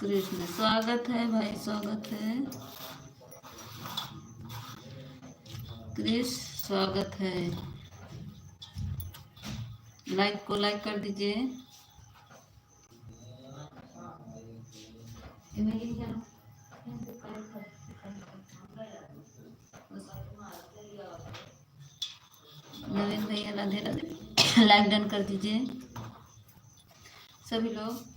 कृष्ण स्वागत है भाई, स्वागत है। कृष्ण स्वागत है। लाइक को लाइक कर दीजिए। नवीन भैया राधे राधे। लाइक डन कर दीजिए सभी लोग।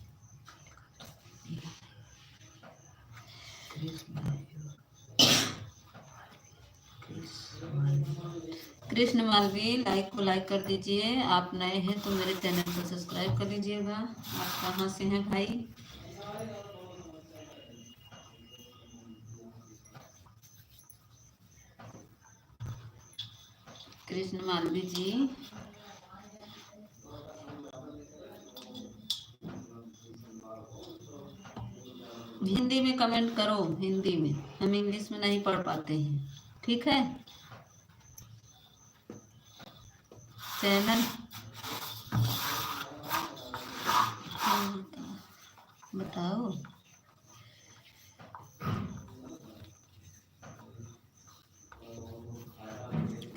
कृष्ण मालवी लाइक को लाइक कर दीजिए। आप नए हैं तो मेरे चैनल को सब्सक्राइब कर लीजिएगा। आप कहाँ से हैं भाई? कृष्ण मालवी जी, हिंदी में कमेंट करो, हिंदी में। हम इंग्लिश में नहीं पढ़ पाते हैं, ठीक है? चैनल बताओ।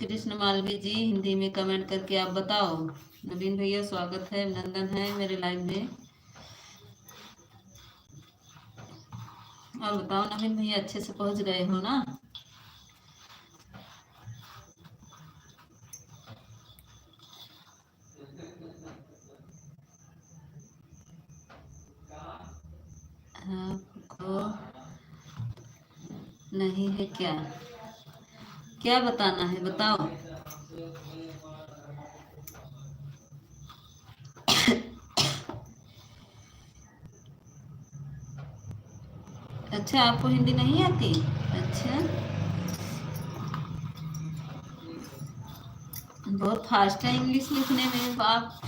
कृष्ण मालवी जी, हिंदी में कमेंट करके आप बताओ। नवीन भैया स्वागत है, अभिनंदन है मेरे लाइव में। और बताओ नवीन भैया, अच्छे से पहुंच गए हो ना? आपको नहीं है क्या? क्या बताना है बताओ। अच्छा, आपको हिंदी नहीं आती? अच्छा, बहुत फास्ट है इंग्लिश लिखने में आप।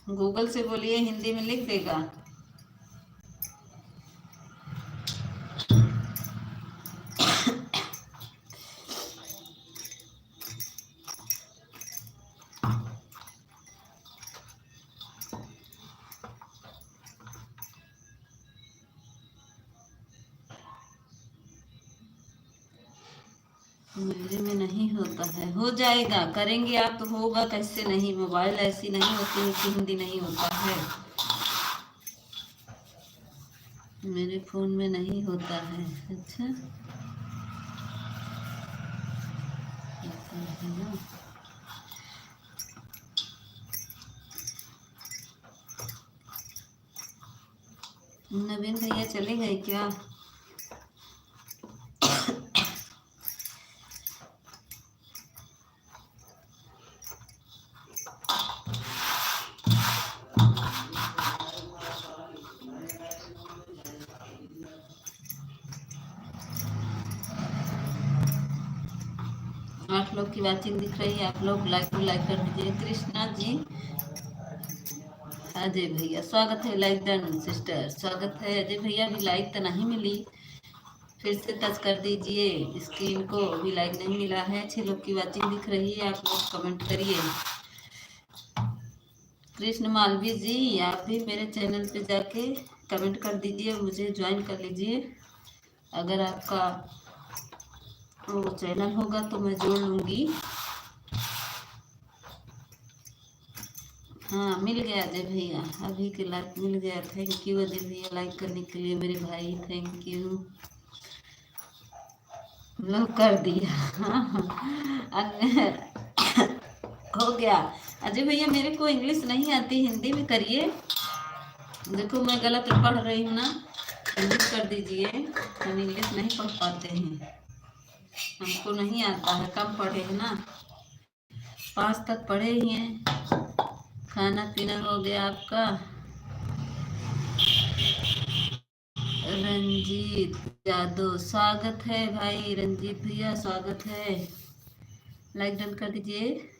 गूगल से बोलिए, हिंदी में लिख देगा। मेरे में नहीं होता है, हो जाएगा, करेंगे आप तो होगा, कैसे नहीं। मोबाइल ऐसी नहीं होती है कि हिंदी नहीं होता है। मेरे फोन में नहीं होता है। अच्छा, होता है ना। नवीन भैया चले गए क्या? 8 लोग की वाचिंग दिख रही है, आप लोग लाइक कर दीजिए। कृष्णा जी, अजय भैया स्वागत है। लाइक डन सिस्टर, स्वागत है। अजय भैया भी लाइक तो नहीं मिली, फिर से टच कर दीजिए स्क्रीन को, अभी लाइक नहीं मिला है। 6 लोग की वाचिंग दिख रही है, आप लोग कमेंट करिए। कृष्ण मालवी जी, आप भी मेरे चैनल पे जाके कमेंट कर दीजिए, मुझे ज्वाइन कर लीजिए। अगर आपका वो चैनल होगा तो मैं जोड़ लूँगी। हाँ, मिल गया अजय भैया, अभी के लाइक मिल गया। थैंक यू अजय भैया लाइक करने के लिए मेरे भाई, थैंक यू। लो कर दिया। हो गया। अजय भैया मेरे को इंग्लिश नहीं आती, हिंदी में करिए। देखो मैं गलत पढ़ रही हूँ ना, इंग्लिश कर दीजिए। हम इंग्लिश नहीं पढ़ पाते हैं, हमको नहीं आता है, कम पढ़े हैं ना, 5 तक पढ़े ही हैं। खाना पीना हो गया आपका? रंजीत यादव, स्वागत है भाई रंजीत भैया, स्वागत है। लाइक डन कर दीजिए।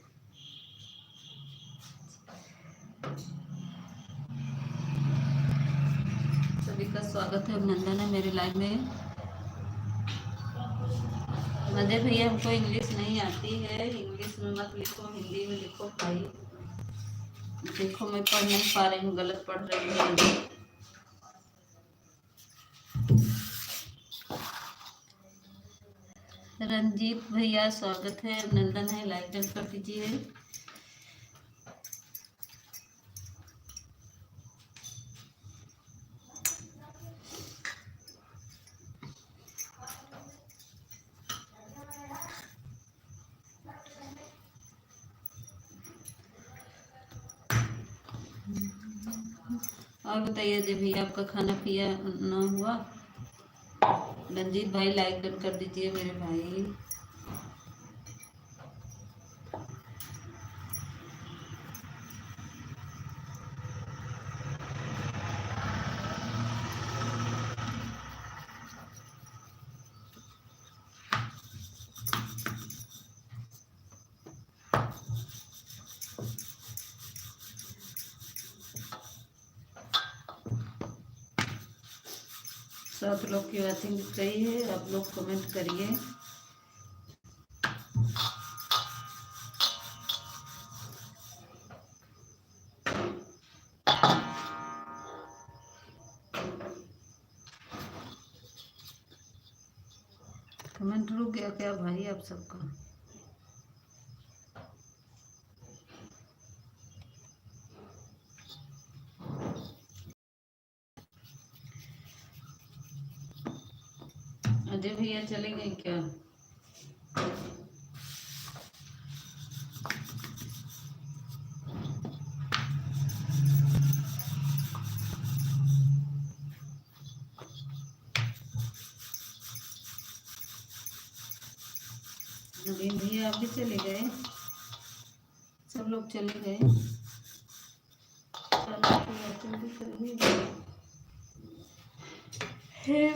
सभी का स्वागत है, अभिनंदन है मेरे लाइव में। अजय भैया हमको इंग्लिश नहीं आती है, इंग्लिश में मत लिखो, हिंदी में लिखो भाई। देखो मैं पढ़ नहीं पा रही हूँ, गलत पढ़ रही हूँ। रंजीत भैया स्वागत है, अभिनंदन है, लाइक डन कर दीजिए। और बताइए अजय भैया, आपका खाना पिया ना हुआ? रंजीत भाई लाइक डन कर दीजिए मेरे भाई। सब लोग की वाचिंग दिख रही है, आप लोग कमेंट करिए। कमेंट रुक गया क्या भाई आप सबका? अजय भैया चले गए क्या? नवीन भैया आप भी चले गए? सब लोग चले गए? हे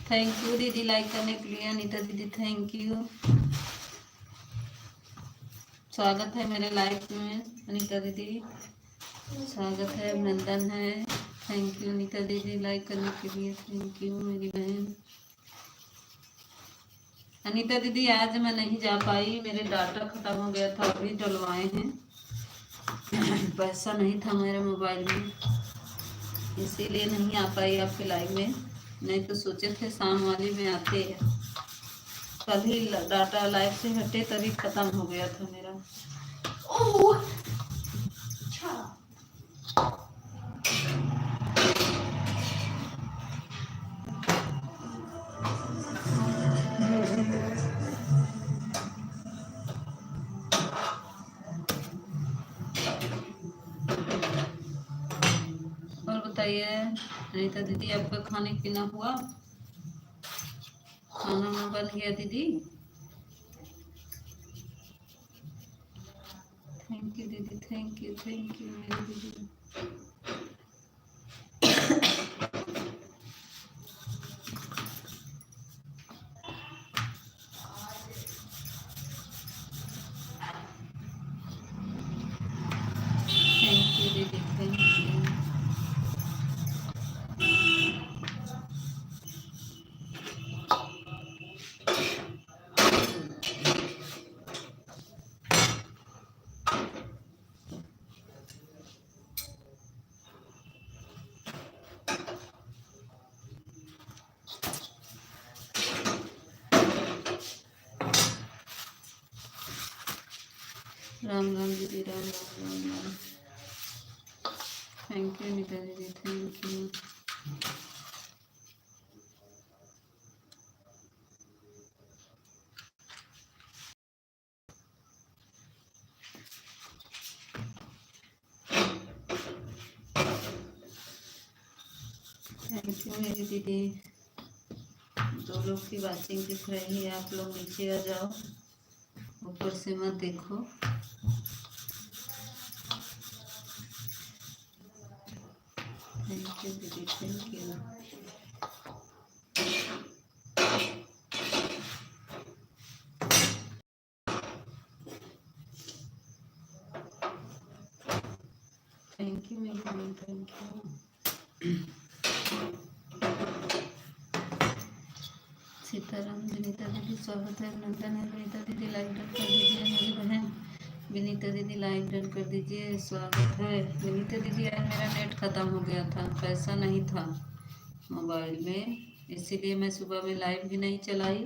थैंक यू दीदी लाइक करने के लिए। अनीता दीदी थैंक यू, स्वागत है मेरे लाइफ में। अनीता दीदी स्वागत है, अभिनंदन है। थैंक यू अनीता दीदी लाइक करने के लिए, थैंक यू मेरी बहन। अनीता दीदी आज मैं नहीं जा पाई, मेरे डाटा खत्म हो गया था, अभी डलवाए हैं। पैसा नहीं था मेरे मोबाइल में, इसीलिए नहीं आ पाई आपके लाइव में। नहीं तो सोचे थे शाम वाली में आते हैं। कल ही डाटा लाइव से हटे तभी खत्म हो गया था मेरा। ओह अच्छा। और बताइए अनीता दीदी, आपका खाने पीना हुआ? खाना वाना बन गया दीदी? थैंक यू दीदी, थैंक यू मेरी दीदी। थैंक यू दीदी, थैंक यू। राम राम दीदी, राम राम राम राम। थैंक यू अनीता दीदी, थैंक यू। थैंक यू मेरी दीदी। दो लोग की वाचिंग दिख रही है, आप लोग नीचे आ जाओ, ऊपर से मत देखो। थैंक यू दीदी, थैंक यू। थैंक यू मेरी बहन, थैंक यू। सीताराम विनीता दीदी स्वागत है, अभिनंदन है। विनीता दीदी लाइक डन कर दीजिए मेरी बहन। विनीता दीदी लाइक डन कर दीजिए, स्वागत है। विनीता दीदी आज मेरा नेट ख़त्म हो गया था, पैसा नहीं था मोबाइल में, इसीलिए मैं सुबह में लाइव भी नहीं चलाई,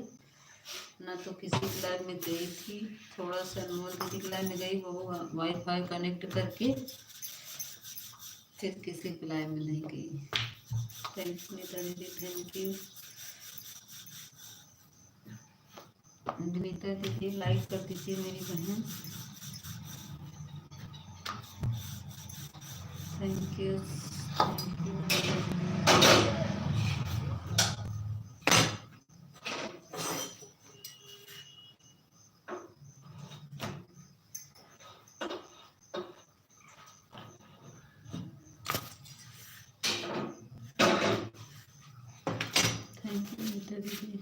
ना तो किसी की लाइव में गई थी। थोड़ा सा अनमोल दीदी की लाइव में गई, वो वाईफाई कनेक्ट करके, फिर किसी की लाइव में नहीं गई। थैंक यू विनीता दीदी, थैंक यू। विनीता दीदी लाइक कर दीजिए मेरी बहन। Thank you, thank you. Thank you Vinita दीदी।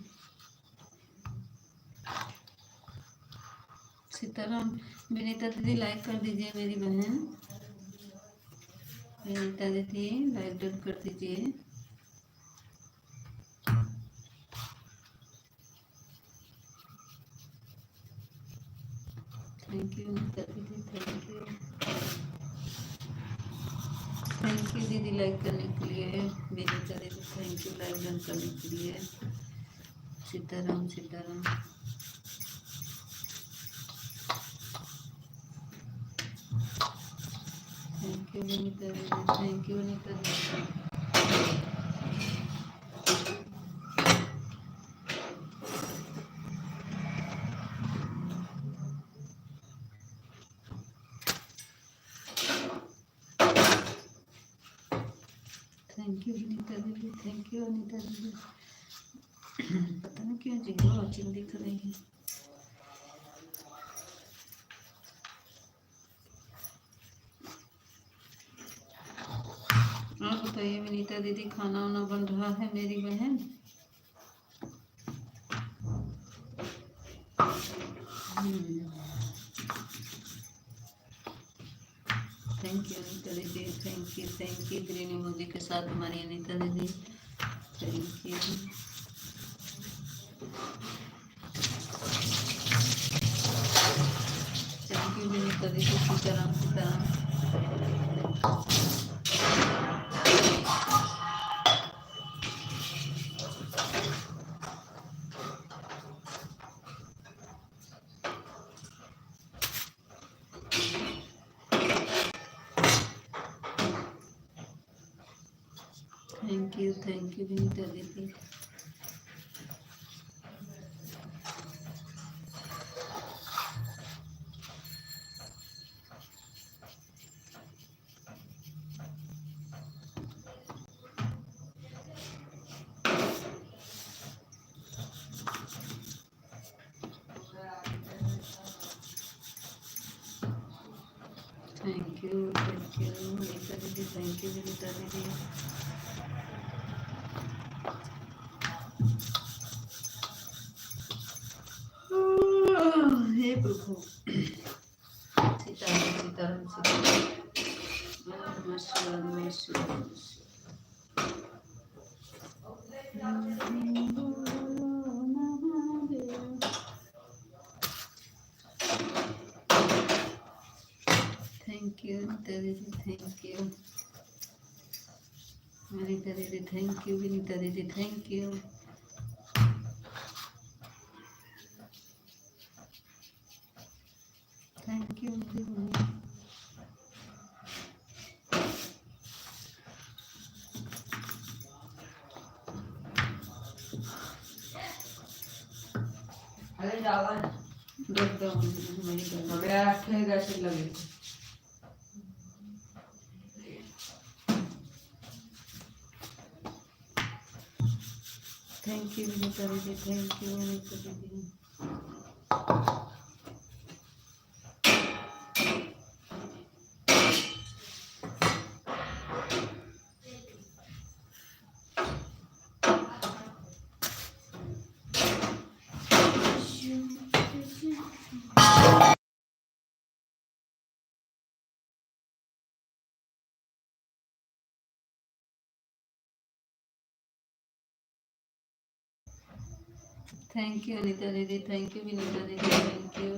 सीताराम विनीता दीदी लाइक कर दीजिए मेरी बहन। विनीता दीदी लाइक डन कर दीजिए। थैंक यू विनीता दीदी, थैंक यू। थैंक यू दीदी लाइक करने के लिए। विनीता दीदी थैंक यू लाइक डन करने के लिए। सीताराम सीताराम। थैंक यू विनीता दीदी, थैंक यू विनीता दीदी। थैंक यू विनीता दीदी, थैंक यू अनीता दीदी। पता नहीं क्यों जीरो वॉचिंग दिख रही है। और बताइए विनीता दीदी, खाना वाना बन रहा है मेरी बहन? थैंक यू अनीता दीदी, थैंक यू ग्रीन इमोजी के साथ हमारी अनीता दीदी, thank you. Thank you Anita दीदी, सीताराम सीताराम। थैंक यू विनीता दीदी। थैंक यू विनीता दीदी, थैंक यू विनीता दीदी। हे प्रभु, सीताराम सीताराम सीताराम, नमः शिवाय नमः शिवाय। थैंक यू अनीता दीदी, थैंक यू अनीता दीदी, थैंक यू विनीता दीदी, थैंक यू। थैंक यू अरे जावा रख दो मेरी गल। हमें आखेगा से लगे। थैंक यू विनीता दीदी, थैंक यू अनीता दीदी। थैंक यू अनीता दीदी, थैंक यू विनीता दीदी, thank you.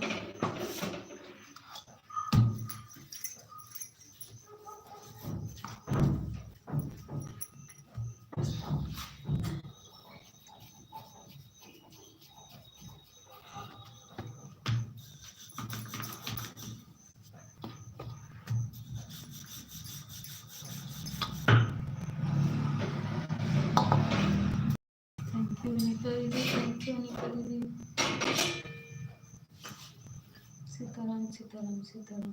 Thank you Anita दीदी, थैंक यू अनीता दीदी। सीताराम सीताराम सीताराम।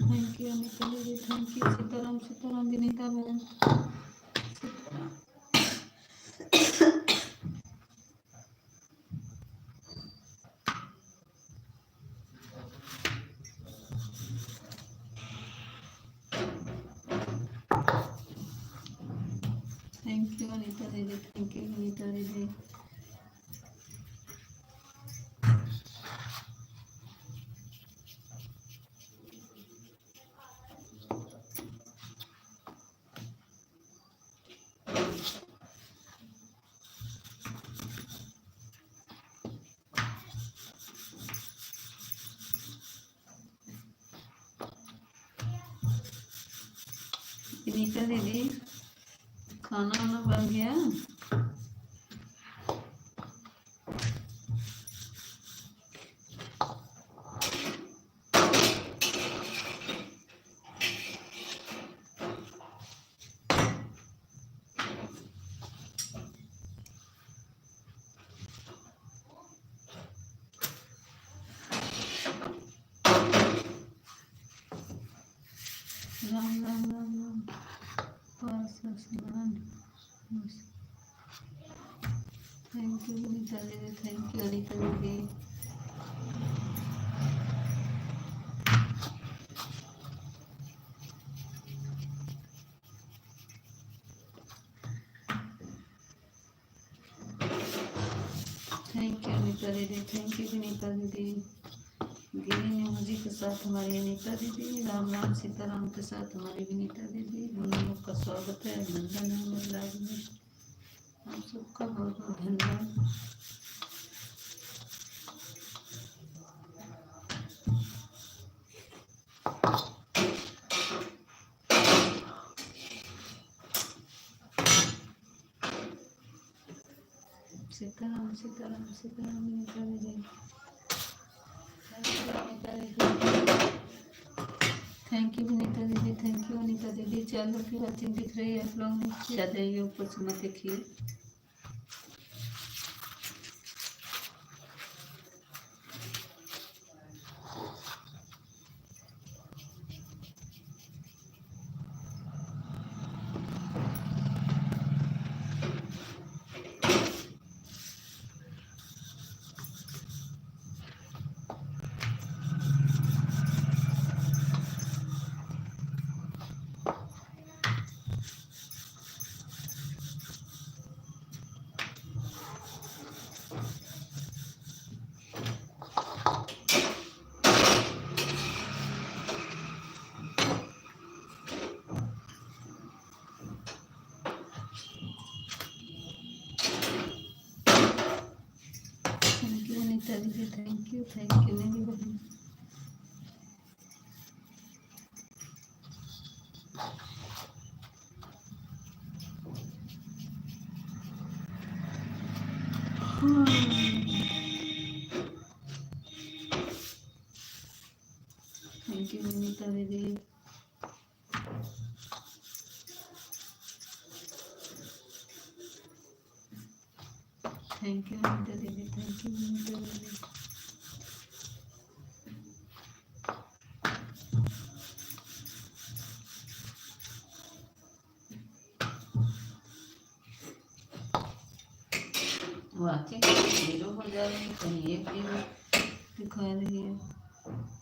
थैंक यू अनीता दीदी, थैंक यू सीताराम सीताराम विनीता बहन। थैंक यू अनीता दीदी, थैंक यू विनीता दीदी। विनीता दीदी खाना वाना बन गया? राम राम राम राम। थैंक यू अनीता दीदी, थैंक यू अनीता दीदी। थैंक यू अनीता दीदी, थैंक यू विनीता दीदी। ग्रीन इमोजी के साथ हमारी अनीता दीदी, राम राम सीताराम के साथ हमारी विनीता दीदी। हम लोग का स्वागत है, अभिनंदन है हमारे लाइव में। आप सबका बहुत बहुत धन्यवाद। सीताराम सीताराम सीताराम अनीता दीदी, थैंक यू विनीता दीदी, थैंक यू अनीता दीदी। चैनल की वॉचिंग दिख रही है, आप लोग नीचे आ जाइए, ऊपर से मत देखिए। थैंक यू अनीता दीदी, थैंक यू मेरी बहन। थैंक यू विनीता दीदी। थैंक यू अनीता दीदी, थैंक यू विनीता दीदी। वाचिंग जीरो हो जा रही है, कहीं एक जीरो दिखा रही है।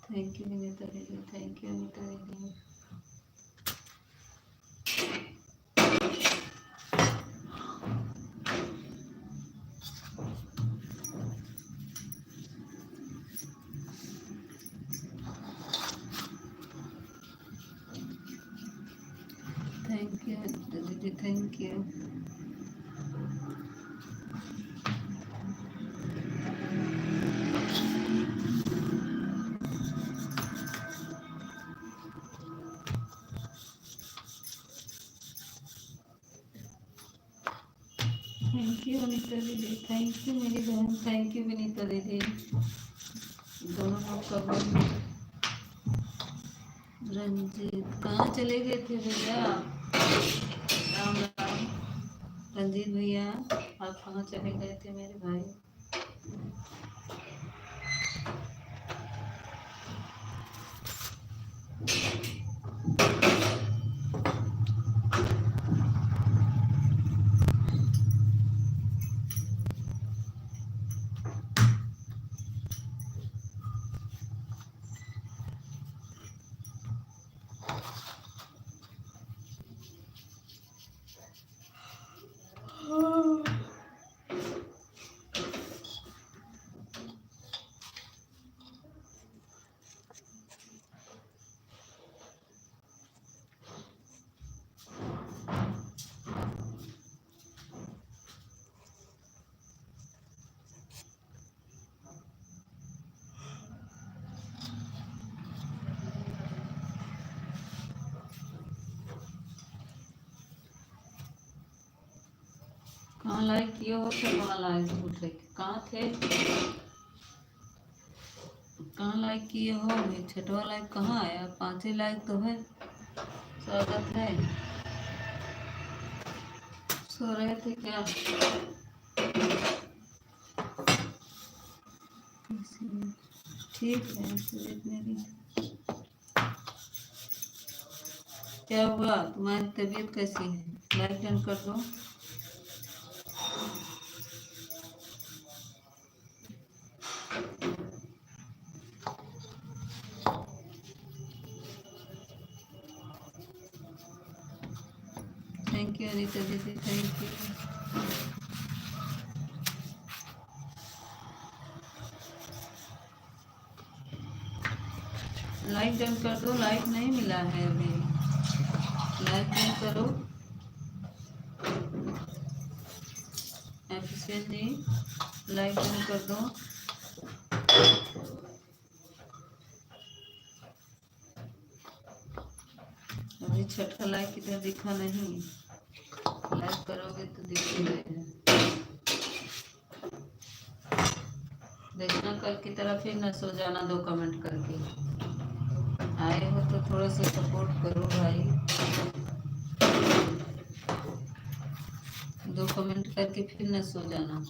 थैंक यू विनीता दीदी, थैंक यू अनीता दीदी। थैंक यू अनीता दीदी, thank you. Thank you Anita दीदी, थैंक यू मेरी बहन, थैंक यू विनीता दीदी। दोनों लोग का बहुत। रंजीत कहाँ चले गए थे भैया? राम राम रंजीत भैया, आप कहाँ चले गए थे मेरे भाई? कहाँ लाइक किए हो? तो कहाँ लाइक पूछ रहे, कहाँ थे? कहाँ लाइक किए हो? ये छठवा लाइक कहाँ आया? 5 ही लाइक तो है। स्वागत है। सो रहे थे क्या? ठीक है सुरेश मेरी। क्या हुआ? तुम्हारी तबीयत कैसी है? लाइक डन कर दो। थैंक यू अनीता दीदी, थैंक यू। लाइक डन कर दो, लाइक नहीं मिला है अभी, लाइक डन करो। एफिशिएंट जी लाइक डन कर दो। अभी छठा लाइक इधर दिखा नहीं, लाइक करोगे तो दिखेगा। देखना कल की तरह फिर न सो जाना 2 कमेंट करके। आए हो तो थोड़ा सा सपोर्ट करो भाई, 2 कमेंट करके फिर न सो जाना।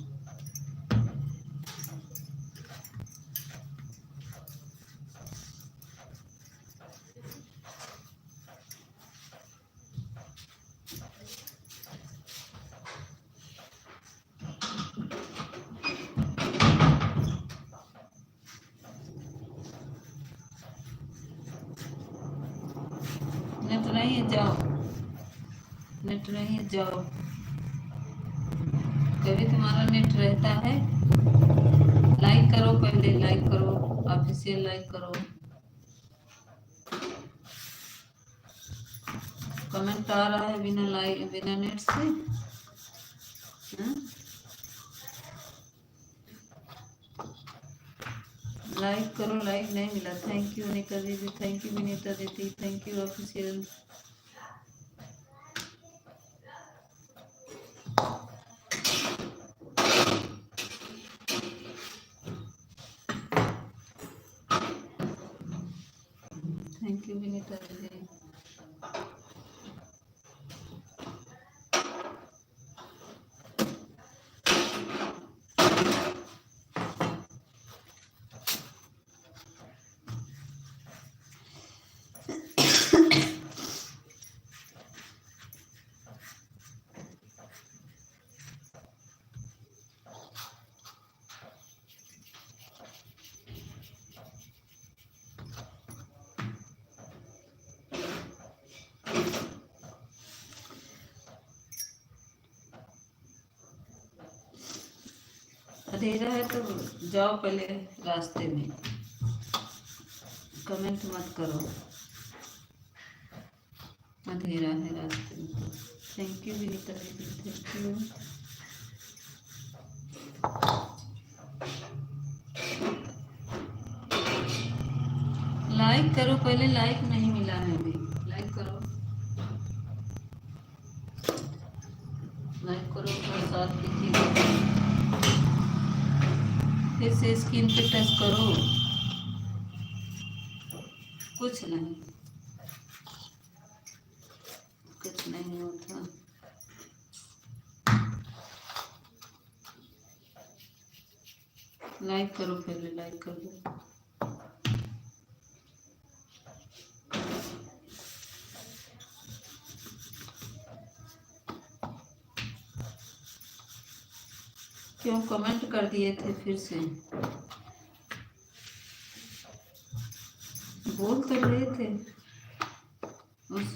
नेट नहीं है जाओ, नेट नहीं है जाओ। कभी तुम्हारा नेट रहता है। लाइक करो, पहले लाइक करो, ऑफिशियल लाइक करो। कमेंट आ रहा है बिना लाइक बिना नेट से। लाइक करो, लाइक नहीं मिला। थैंक यू अनिता दीदी, थैंक यू विनीता दीदी, thank you official. Thank you Vinita दीदी। अंधेरा है तो जाओ पहले रास्ते में, कमेंट मत करो। अंधेरा है रास्ते में। थैंक यू विनीता दीदी, थैंक यू। लाइक करो पहले, लाइक नहीं मिला है अभी, लाइक करो, लाइक करो और साथ कीजिए। फिर से स्क्रीन पे टच करो, कुछ नहीं, कुछ नहीं होता। लाइक करो पहले, लाइक कर दो। क्यों कमेंट कर दिए थे फिर से? बोल तो रहे थे, उस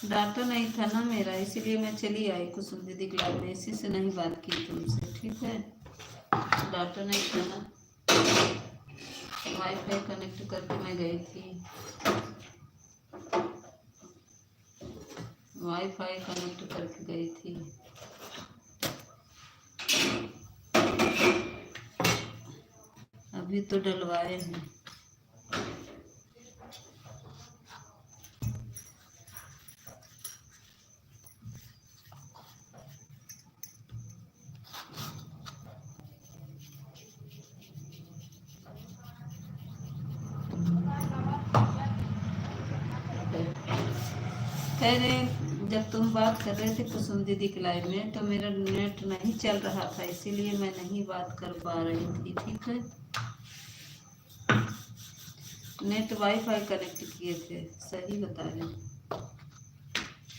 डाटा नहीं था ना मेरा, इसीलिए मैं चली आई कुसुम दीदी के लाइव में, इसी से नहीं बात की तुमसे, ठीक है। डाटा नहीं था ना, वाईफाई कनेक्ट करके मैं गई थी, वाईफाई कनेक्ट करके गई थी। अभी तो डलवाए हैं। कह रहे जब तुम बात कर रहे थे कुसुम दीदी के लाइव में तो मेरा नेट नहीं चल रहा था, इसीलिए मैं नहीं बात कर पा रही थी, ठीक है। नेट वाईफाई कनेक्ट किए थे, सही बता रहे।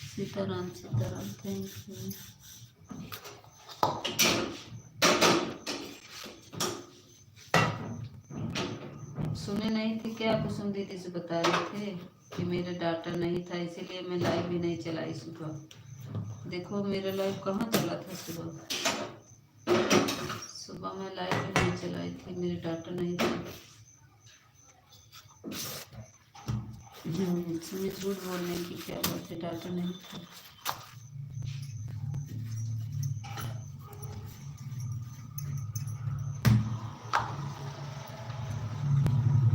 Sitaram Sitaram, thank you. सुने नहीं थे क्या? कुसुम दीदी से बता रहे थे कि मेरा डाटा नहीं था, इसीलिए मैं लाइव भी नहीं चलाई सुबह। देखो मेरा लाइव कहाँ चला था सुबह, सुबह मैं लाइव भी नहीं चलाई थी, मेरा डाटा नहीं था। इसमें झूठ बोलने की क्या बात है, डाटा नहीं था।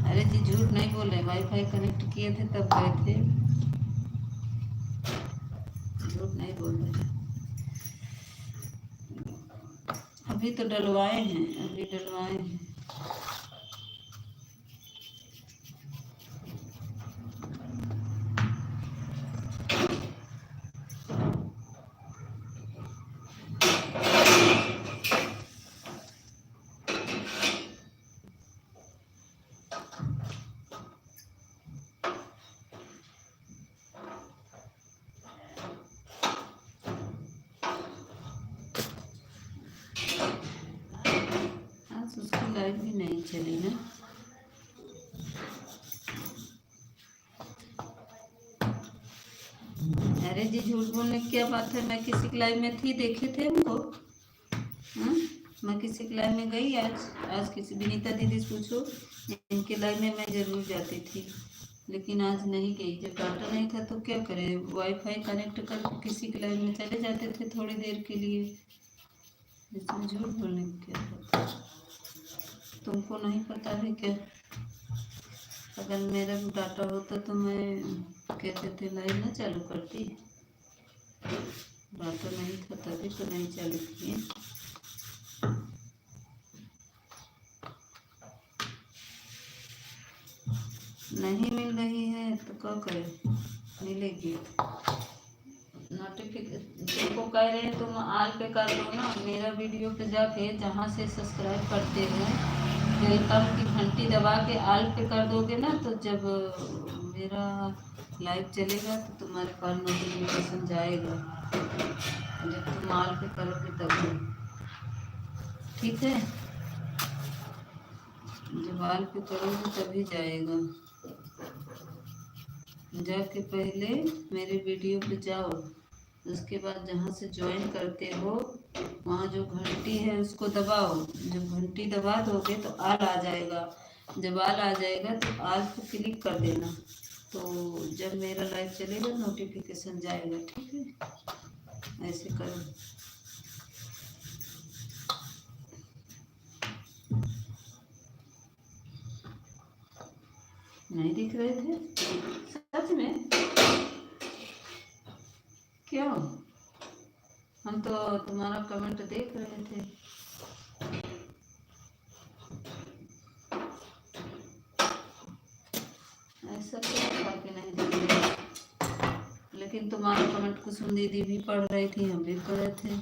अरे जी झूठ नहीं बोल रहे, वाईफाई कनेक्ट किए थे तब गए थे, झूठ नहीं बोल रहे। अभी तो डलवाए हैं, अभी डलवाए हैं। आज उसकी लाइफ भी नहीं चली ना। अरे जी झूठ बोलने की क्या बात है, मैं किसी की लाइव में थी, देखे थे हमको? हाँ, मैं किसी की लाइव में गई आज? आज किसी विनीता दीदी से पूछो, इनके लाइव में मैं जरूर जाती थी, लेकिन आज नहीं गई। जब डाटा नहीं था तो क्या करें, वाईफाई कनेक्ट कर किसी के लाइव में चले जाते थे थोड़ी देर के लिए। इसमें झूठ बोलने की क्या बात है? तुमको नहीं पता है क्या? अगर मेरा भी डाटा होता तो मैं कहते थे लाइव ना चालू करती, डाटा नहीं था तभी तो नहीं चालू किए। नहीं मिल रही है तो क्या करें, मिलेगी। नोटिफिकेशन तुमको कह रहे हैं तुम आल पे कर लो ना, मेरा वीडियो पे जाके जहाँ से सब्सक्राइब करते हैं वेलकम की घंटी दबा के आल पे कर दोगे ना, तो जब मेरा लाइव चलेगा तो तुम्हारे पास नोटिफिकेशन जाएगा, जब तुम आल पे करोगे तभी, ठीक है? जब आल पे करोगे तभी जाएगा। जाके पहले मेरे वीडियो पे जाओ, उसके बाद जहाँ से ज्वाइन करते हो वहाँ जो घंटी है उसको दबाओ, जब घंटी दबा दोगे तो आल आ जाएगा, जब आल आ जाएगा तो आल को क्लिक कर देना, तो जब मेरा लाइव चलेगा नोटिफिकेशन जाएगा, ठीक है? ऐसे करो। नहीं दिख रहे थे सच में? क्यों? हम तो तुम्हारा कमेंट देख रहे थे। ऐसा क्या था कि नहीं दिख रहे? लेकिन तुम्हारा कमेंट कुसुम दीदी भी पढ़ रही थी, हम भी पढ़ रहे थे।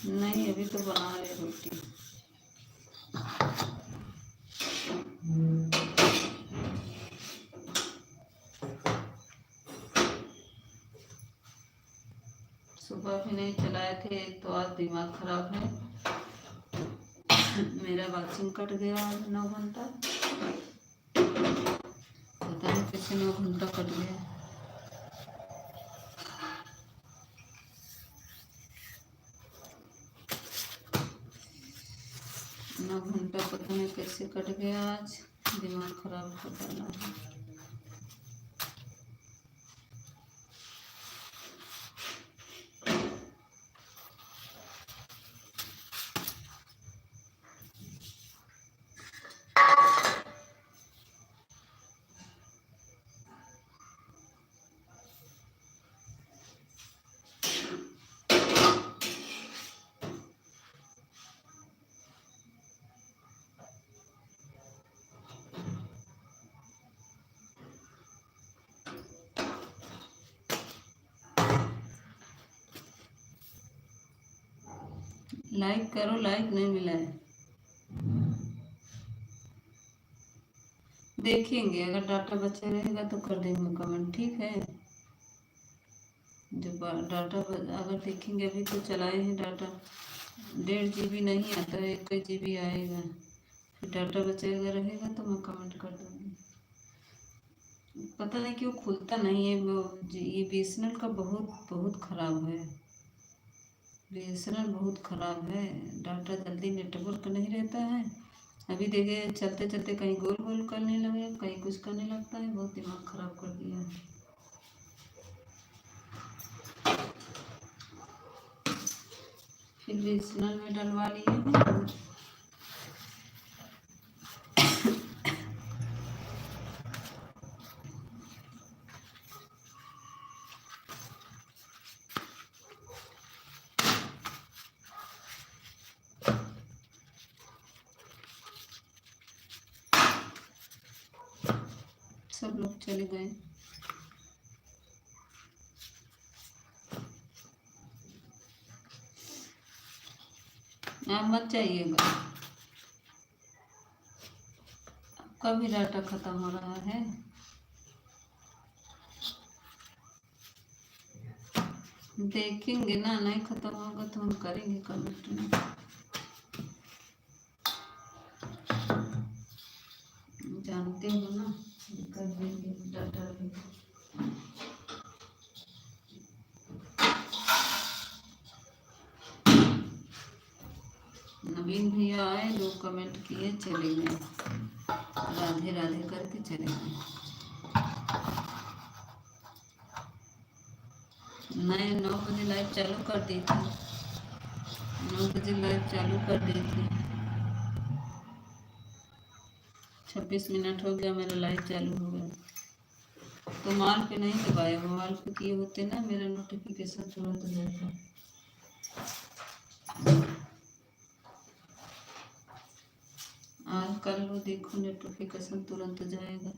नहीं अभी तो बना रहे रोटी। सुबह भी नहीं चलाए थे तो आज दिमाग खराब है। मेरा वॉचिंग कट गया आज 9 घंटा, पता नहीं कैसे 9 घंटा कट गया। नौ घंटा पता नहीं कैसे कट गया, आज दिमाग खराब कर डाला है। लाइक करो, लाइक नहीं मिला है। देखेंगे अगर डाटा बचा रहेगा तो कर देंगे कमेंट, ठीक है? जब डाटा अगर देखेंगे, अभी तो चलाए हैं डाटा, 1.5 GB नहीं आता है, 1 GB आएगा। फिर डाटा बचेगा रहेगा तो मैं कमेंट कर दूँगी। पता नहीं क्यों खुलता नहीं है। ये BSNL का बहुत बहुत ख़राब है। BSNL बहुत ख़राब है, डाटा जल्दी नेटवर्क नहीं रहता है। अभी देखिए चलते चलते कहीं गोल गोल करने लगे, कहीं कुछ करने लगता है। बहुत दिमाग ख़राब कर दिया है। फिर BSNL में डलवा लिए हैं। सब लोग चले गए। आप मत जाइएगा, आपका भी डाटा ख़त्म हो रहा है। देखेंगे ना, नहीं ख़त्म होगा तो हम करेंगे कमेंट में। जानते हो ना, कर देंगे डाटा भी। नवीन भैया आए, 2 कमेंट किए, चले गए, राधे राधे करके चले गए। मैं 9 बजे लाइव चालू कर दी थी, 9 बजे लाइव चालू कर दी थी। 26 मिनट हो गया, मेरा लाइव चालू हो गया। तो मोबाइल पे नहीं दबाया, मोबाइल पे किए होते ना, मेरा नोटिफिकेशन तुरंत जाता। आज कर लो, देखो नोटिफिकेशन तुरंत जाएगा।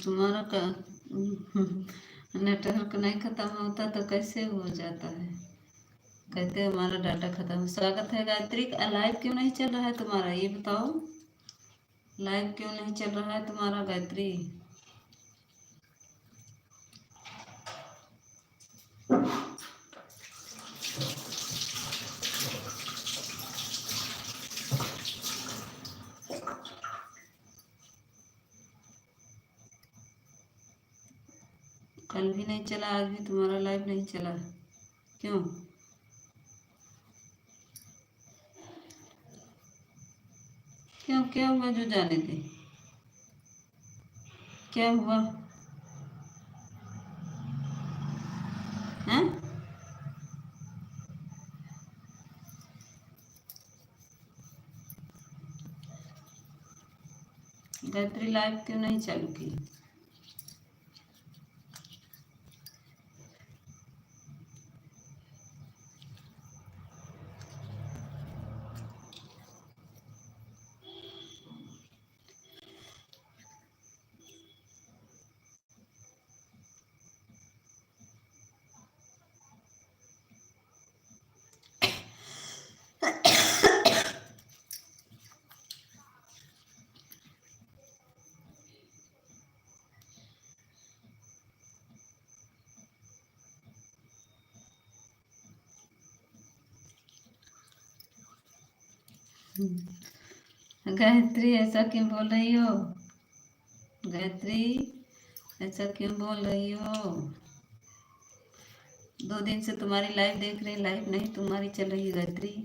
तुम्हारा का नेटवर्क नहीं ख़त्म होता तो कैसे हो जाता है? कहते हैं हमारा डाटा ख़त्म। स्वागत है गायत्री। लाइव क्यों नहीं चल रहा है तुम्हारा, ये बताओ, लाइव क्यों नहीं चल रहा है तुम्हारा गायत्री? कल भी नहीं चला, आज भी तुम्हारा लाइव नहीं चला, क्यों? क्यों, क्या हुआ जो जाने दे, क्या हुआ है? गायत्री लाइव क्यों नहीं चालू की? गायत्री ऐसा क्यों बोल रही हो? गायत्री ऐसा क्यों बोल रही हो? 2 दिन से तुम्हारी लाइव देख रहे, लाइव नहीं तुम्हारी चल रही है गायत्री।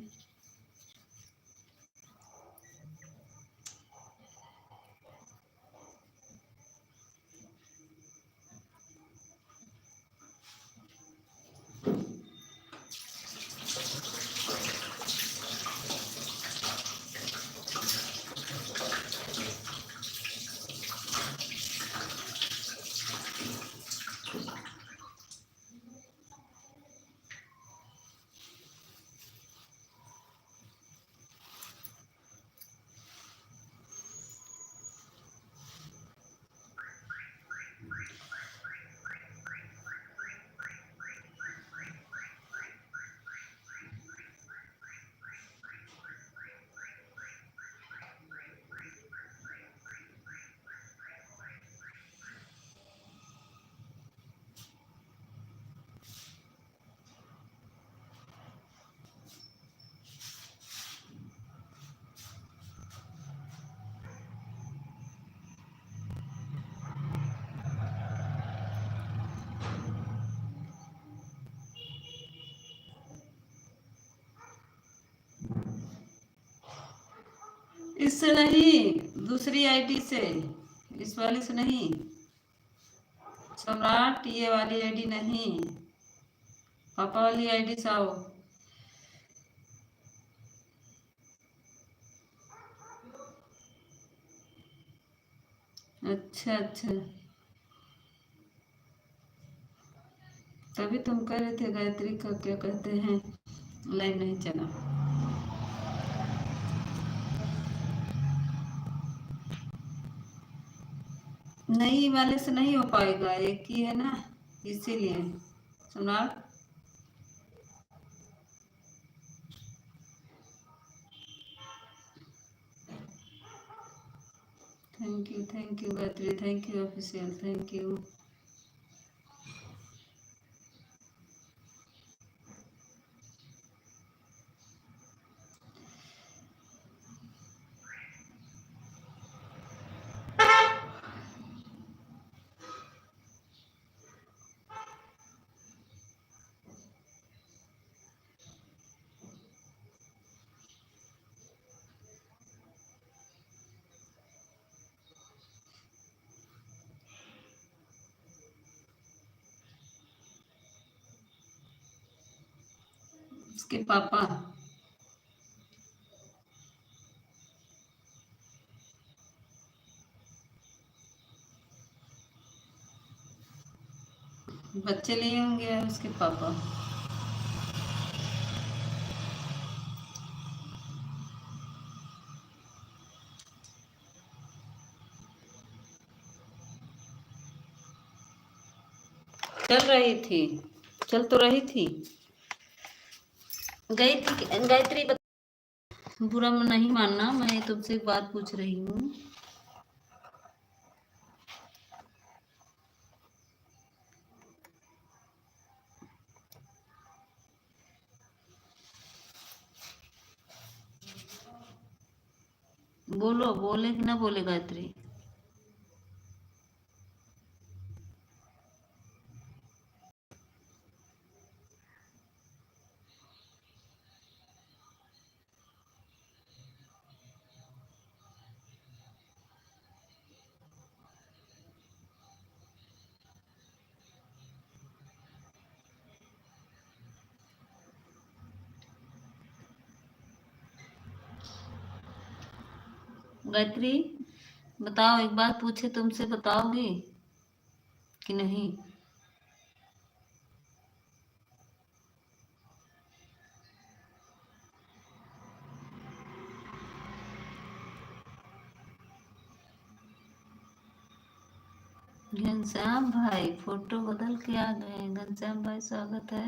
इससे नहीं, दूसरी आईडी से, इस वाली से नहीं सम्राट, ये वाली आईडी नहीं, पापा वाली आईडी से आओ। अच्छा अच्छा, तभी तुम कह रहे थे गायत्री का क्या कहते हैं लाइन नहीं चला। नई वाले से नहीं हो पाएगा, एक ही है ना, इसीलिए। सम्राट, thank you Gayatri, thank you official, thank you. उसके पापा, बच्चे लिए होंगे उसके पापा। चल रही थी, चल तो रही थी, गई थी गायत्री। बुरा मन नहीं मानना, मैं तुमसे एक बात पूछ रही हूँ। बोलो, बोले कि ना बोले गायत्री? गायत्री बताओ, एक बात पूछे तुमसे, बताओगी कि नहीं? घनश्याम भाई फोटो बदल के आ गए। घनश्याम भाई स्वागत है।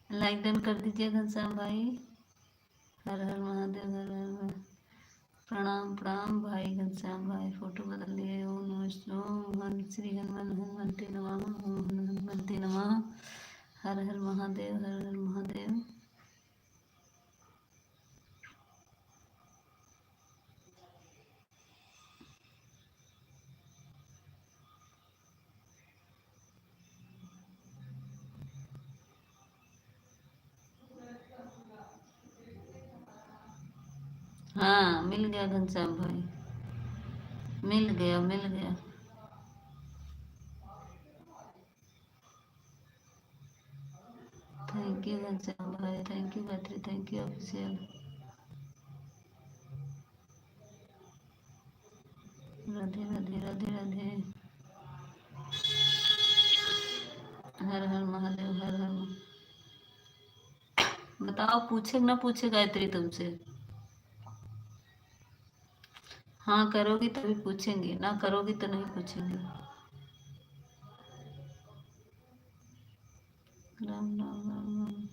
लाइक डन कर दीजिए घनश्याम भाई। हर हर महादेव, हर हर प्रणाम प्रणाम भाई घनश्याम भाई, फोटो बदल दिए। ओम नमः ओम हन श्री हनुमंते नमः, ओम हनुमंते नमः। हर हर महादेव, हर हर महादेव। हाँ मिल गया घनश्याम भाई, मिल गया मिल गया। थैंक यू घनश्याम भाई, thank you Gayatri, thank you official. Radhe Radhe Radhe Radhe. Har Har Mahadev, Har Har बताओ, पूछे ना पूछे गायत्री तुमसे? हाँ करोगी तभी पूछेंगे, ना करोगी तो नहीं पूछेंगे। राम राम राम राम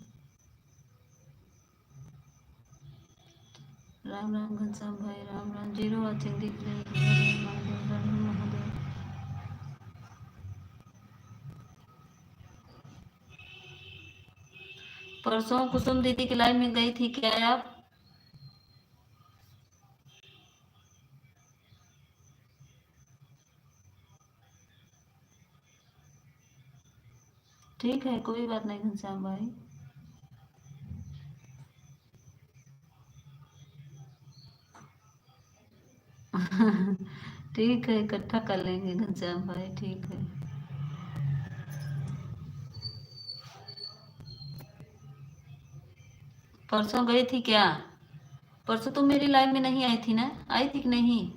राम राम घनश्याम भाई, राम राम। जीरो वाचिंग दिख रही है। हर हर महादेव, हर हर महादेव। परसों कुसुम दीदी की लाइव में गई थी क्या आप? ठीक है, कोई बात नहीं घनश्याम भाई। ठीक है, इकट्ठा कर लेंगे घनश्याम भाई, ठीक है। परसों गई थी क्या? परसों तुम मेरी लाइव में नहीं आई थी ना? आई थी कि नहीं?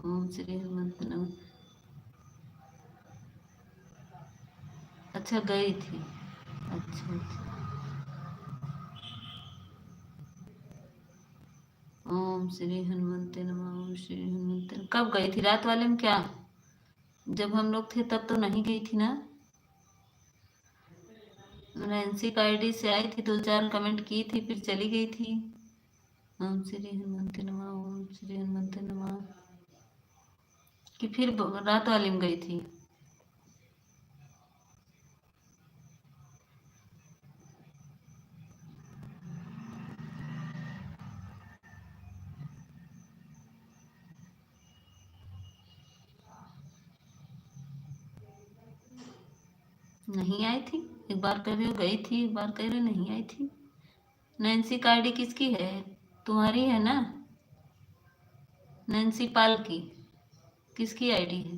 ओम श्री हनुमंत नमः। अच्छा, गई थी। अच्छा अच्छा। ओम श्री हनुमंते नमः, ओम श्री हनुमंते नमः। कब गई थी? रात वाले में क्या? जब हम लोग थे तब तो नहीं गई थी ना? नैन्सी का आईडी से आई थी, 2-4 कमेंट की थी, फिर चली गई थी। ओम श्री हनुमंते नमः, ओम श्री हनुमंते नमः। कि फिर रात वाली में गई थी? नहीं आई थी। एक बार कह रहे हो गई थी, एक बार कह रहे हो नहीं आई थी। नैन्सी का आईडी किसकी है? तुम्हारी है ना? नैन्सी पाल की किसकी आईडी है?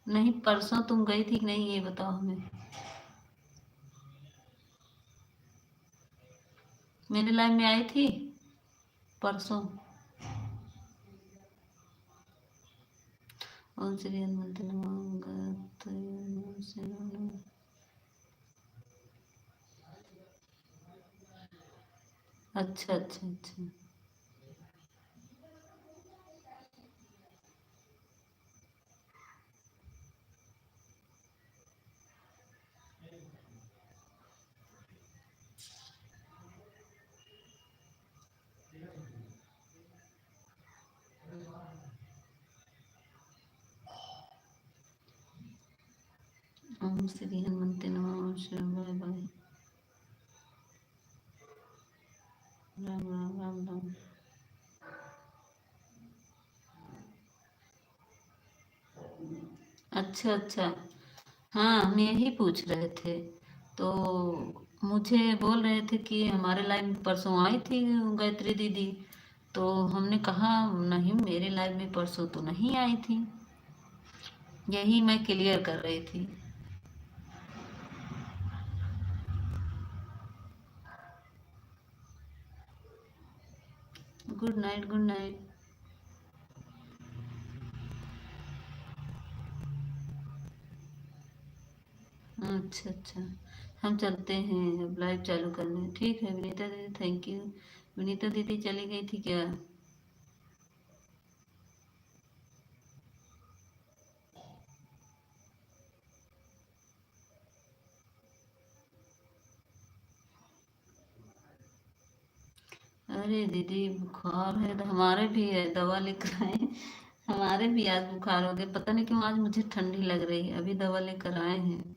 नहीं, परसों तुम गई थी कि नहीं, ये बताओ हमें। मेरे लाइव में आई थी परसों। ओम श्री हनुमंत नमः, गायत्री ओम श्री हनुमंत। अच्छा अच्छा अच्छा। ओम श्री हनुमंत नमः, ओम श्री बाय बाय। राम राम राम राम। अच्छा अच्छा। हाँ, हम यही पूछ रहे थे। तो मुझे बोल रहे थे कि हमारे लाइव में परसों आई थी गायत्री दीदी। तो हमने कहा नहीं, मेरे लाइव में परसों तो नहीं आई थी। यही मैं क्लियर कर रही थी। Good night, good night. अच्छा अच्छा। हम चलते हैं अब लाइव चालू करने। ठीक है विनीता दीदी, थैंक यू। विनीता दीदी चली गई थी क्या? अरे दीदी, बुखार है तो हमारे भी है, दवा लेकर आए। हमारे भी आज बुखार हो गया, पता नहीं क्यों आज मुझे ठंडी लग रही है, अभी दवा लेकर आए हैं।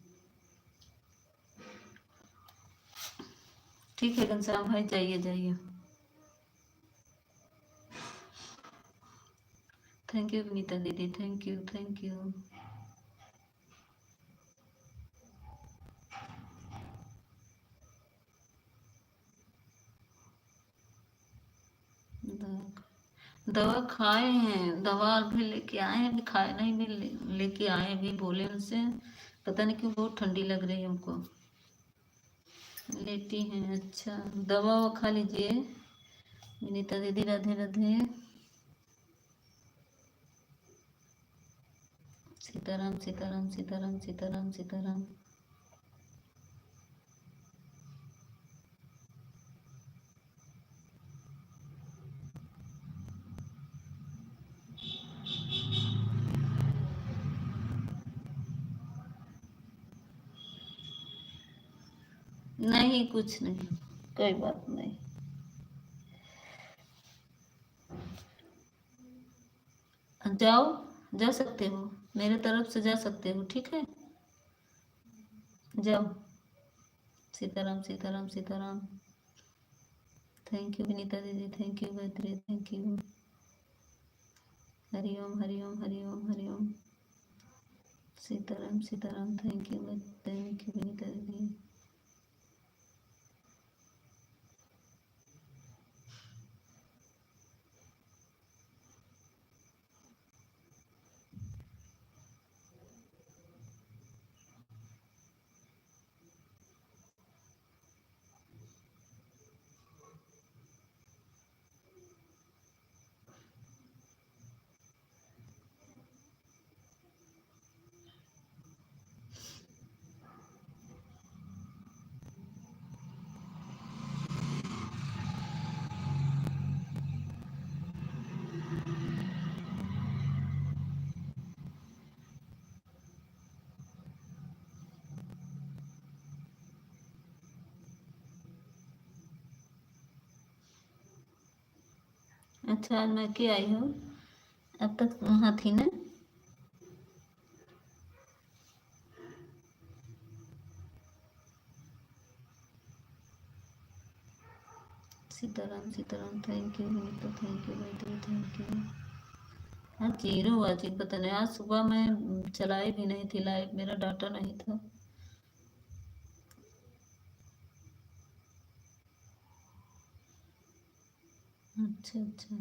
ठीक है घनश्याम भाई, जाइए जाइए। थैंक यू विनीता दीदी, थैंक यू थैंक यू। दवा खाए हैं, दवा भी लेके आए हैं, अभी खाए नहीं, भी लेके आए, अभी बोले उनसे। पता नहीं क्यों बहुत ठंडी लग रही है हमको। लेटी हैं, अच्छा। दवा वो खा लीजिए। विनीता दीदी राधे राधे। सीताराम सीताराम सीताराम सीताराम सीताराम। नहीं कुछ नहीं, कोई बात नहीं। जाओ, जा सकते हो, मेरे तरफ से जा सकते हो, ठीक है। जाओ। सीताराम सीताराम सीताराम। थैंक यू विनीता दीदी, thank you Gayatri, thank you. Hariom Hariom Hariom Hariom. Sitaram Sitaram, thank you Vinita दीदी। अच्छा, आज मैं के आई हूँ, अब तक वहाँ थी ना। Sitaram Sitaram, thank you Vinita, thank you Gayatri, thank you. हाँ, जीरो हुआ जी, पता नहीं, आज सुबह मैं चलाई भी नहीं थी लाइव, मेरा डाटा नहीं था। अच्छा अच्छा,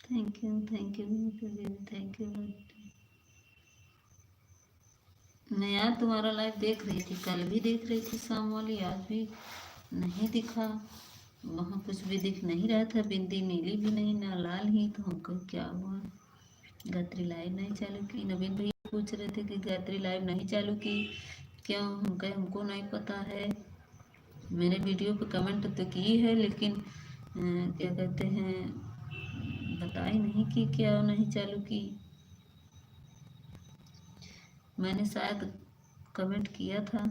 थैंक यू विनीता दीदी, थैंक यू। मैं यार तुम्हारा लाइव देख रही थी, कल भी देख रही थी शाम वाली, आज भी नहीं दिखा वहाँ, कुछ भी दिख नहीं रहा था, बिंदी नीली भी नहीं, ना लाल ही, तो हमको क्या हुआ। गायत्री लाइव नहीं चालू की, नवीन भैया पूछ रहे थे कि गायत्री लाइव नहीं चालू की क्यों, हम कहे हमको नहीं पता है। मेरे वीडियो पे कमेंट तो की है, लेकिन क्या कहते हैं, बताई नहीं कि क्या नहीं चालू की। मैंने शायद कमेंट किया था।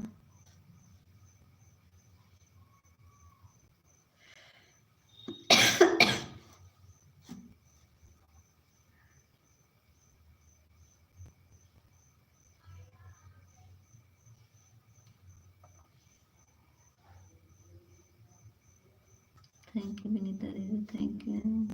थैंक यू विनीता दीदी, थैंक यू।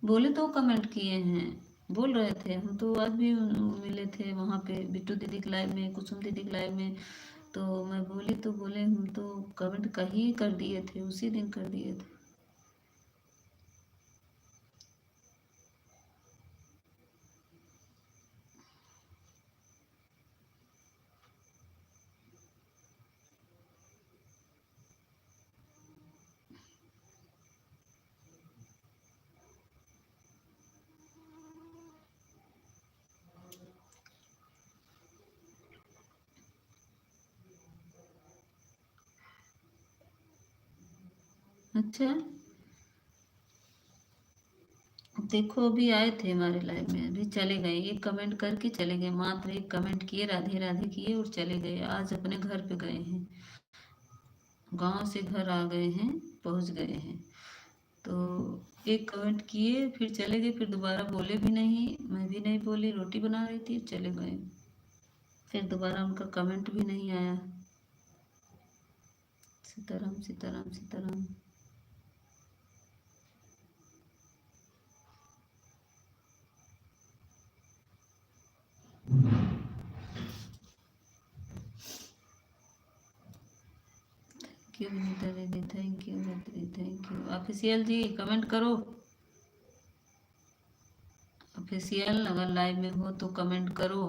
बोले तो कमेंट किए हैं, बोल रहे थे, हम तो आज भी मिले थे वहाँ पे बिट्टू दीदी के लाइव में, कुसुम दीदी के लाइव में। तो मैं बोली तो बोले हम तो कमेंट कहीं कर दिए थे, उसी दिन कर दिए थे। अच्छा, देखो अभी आए थे हमारे लाइव में, अभी चले गए, एक कमेंट करके चले गए, मात्र एक कमेंट किए, राधे राधे किए और चले गए। आज अपने घर पे गए हैं, गांव से घर आ गए हैं, पहुंच गए हैं। तो एक कमेंट किए फिर चले गए, फिर दोबारा बोले भी नहीं, मैं भी नहीं बोली, रोटी बना रही थी, चले गए। फिर दोबारा उनका कमेंट भी नहीं आया। सीताराम सीताराम सीताराम। थैंक यू विनीता दीदी, thank you Gayatri, thank you. Official ji comment करो, ऑफिशियल अगर लाइव में हो तो कमेंट करो।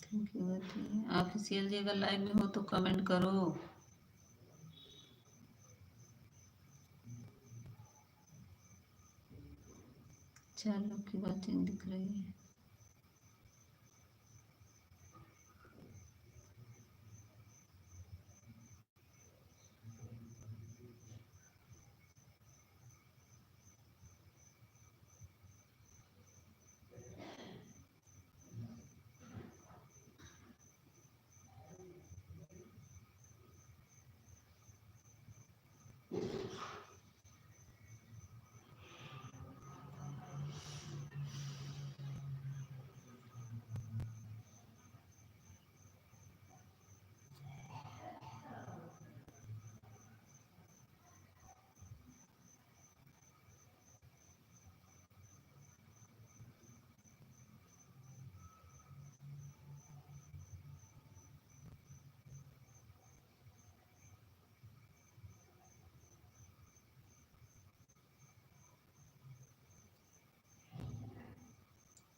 थैंक यू बताइए। ऑफिशियल जी अगर लाइव में हो तो कमेंट करो। चार लोग की बातें दिख रही है।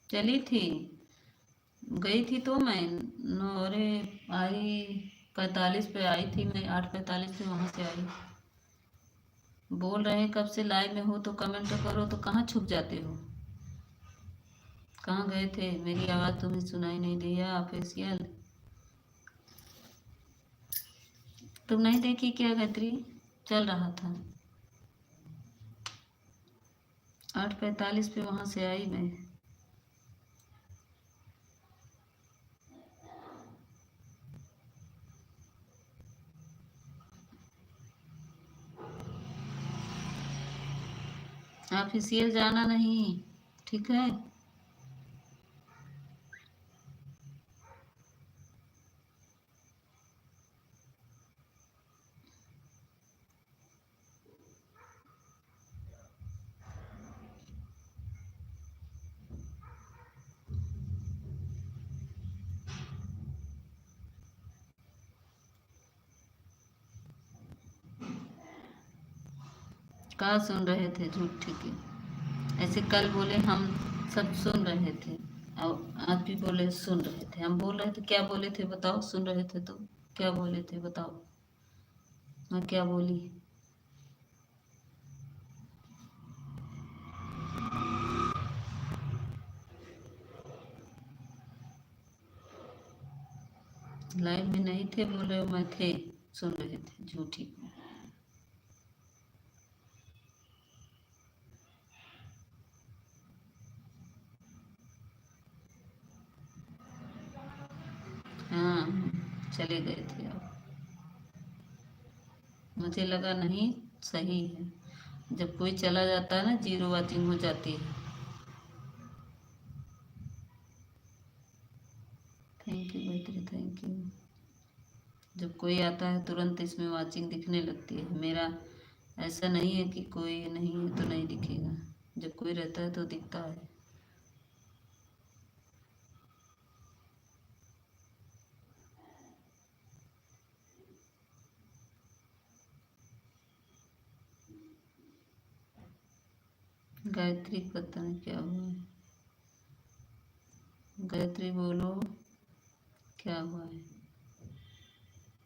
चली थी, गई थी तो मैं नौरे आई 45 पे आई थी मैं, 8:45 पे वहां से आई। बोल रहे हैं कब से लाइव में हो तो कमेंट तो करो, तो कहाँ छुप जाते हो, कहाँ गए थे? मेरी आवाज़ तुम्हें सुनाई नहीं दिया ऑफिशियल? तुम नहीं देखी क्या गायत्री? चल रहा था 8:45 पे वहां से आई मैं। ऑफिशियल जाना नहीं, ठीक है? कहाँ सुन रहे थे झूठ, ठीक है? ऐसे कल बोले हम सब सुन रहे थे, और आज भी बोले सुन रहे थे। हम बोल रहे थे, क्या बोले थे बताओ? सुन रहे थे तो क्या बोले थे बताओ? मैं क्या बोली? लाइव में नहीं थे, बोल रहे हो मैं थे, सुन रहे थे, झूठी। हाँ, चले गए थे। अब मुझे लगा नहीं सही है, जब कोई चला जाता है ना जीरो वाचिंग हो जाती है। Thank you Gayatri, thank you. जब कोई आता है तुरंत इसमें वाचिंग दिखने लगती है। मेरा ऐसा नहीं है कि कोई नहीं है तो नहीं दिखेगा, जब कोई रहता है तो दिखता है। गायत्री पता नहीं क्या हुआ है। गायत्री बोलो क्या हुआ है,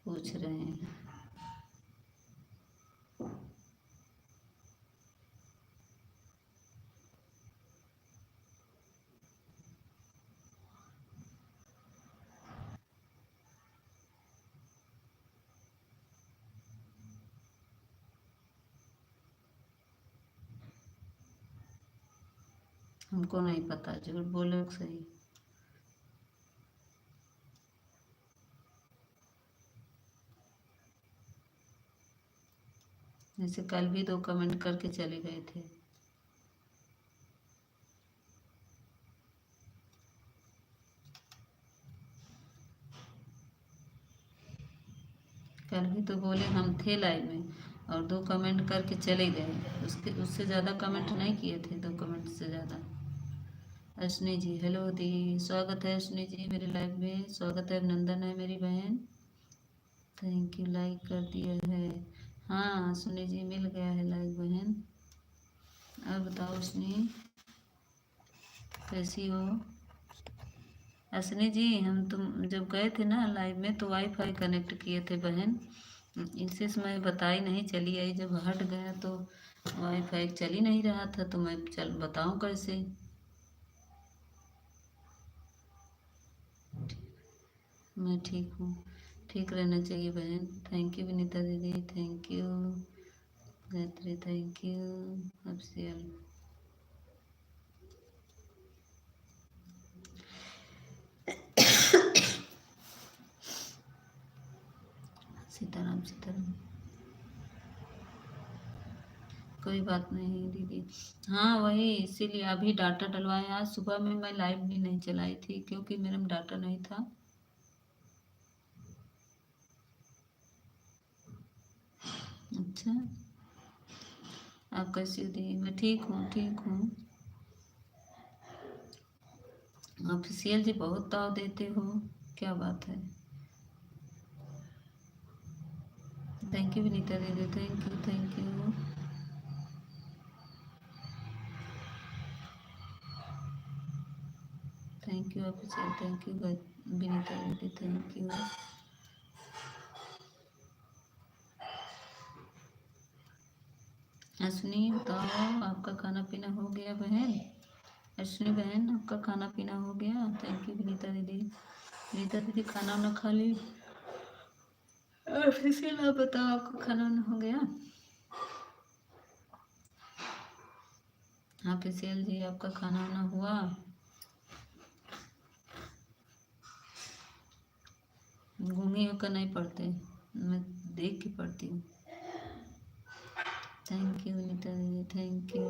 पूछ रहे हैं। हमको नहीं पता, झूठ बोलो सही। जैसे कल भी 2 कमेंट करके चले गए थे। कल भी तो बोले हम थे लाइव में, और 2 कमेंट करके चले गए। उससे ज़्यादा कमेंट नहीं किए थे, 2 कमेंट से ज़्यादा। अश्विनी जी हेलो दी, स्वागत है अश्विनी जी मेरे लाइव में, स्वागत है। अभिनंदन है मेरी बहन, थैंक यू, लाइक कर दिया है। हाँ अश्विनी जी मिल गया है लाइक बहन। और बताओ अश्विनी कैसी हो? असनी जी, हम तुम जब गए थे ना लाइव में तो वाईफाई कनेक्ट किए थे बहन, इससे मैं बताई नहीं, चली आई, जब हट गया तो वाईफाई चल ही नहीं रहा था, तो मैं चल बताऊं कैसे। मैं ठीक हूँ, ठीक रहना चाहिए बहन। थैंक यू विनीता दीदी, thank you Gayatri, thank you official. Sitaram Sitaram. कोई बात नहीं दीदी। हाँ वही, इसीलिए अभी डाटा डलवाए। आज सुबह में मैं लाइव भी नहीं चलाई थी क्योंकि मेरे में डाटा नहीं था। अच्छा, आप कैसी हो दी? मैं ठीक हूँ, ठीक हूँ। ऑफिशियल जी बहुत ताव देते हो, क्या बात है। थैंक यू विनीता दीदी, thank you thank you. Thank you official, thank you Vinita दीदी, थैंक यू। अश्विनी बताओ, आपका खाना पीना हो गया बहन? अश्विनी बहन, आपका खाना पीना हो गया? थैंक यू विनीता दीदी। विनीता दीदी खाना वाना खा ली? ऑफिशियल आप बताओ, आपका खाना वाना हो गया? ऑफिशियल जी, आपका खाना वाना हुआ? घूमी होकर नहीं पढ़ते, मैं देख के पढ़ती हूँ। थैंक यू विनीता दीदी, थैंक यू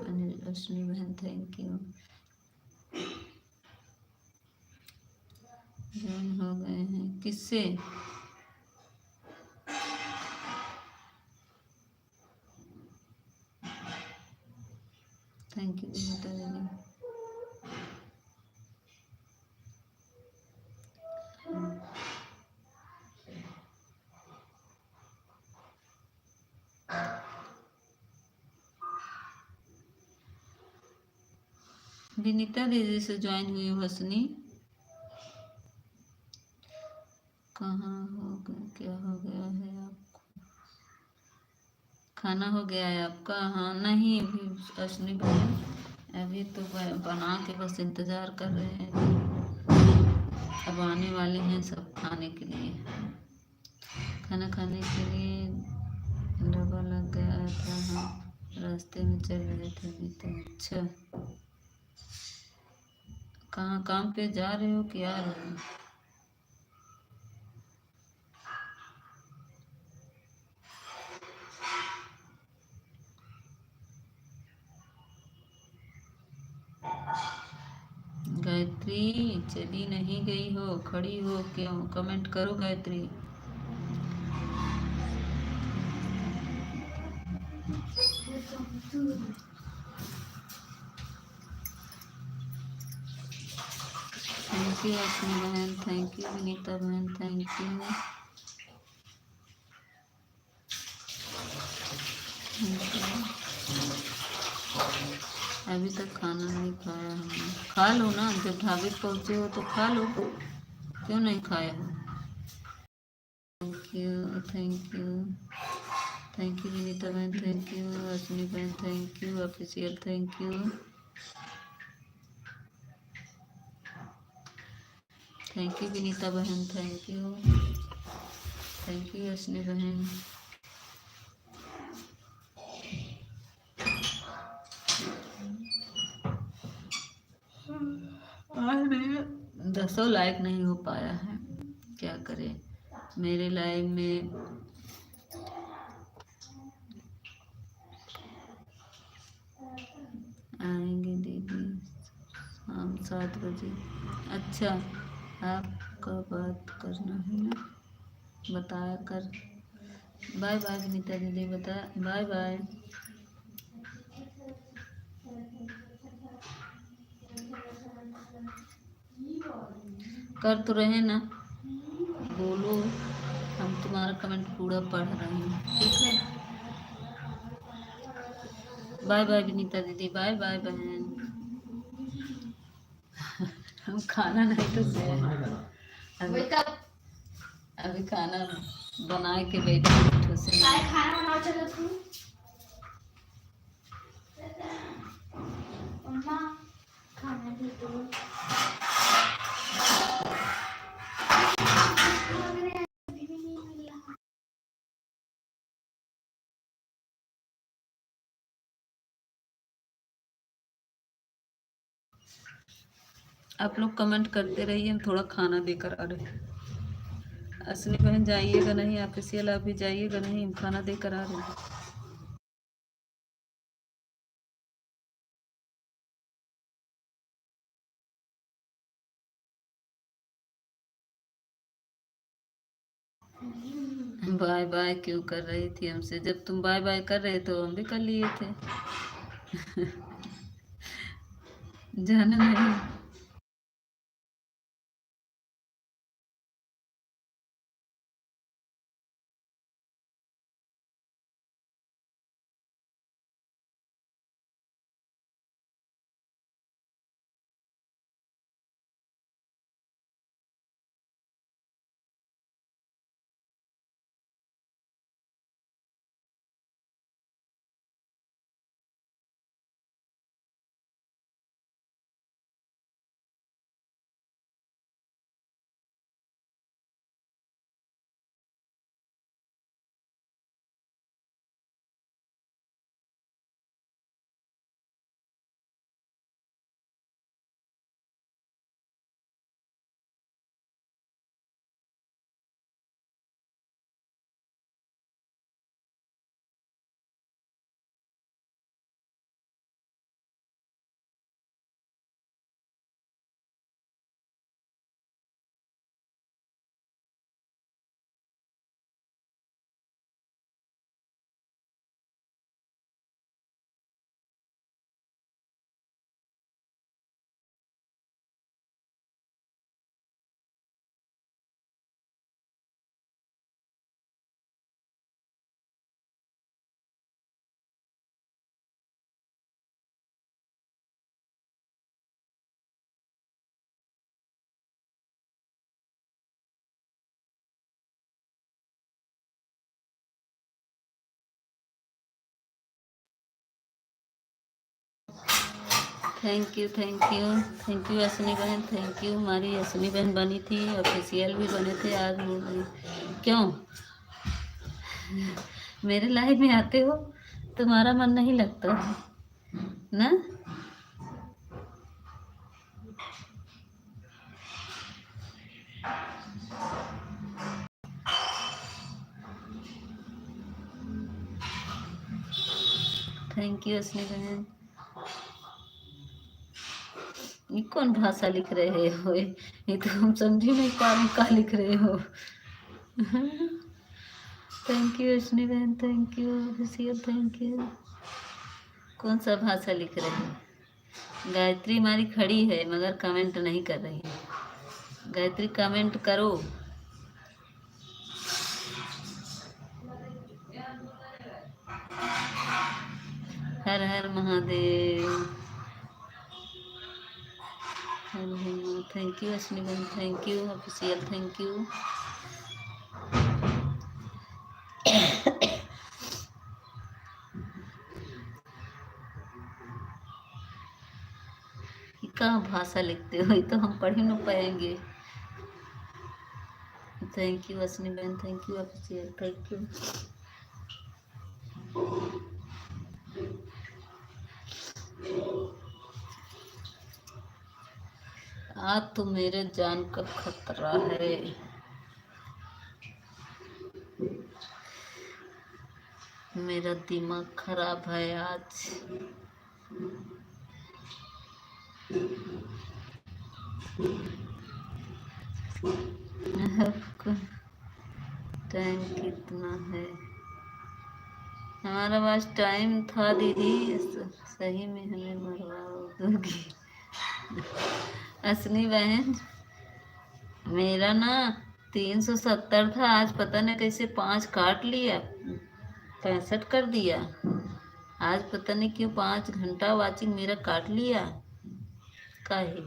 अनिल अश्विनी बहन, थैंक यू। ज्वाइन हो गए हैं किससे? थैंक यू विनीता दीदी। विनीता दीदी से ज्वाइन हुई हो हसनी? कहाँ हो गया, क्या हो गया है आपको? खाना हो गया है आपका? हाँ नहीं अभी अश्विनी बहन, अभी तो बना के बस इंतज़ार कर रहे हैं। अब आने वाले हैं सब खाने के लिए, खाना खाने के लिए। डब्बा लग गया था, हाँ रास्ते में चल रहे थे अभी तो। अच्छा, कहाँ काम पे जा रहे हो कि आ रहे हो? गायत्री चली नहीं गई हो, खड़ी हो क्यों? कमेंट करो गायत्री। थैंक यू अश्विनी बहन, थैंक यू विनीता बहन, थैंक यू। अभी तक खाना नहीं खाया हमने। खा लो ना, जब ढाबे पहुँचे हो तो खा लो, क्यों नहीं खाया हो? Thank you thank you thank you Vinita बहन, थैंक यू अश्विनी बहन, thank you official, thank you. Thank you Vinita बहन, थैंक यू अश्विनी बहन। आज मेरे 10 लाइक नहीं हो पाया है, क्या करें। मेरे लाइव में आएंगे दीदी शाम 7 बजे। अच्छा, आपका बात करना है ना, बताया कर। बाय बाय विनीता दीदी, बता बाय बाय। कर तो रहे ना, बोलो, हम तुम्हारा कमेंट पूरा पढ़ रहे हैं, ठीक है। बाय बाय विनीता दीदी, बाय बाय बहन। हम खाना नहीं तो सो अभी वही तब अभी खाना बना के बैठे ठूस काय खाना बनाओ चलो तू मम्मा खाना दे दो आप लोग कमेंट करते रहिए, हम थोड़ा खाना देकर आ रहे हैं। असली बहन जाइएगा नहीं, ऑफिशियल आप भी जाइएगा नहीं, हम खाना देकर आ रहे हैं। बाय बाय क्यों कर रही थी हमसे? जब तुम बाय बाय कर रहे तो हम भी कर लिए थे। जाना नहीं। Thank you thank you thank you Asni बहन, थैंक यू। हमारी असनी बहन बनी थी, ऑफिशियल भी बने थे आज। क्यों मेरे लाइफ में आते हो तुम्हारा मन नहीं लगता ना? थैंक यू असनी बहन। ये कौन भाषा लिख रहे हो? ये तो हम समझ ही नहीं पा रहे क्या लिख रहे हो। थैंक यू असनी बहन, thank you official, thank you. कौन सा भाषा लिख रहे हैं? गायत्री हमारी खड़ी है मगर कमेंट नहीं कर रही है। गायत्री कमेंट करो। हर हर महादेव। हर हर। थैंक यू असनी बहन, thank you official, thank you. कहाँ भाषा लिखते हो? ये तो हम पढ़ ही नहीं पाएंगे। थैंक यू असनी बहन, thank you official, thank you. आज तो मेरे जान का खतरा है। मेरा दिमाग खराब है आज। आपको टाइम कितना है? हमारा पास टाइम था दीदी, सही में हमें मरवा दोगी। असली बहन मेरा ना 370 था, आज पता नहीं कैसे 5 काट लिया, 65 कर दिया। आज पता नहीं क्यों 5 घंटा वाचिंग मेरा काट लिया। काहे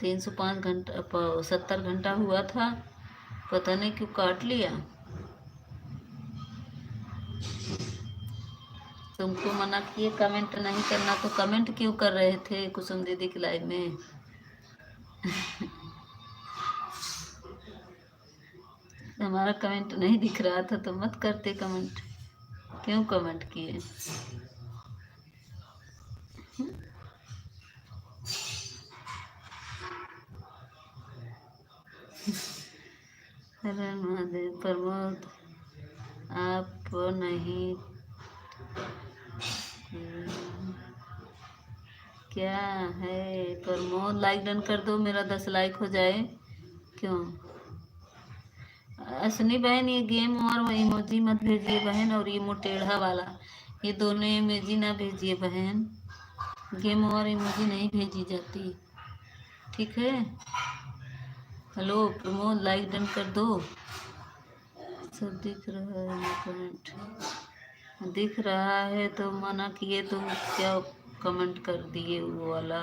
305 घंटा 70 घंटा हुआ था, पता नहीं क्यों काट लिया। तुमको मना किए कमेंट नहीं करना, तो कमेंट क्यों कर रहे थे कुसुम दीदी की लाइव में? हमारा कमेंट नहीं दिख रहा था तो मत करते कमेंट, क्यों कमेंट किए? हरे महादेव। प्रमोद आप नहीं क्या है? प्रमोद लाइक डन कर दो, मेरा 10 लाइक हो जाए। क्यों अश्विनी बहन, ये गेम और इमोजी मत भेजिए बहन, और ये मोटेढ़ा वाला, ये दोनों इमोजी ना भेजिए बहन। गेम और इमोजी नहीं भेजी जाती, ठीक है? हेलो प्रमोद लाइक डन कर दो। सब दिख रहा है कमेंट, दिख रहा है तो मना किए तो क्या कमेंट कर दिए वो वाला।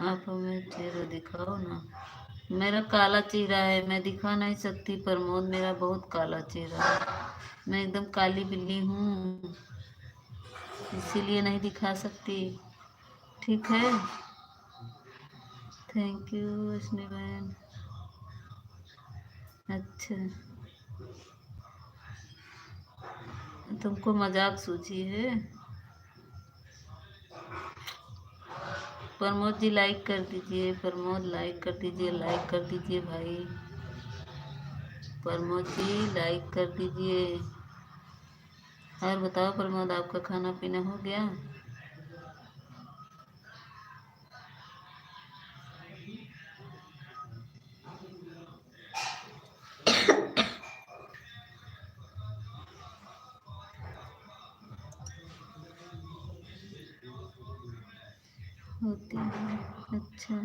आप हमें चेहरा दिखाओ ना। मेरा काला चेहरा है, मैं दिखा नहीं सकती प्रमोद, मेरा बहुत काला चेहरा है, मैं एकदम काली बिल्ली हूँ, इसीलिए नहीं दिखा सकती, ठीक है? थैंक यू अश्विनी बहन। अच्छा, तुमको मजाक सूझी है? प्रमोद जी लाइक कर दीजिए, प्रमोद लाइक कर दीजिए, लाइक कर दीजिए भाई, प्रमोद जी लाइक कर दीजिए। और बताओ प्रमोद, आपका खाना पीना हो गया? होती है, अच्छा,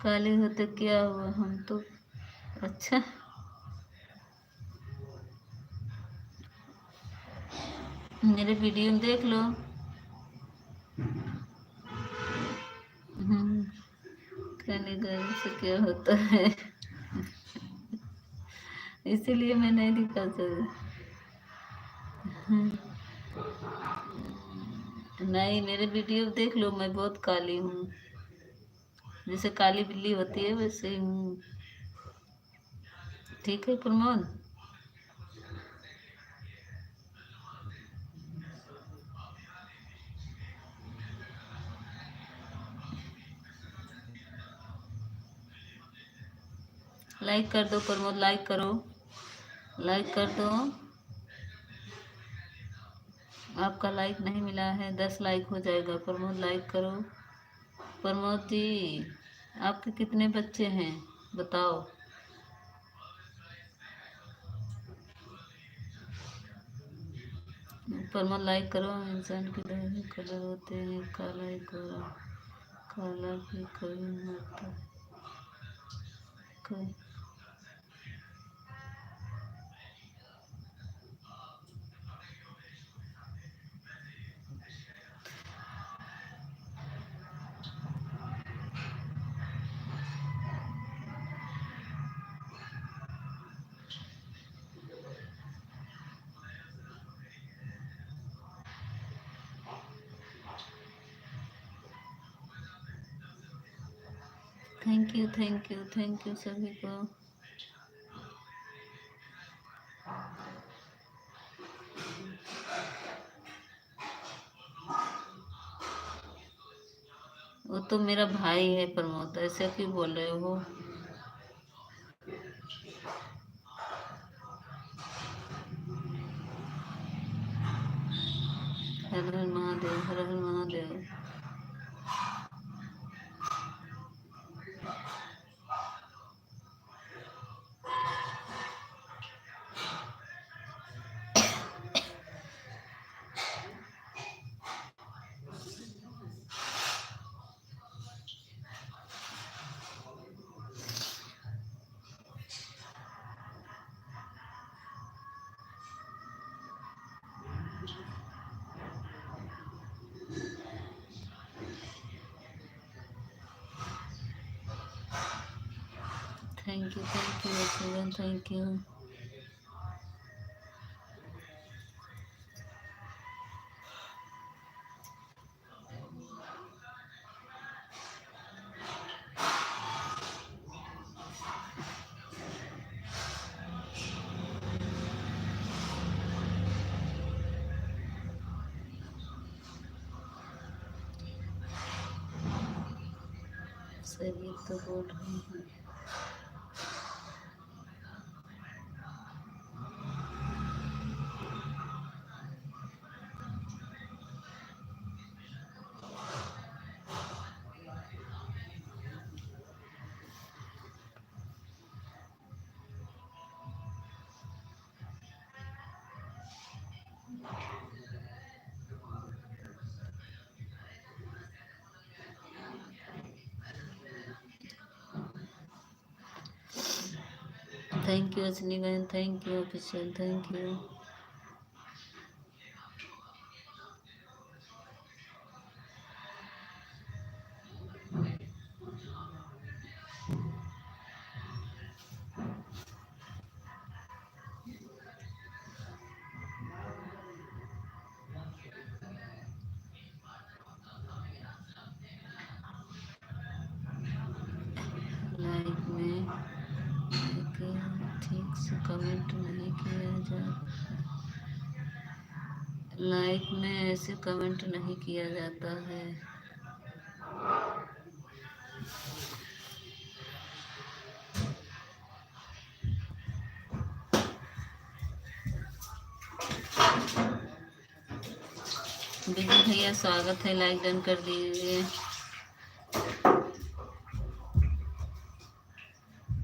काले होते क्या हुआ, हम तो अच्छा। मेरे वीडियो में देख लो। खाने गर्म से क्या होता है? इसीलिए मैं नहीं दिखा सकती। नहीं, मेरे वीडियो देख लो, मैं बहुत काली हूँ, जैसे काली बिल्ली होती है वैसे ही हूँ, ठीक है प्रमोद? लाइक कर दो प्रमोद, लाइक करो, लाइक कर दो। आपका लाइक नहीं मिला है, 10 लाइक हो जाएगा प्रमोद, लाइक करो। प्रमोद जी, आपके कितने बच्चे हैं बताओ? प्रमोद लाइक करो। इंसान के दो कलर होते हैं, काला एक गोरा, काला भी कभी मरता कभी। Thank you thank you thank you सभी को। वो तो मेरा भाई है प्रमोद, ऐसे क्यों बोल रहे हो? Har Har Mahadev, Har Har Mahadev. Children, thank you. सही तो बोल रही हूँ। थैंक यू अश्विनी बहन, thank you official, thank you. Like में ठीक से कमेंट नहीं किया जाता, लाइक में ऐसे कमेंट नहीं किया जाता है। विजय भैया स्वागत है, लाइक डन कर दीजिए।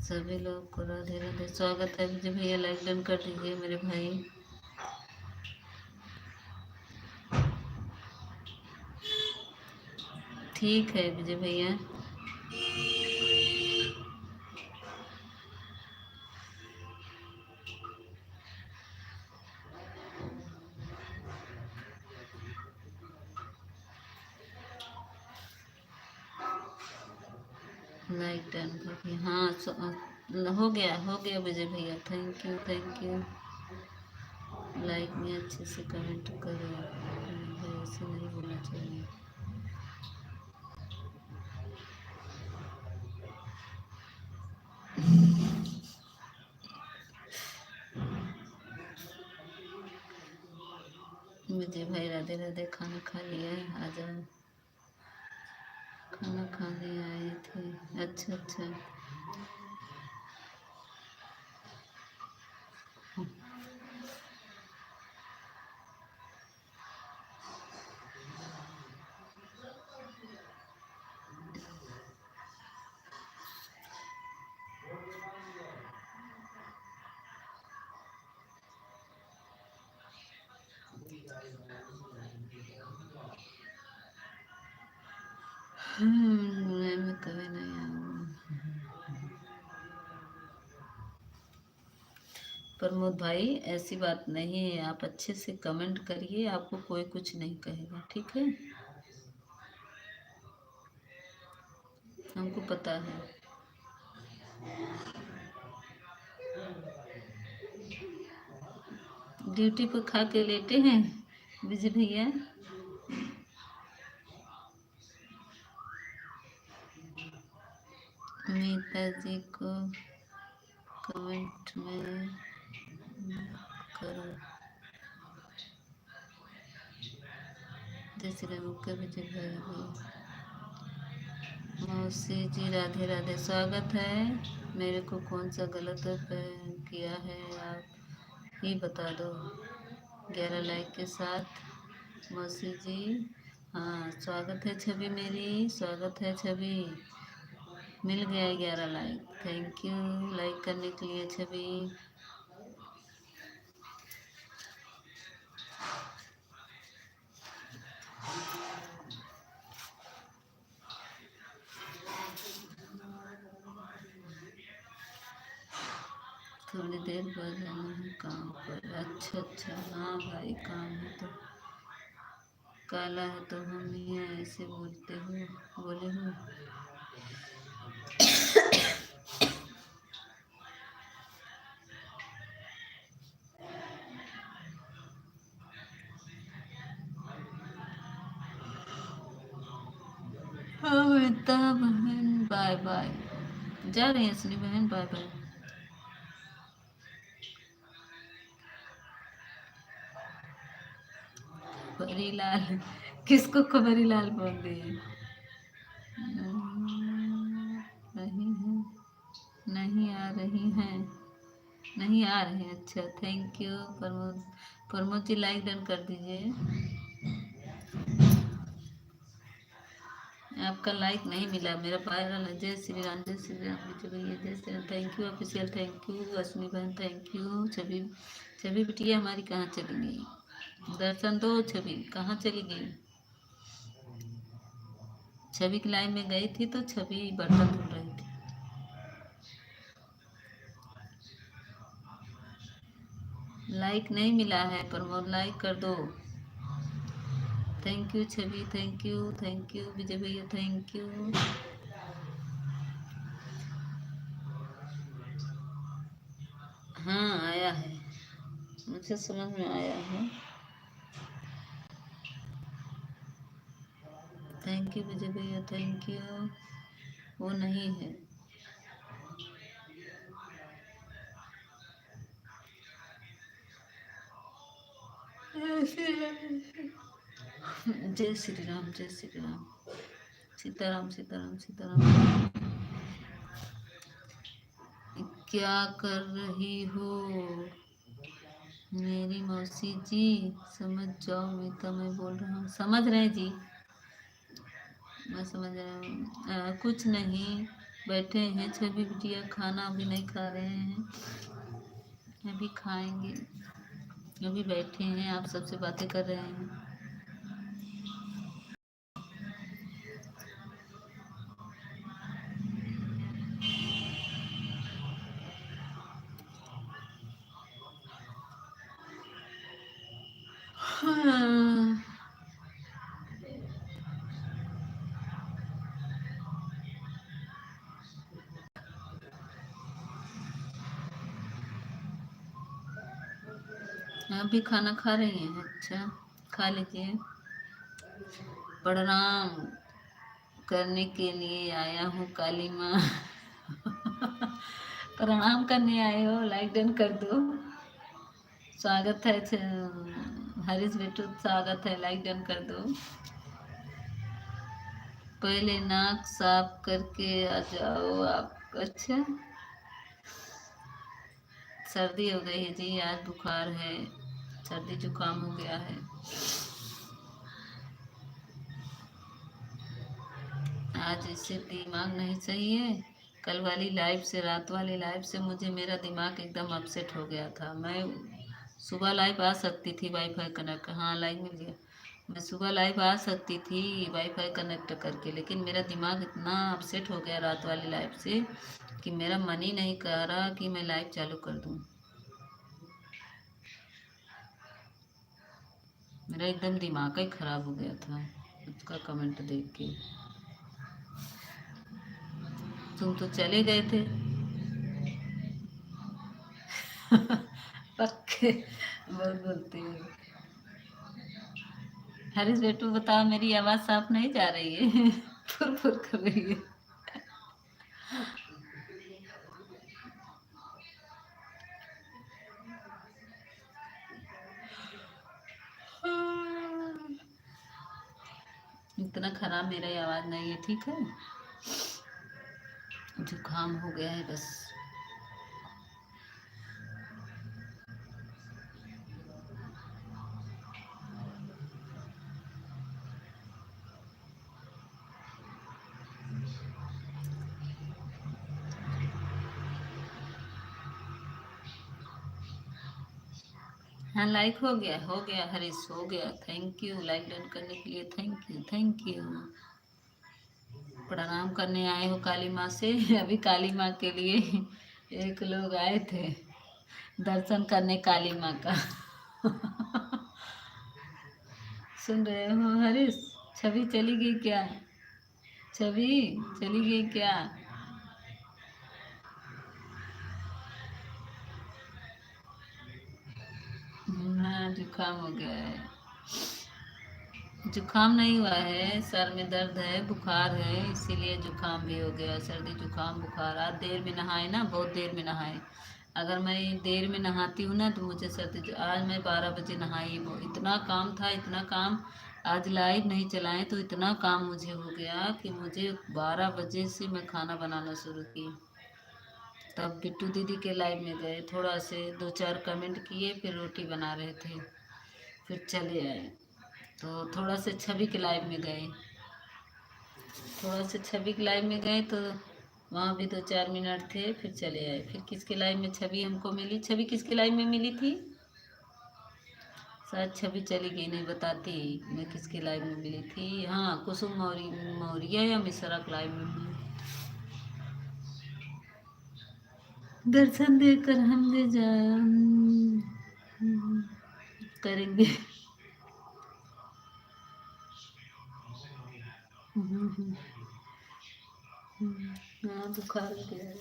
सभी लोग को राधे राधे, स्वागत है विजय भैया, लाइक डन कर दीजिए मेरे भाई। ठीक है विजय भैया। लाइक डन कर दिया, हाँ हो गया विजय भैया, thank you thank you. Like में अच्छे से कमेंट करो, ऐसे नहीं बोलना चाहिए। विजय भाई राधे राधे, खाना खा लिया है, आ जाओ। खाना खाने आए थे, अच्छा अच्छा। मैं कभी नहीं आऊँ। प्रमोद भाई ऐसी बात नहीं है, आप अच्छे से कमेंट करिए, आपको कोई कुछ नहीं कहेगा, ठीक है, हमको पता है। ड्यूटी पर खा के लेटे हैं विजय भैया। मीता जी को कमेंट में करो, जैसे मुख्य विजय भाई। मौसी जी राधे राधे, स्वागत है। मेरे को कौन सा गलत किया है आप ही बता दो। 11 लाइक के साथ मौसी जी, हाँ स्वागत है छवि मेरी, स्वागत है छवि। मिल गया 11 लाइक, थैंक यू लाइक करने के लिए छवि। थोड़ी देर बाद जाना है काम पर, अच्छा अच्छा, हाँ भाई काम है तो। काला है तो हम ही ऐसे बोलते हो, बोले हो। अमिता बहन बाय बाय, जा रही है असली बहन, बाय बाय। परीलाल, किसको खबरी लाल बोल दिए? रही है, नहीं आ रही हैं, नहीं आ रहे हैं। अच्छा thank you Pramod, Pramod ji like done कर दीजिए। आपका लाइक नहीं मिला, मेरा वायरल है। जय श्री राम, जय श्री राम, चलो ये जय Shri Ram. Thank you official, thank you Ashwini बहन, थैंक यू। छवि, छवि बिटिया हमारी कहाँ चली गई? दर्शन दो छवि, कहाँ चली गई? छवि की लाइन में गई थी तो छवि बर्तन धुल रही थी। लाइक नहीं मिला है प्रमोद, लाइक कर दो। Thank you Chhavi, thank you, thank you Vijay भैया, थैंक यू। हाँ आया है, मुझे समझ में आया है। थैंक यू विजय भैया, थैंक यू। वो नहीं है। जय श्री राम, जय श्री राम, सीताराम सीताराम सीताराम। क्या कर रही हो मेरी मौसी जी? समझ जाओ मीता, मैं बोल रहा हूँ। समझ रहे जी, मैं समझ रहा हूँ। कुछ नहीं, बैठे हैं। छवि बिटिया खाना अभी नहीं खा रहे हैं, अभी खाएंगे। अभी बैठे हैं, आप सबसे बातें कर रहे हैं। हाँ। आप भी खाना खा रही हैं? अच्छा खा लीजिए। प्रणाम करने के लिए आया हूँ काली माँ। प्रणाम करने आए हो, लाइक डन कर दो। स्वागत है हरीश बेटू, स्वागत है, लाइक डन कर दो। पहले नाक साफ करके आ जाओ आप। अच्छा सर्दी हो गई है जी, आज बुखार है, सर्दी जुकाम हो गया है। आज इससे दिमाग नहीं सही है। कल वाली लाइव से, रात वाली लाइव से मुझे मेरा दिमाग एकदम अपसेट हो गया था। मैं सुबह लाइव आ सकती थी वाईफाई कनेक्ट, हाँ लाइव मिल गया। मैं सुबह लाइव आ सकती थी वाईफाई कनेक्ट करके, लेकिन मेरा दिमाग इतना अपसेट हो गया रात वाली लाइव से कि मेरा मन ही नहीं कर रहा कि मैं लाइव चालू कर दूँ। मेरा एकदम दिमाग ही खराब हो गया था उसका कमेंट देख के। तुम तो चले गए थे। पक्के बहुत बोलती है। हरीश बेटू बताओ, मेरी आवाज साफ नहीं जा रही है? फुर फुर कर रही है। इतना खराब मेरा आवाज नहीं है, ठीक है। जुकाम हो गया है बस। हाँ लाइक हो गया हरीश, हो गया। थैंक यू लाइक डन करने के लिए, थैंक यू थैंक यू। प्रणाम करने आए हो काली माँ से? अभी काली माँ के लिए एक लोग आए थे दर्शन करने काली माँ का। सुन रहे हो हरीश? छवि चली गई क्या? छवि चली गई क्या? हाँ जुकाम हो गया है। जुकाम नहीं हुआ है, सर में दर्द है, बुखार है, इसीलिए जुकाम भी हो गया। सर्दी जुकाम बुखार। आज देर में नहाए ना, बहुत देर में नहाए। अगर मैं देर में नहाती हूँ ना तो मुझे आज मैं 12 बजे नहाई। वो इतना काम था, इतना काम। आज लाइट नहीं चलाए तो इतना काम मुझे हो गया कि मुझे 12 बजे से मैं खाना बनाना शुरू की। तब बिट्टू दीदी के लाइव में गए, थोड़ा से 2-4 कमेंट किए, फिर रोटी बना रहे थे, फिर चले आए। तो थोड़ा से छवि के लाइव में गए, तो वहाँ भी 2-4 मिनट थे, फिर चले आए। फिर किसके लाइव में छवि हमको मिली? छवि किसके लाइव में मिली थी? शायद छवि चली गई, नहीं बताती मैं किसके लाइव में मिली थी। हाँ, कुसुम मौर्य या मिश्रा के लाइव में मिली। दर्शन देकर हम दे जान करेंगे। हाँ, बुखार हो गया है।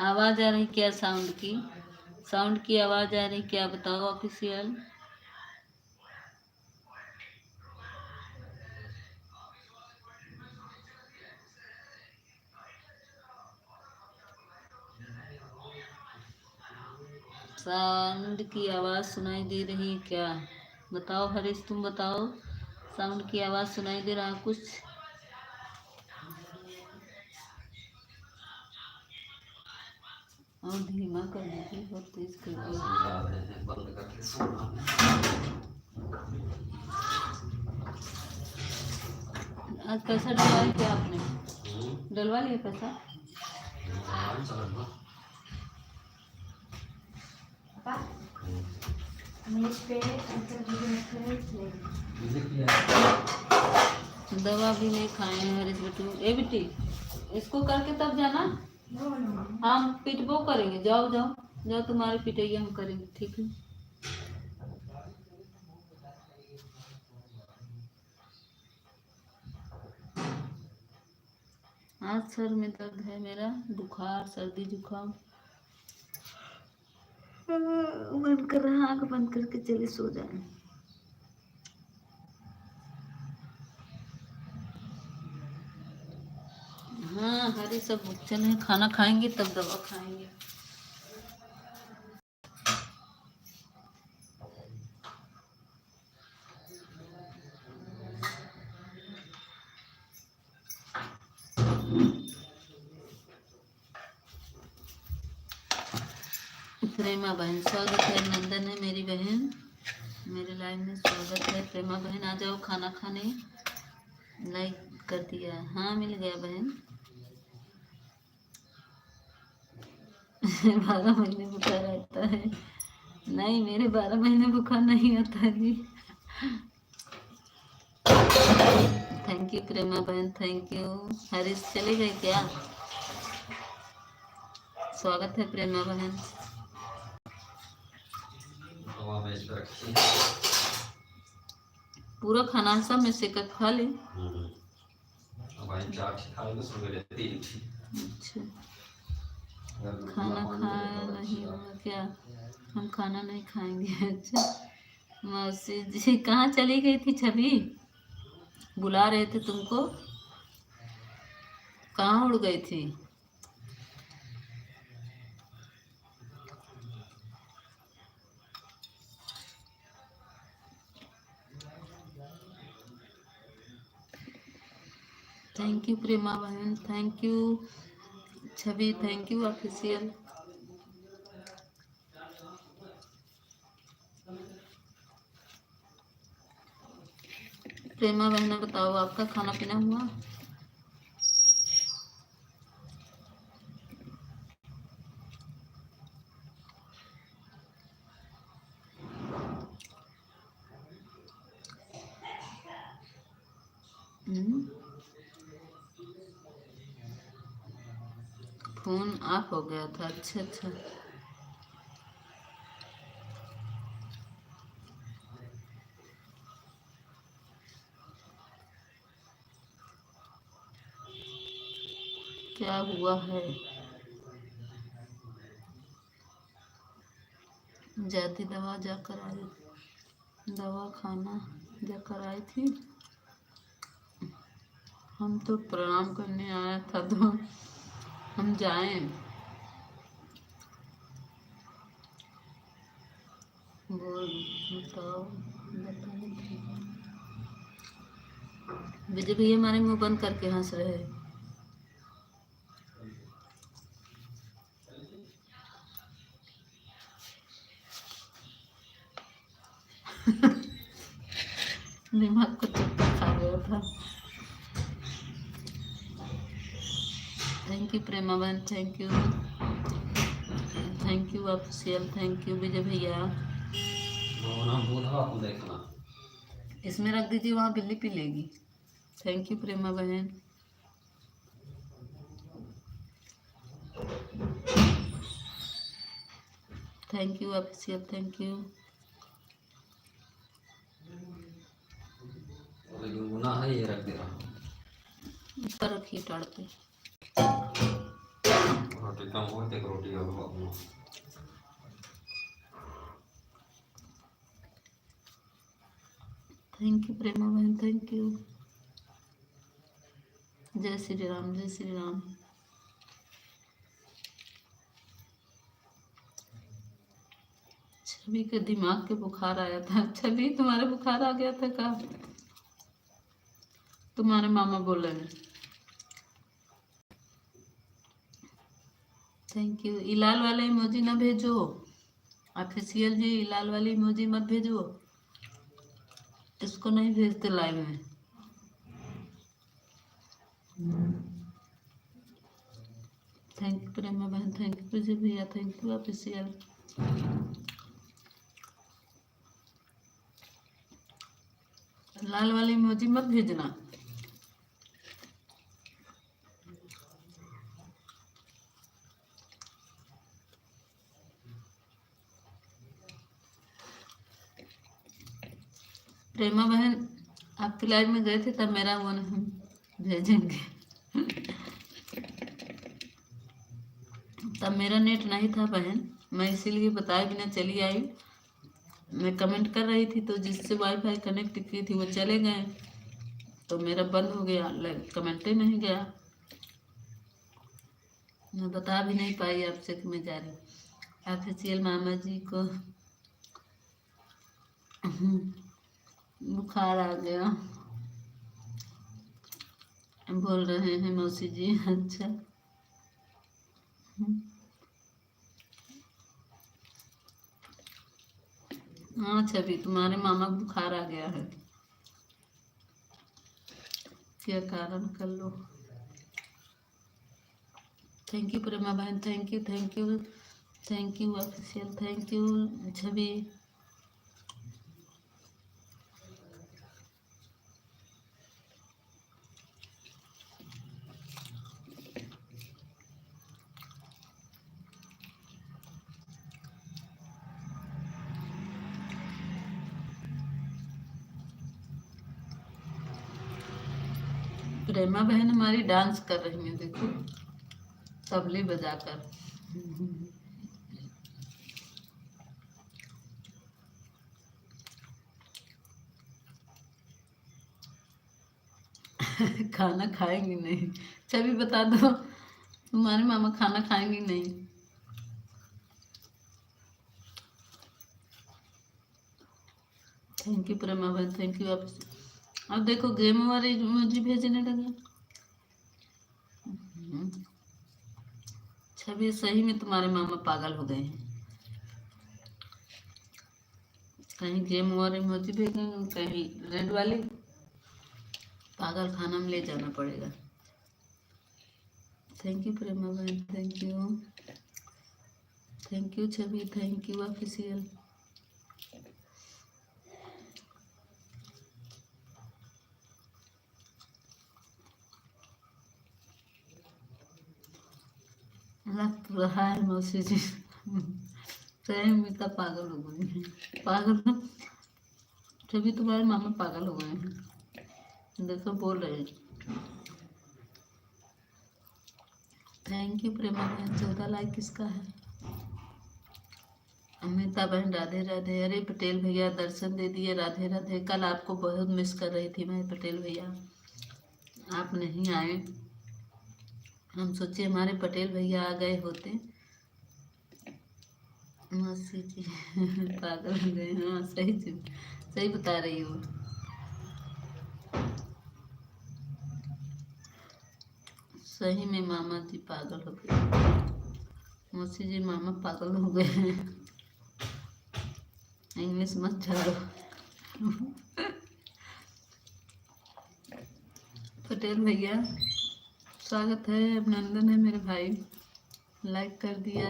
आवाज आ रही क्या? साउंड की आवाज आ रही क्या? बताओ ऑफिशियल। साउंड की आवाज सुनाई दे रही है क्या? बताओ हरीश, तुम बताओ। साउंड की आवाज सुनाई दे रहा कुछ? और धीमा कर दीजिए, बहुत तेज कर दीजिए। बंद करके सुना। आज पैसा डलवा लिया क्या आपने? डलवा लिया पैसा? दवा भी नहीं खाए हैं हरीश बेटू। ए बेटी, इसको करके तब जाना। हम पिटबो करेंगे। जाओ जाओ जाओ, तुम्हारी पिटाई हम करेंगे, ठीक है? आज सर में दर्द है मेरा, बुखार, सर्दी, जुकाम। मन कर रहा आँख बंद करके चले सो जाए। हाँ, हरी सब चले, खाना खाएंगे तब दवा खाएंगे। प्रेमा बहन स्वागत है। नंदन है मेरी बहन, मेरे लाइव में स्वागत है। प्रेमा बहन आ जाओ खाना खाने। लाइक कर दिया? हाँ, मिल गया बहन। 12 महीने बुखार रहता है? नहीं, मेरे 12 महीने बुखार नहीं आता है जी। थैंक यू प्रेमा बहन, थैंक यू। हरीश चले गए क्या? स्वागत है प्रेमा बहन। पूरा खाना सब में से खा ले। अच्छा, खाना खाया नहीं हुआ क्या? हम खाना नहीं खाएंगे। अच्छा, मौसी जी कहाँ चली गई थी? छवि बुला रहे थे तुमको, कहाँ उड़ गई थी? थैंक यू प्रेमा बहन, thank you Chhavi, thank you official. Prema बहन बताओ, आपका खाना पीना हुआ? फोन ऑफ हो गया था? अच्छा अच्छा। क्या हुआ है? जाती दवा जाकर आई, दवा खाना जाकर आई थी। हम तो प्रणाम करने आया था तो हम जाएं। बोल बताओ, बताए थे। विजय भैया हमारे मुंह बंद करके हंस रहे हैं। दिमाग को चक्कर खा गया था। थैंक यू प्रेमा बहन, thank you, thank you official, thank you Vijay भैया। इसमें रख दीजिए, वहाँ बिल्ली पी लेगी। थैंक यू प्रेमा बहन। Thank you official, thank you. गुनगुना है, ये रख दे रहा हूँ। ऊपर रखिए टाड़ पे। रोटी कम हो तो रोटी और अपना थैंक यू प्रेमा बहन, थैंक यू। जय श्री राम, जय श्री राम। छवि के दिमाग के बुखार आया था। छवि तुम्हारे बुखार आ गया था क्या? तुम्हारे मामा बोल रहे हैं। Thank you. इलाल वाले इमोजी ना भेजो ऑफिशियल जी, इलाल वाली इमोजी मत भेजो, इसको नहीं भेजते लाइव में। थैंक यू प्रेमा बहन, थैंक यू विजय भैया, थैंक यू ऑफिशियल। लाल वाली इमोजी मत भेजना। प्रेमा बहन आपकी लाइव में गए थे तब मेरा वो हम भेजेंगे। तब मेरा नेट नहीं था बहन, मैं इसीलिए बताए बिना चली आई। मैं कमेंट कर रही थी तो जिससे वाईफाई कनेक्ट की थी वो चले गए, तो मेरा बंद हो गया, कमेंट ही नहीं गया। मैं बता भी नहीं पाई आपसे कि मैं जा रही। ऑफिशियल मामा जी को बुखार आ गया बोल रहे हैं मौसी जी। अच्छा, हाँ छवि तुम्हारे मामा को बुखार आ गया है, क्या कारण कर लो। थैंक यू प्रेमा बहन, thank you, thank you, thank you official, thank you Chhavi. Prema बहन हमारी डांस कर रही है, देखो तबली बजाकर। खाना खाएंगी नहीं, छवि बता दो तुम्हारे मामा खाना खाएंगी नहीं। थैंक यू प्रेमा बहन, थैंक यू। अब देखो गेम वाले मुझे भेजने लगे। छवि सही में तुम्हारे मामा पागल हो गए हैं, कहीं गेम वाले मुझे भेजेंगे, कहीं रेड वाली। पागल खाना में ले जाना पड़ेगा। थैंक यू प्रेमा बहन, thank you, thank you Chhavi, thank you official. लग तो रहा है मौसी जी सही में तो पागल हो गई है, पागल। छवि तुम्हारे मामा पागल हो गए हैं, देखो बोल रहे हैं। थैंक यू प्रेमा बहन, 14 लाइक किसका है? अमिता बहन राधे राधे। अरे पटेल भैया दर्शन दे दिए, राधे राधे। कल आपको बहुत मिस कर रही थी मैं पटेल भैया, आप नहीं आए। हम सोचे हमारे पटेल भैया आ गए होते। मौसी जी पागल हो गए। हाँ सही सही बता रही हो। सही में मामा जी पागल हो गए। मौसी जी मामा पागल हो गए हैं। इंग्लिश मत झाड़ो। पटेल भैया स्वागत है, अभिनंदन है मेरे भाई। लाइक कर दिया,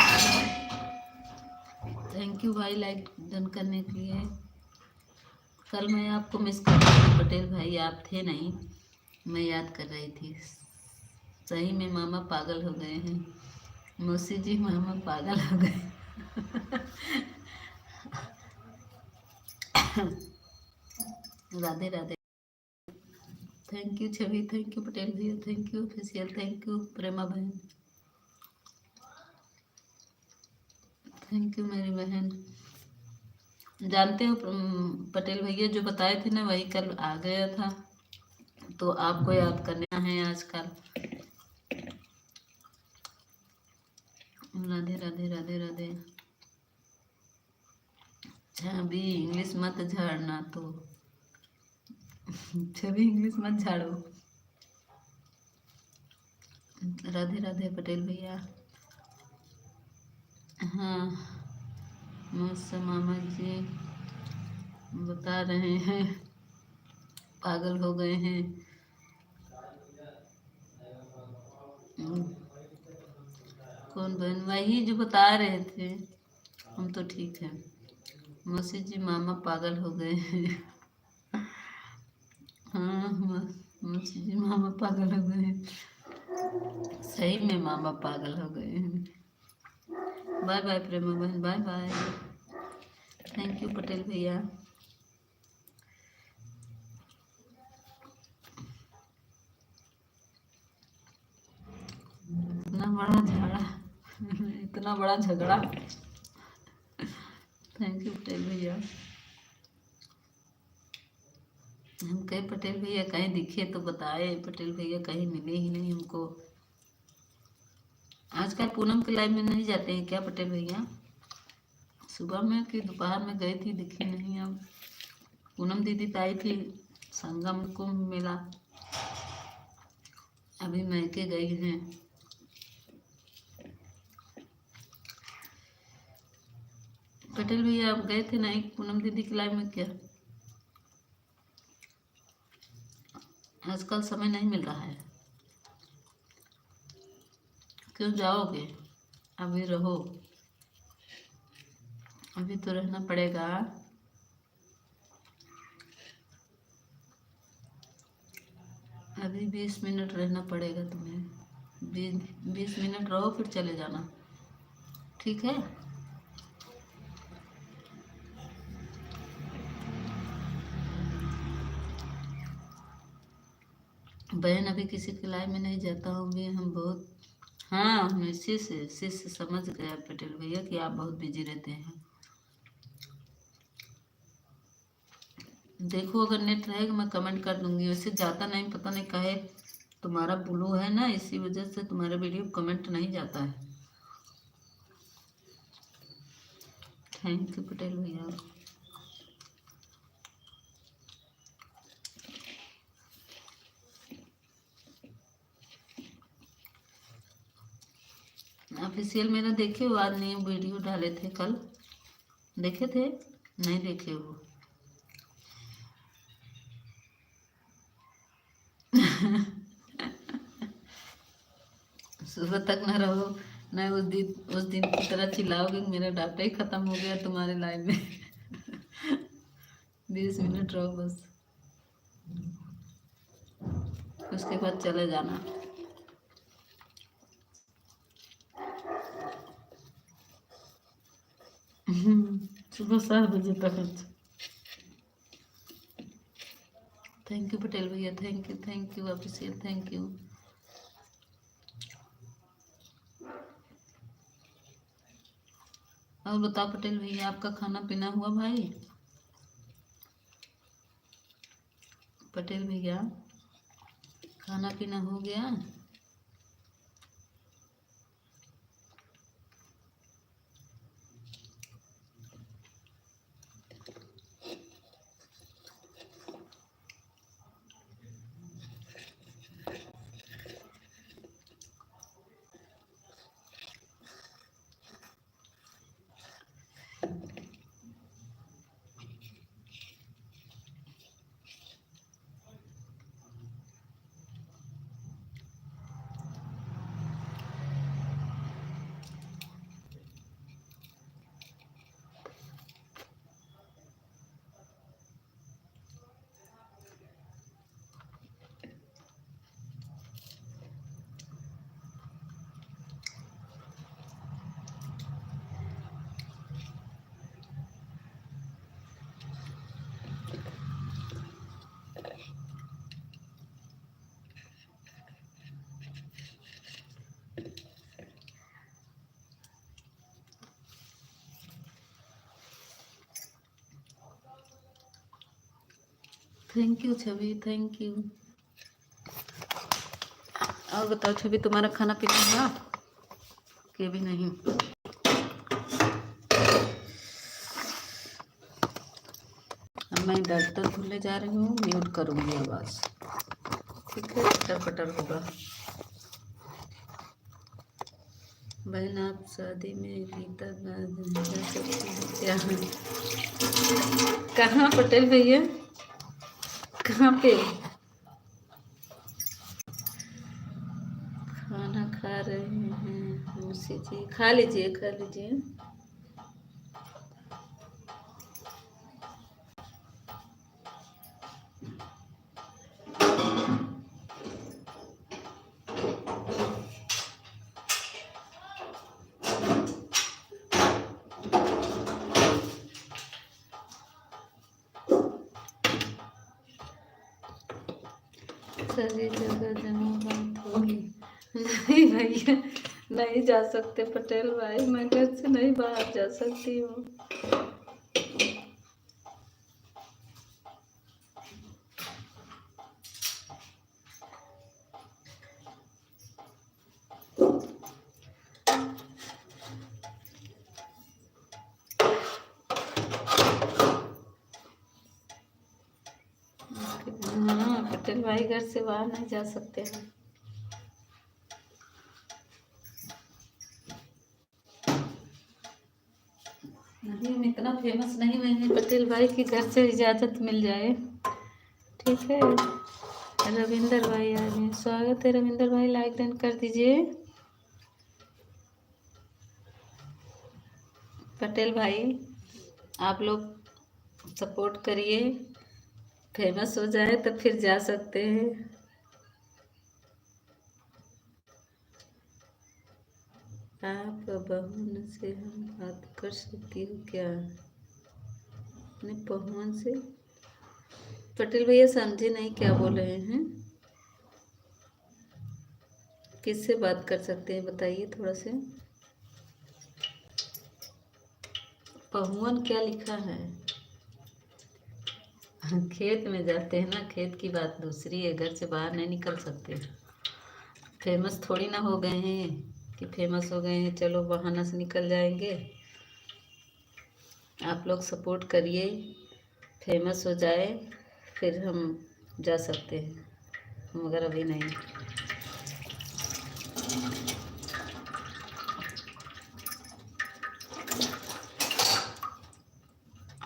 थैंक यू भाई लाइक डन करने के लिए। कल मैं आपको मिस कर रही थी पटेल भाई, आप थे नहीं, मैं याद कर रही थी। सही में मामा पागल हो गए हैं। मौसी जी मामा पागल हो गए। Radhe Radhe. Thank you Chhavi, thank you Patel भैया, thank you official, thank you Prema बहन, थैंक यू मेरी बहन। जानते हो पटेल भैया जो बताए थे ना वही कल आ गया था, तो आपको याद करना है आजकल। राधे राधे राधे राधे। छवि इंग्लिश मत झाड़ना तो। छवि इंग्लिश मत झाड़ो। राधे राधे पटेल भैया। हाँ मुझसे मामा जी बता रहे हैं पागल हो गए हैं। कौन बहन? वही जो बता रहे थे। हम तो ठीक है। मौसी जी मामा पागल हो गए हैं। हाँ मौसी जी मामा पागल हो गए हैं। सही में मामा पागल हो गए हैं। बाय बाय प्रेमा बहन, bye bye. Thank you Patel भैया। इतना बड़ा झगड़ा, इतना बड़ा झगड़ा। थैंक यू पटेल भैया। हम कहे पटेल भैया कहीं दिखे तो बताए, पटेल भैया कहीं मिले ही नहीं हमको। आजकल पूनम के लाइव में नहीं जाते हैं क्या पटेल भैया? सुबह में कि दोपहर में गई थी, दिखी नहीं। अब पूनम दीदी तो आई थी संगम कुंभ मेला, अभी मैके गई हैं। पटेल भैया आप गए थे नहीं पूनम दीदी के लाइव में क्या? आजकल समय नहीं मिल रहा है। क्यों जाओगे? अभी रहो, अभी तो रहना पड़ेगा। अभी 20 मिनट रहना पड़ेगा तुम्हें। 20 मिनट रहो फिर चले जाना, ठीक है? बहन अभी किसी के लाइव में नहीं जाता हूँ भी हम बहुत। हाँ हम इसी से समझ गया पटेल भैया कि आप बहुत बिजी रहते हैं। देखो अगर नेट रहेगा मैं कमेंट कर दूंगी, वैसे जाता नहीं, पता नहीं काहे। तुम्हारा ब्लू है ना, इसी वजह से तुम्हारे वीडियो कमेंट नहीं जाता है। थैंक यू पटेल भैया। ऑफिशियल मेरा देखे हो? आज न्यू वीडियो डाले थे कल, देखे थे? नहीं देखे हो? सुबह तक ना रहो, ना उस दिन की तरह चिल्लाओगे कि मेरा डाटा ही खत्म हो गया तुम्हारे लाइव में। 20 मिनट रहो बस, उसके बाद चले जाना। सुबह 7 बजे तक। थैंक यू पटेल भैया, thank you official, thank you. और बताओ पटेल भैया, आपका खाना पीना हुआ भाई? पटेल भैया, खाना पीना हो गया? Thank you Chhavi, thank you. और बताओ छवि, तुम्हारा खाना पीना हुआ कि अभी नहीं? अब मैं बर्तन धुलने जा रही हूँ, म्यूट करूँगी आवाज़, ठीक है? चटर पटर होगा। बहन आप शादी में गीता गा सकती हो क्या? कहाँ पटेल भैया, कहाँ पे? खाना खा रहे हैं मुझसे जी? खा लीजिए, खा लीजिए। सारी जगह जमा बात होगी। नहीं भैया, नहीं जा सकते पटेल भाई, मैं घर से नहीं बाहर जा सकती हूँ। हाँ पटेल भाई, घर से बाहर नहीं जा सकते हैं। नहीं, हम इतना फेमस नहीं हुए हैं पटेल भाई कि घर से इजाज़त मिल जाए, ठीक है? रविंदर भाई आ गए, स्वागत है रविंदर भाई, लाइक डन कर दीजिए। पटेल भाई, आप लोग सपोर्ट करिए, फेमस हो जाए तो फिर जा सकते हैं। आप बहन से हम बात कर सकती हो क्या? अपने पहुँच से? पटेल भैया समझे नहीं क्या बोल रहे हैं, किससे बात कर सकते हैं बताइए थोड़ा से। पहुँन क्या लिखा है? खेत में जाते हैं ना, खेत की बात दूसरी है, घर से बाहर नहीं निकल सकते। फेमस थोड़ी ना हो गए हैं कि फेमस हो गए हैं चलो बहाना से निकल जाएंगे। आप लोग सपोर्ट करिए, फेमस हो जाए फिर हम जा सकते हैं, मगर अभी नहीं।